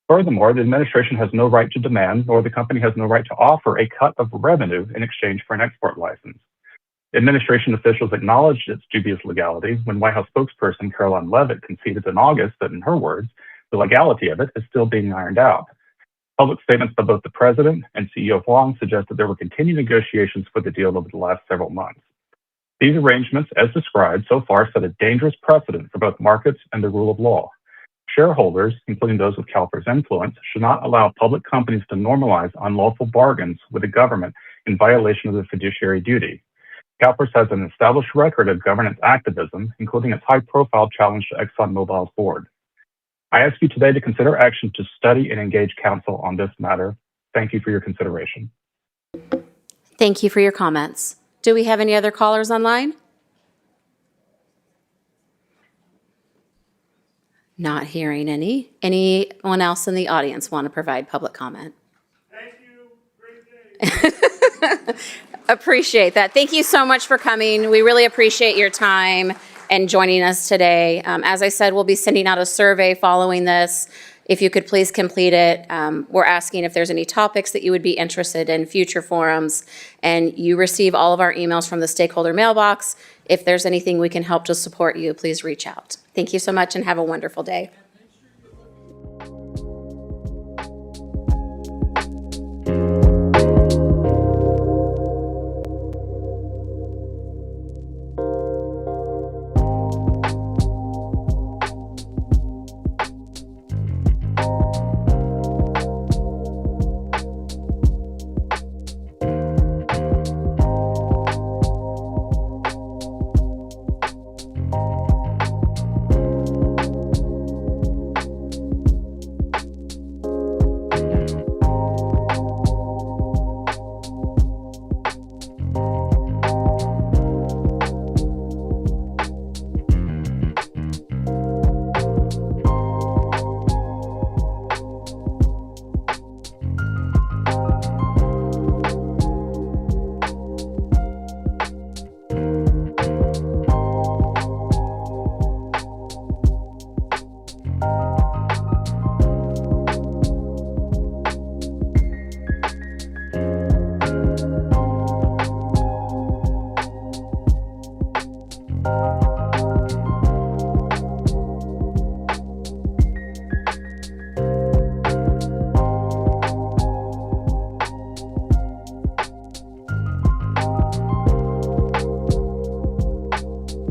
Furthermore, the administration has no right to demand, nor the company has no right to offer a cut of revenue in exchange for an export license. Administration officials acknowledged its dubious legality when White House spokesperson Caroline Leavitt conceded in August that, in her words, the legality of it is still being ironed out. Public statements by both the president and CEO Huang suggest that there were continued negotiations for the deal over the last several months. These arrangements, as described so far, set a dangerous precedent for both markets and the rule of law. Shareholders, including those with CalPERS influence, should not allow public companies to normalize unlawful bargains with the government in violation of their fiduciary duty. CalPERS has an established record of governance activism, including its high-profile challenge to ExxonMobil's board. I ask you today to consider action to study and engage counsel on this matter. Thank you for your consideration. Thank you for your comments. Do we have any other callers online? Not hearing any. Anyone else in the audience want to provide public comment? Thank you. Great day. Appreciate that. Thank you so much for coming. We really appreciate your time and joining us today. As I said, we'll be sending out a survey following this. If you could please complete it. We're asking if there's any topics that you would be interested in future forums. And you receive all of our emails from the stakeholder mailbox. If there's anything we can help to support you, please reach out. Thank you so much and have a wonderful day.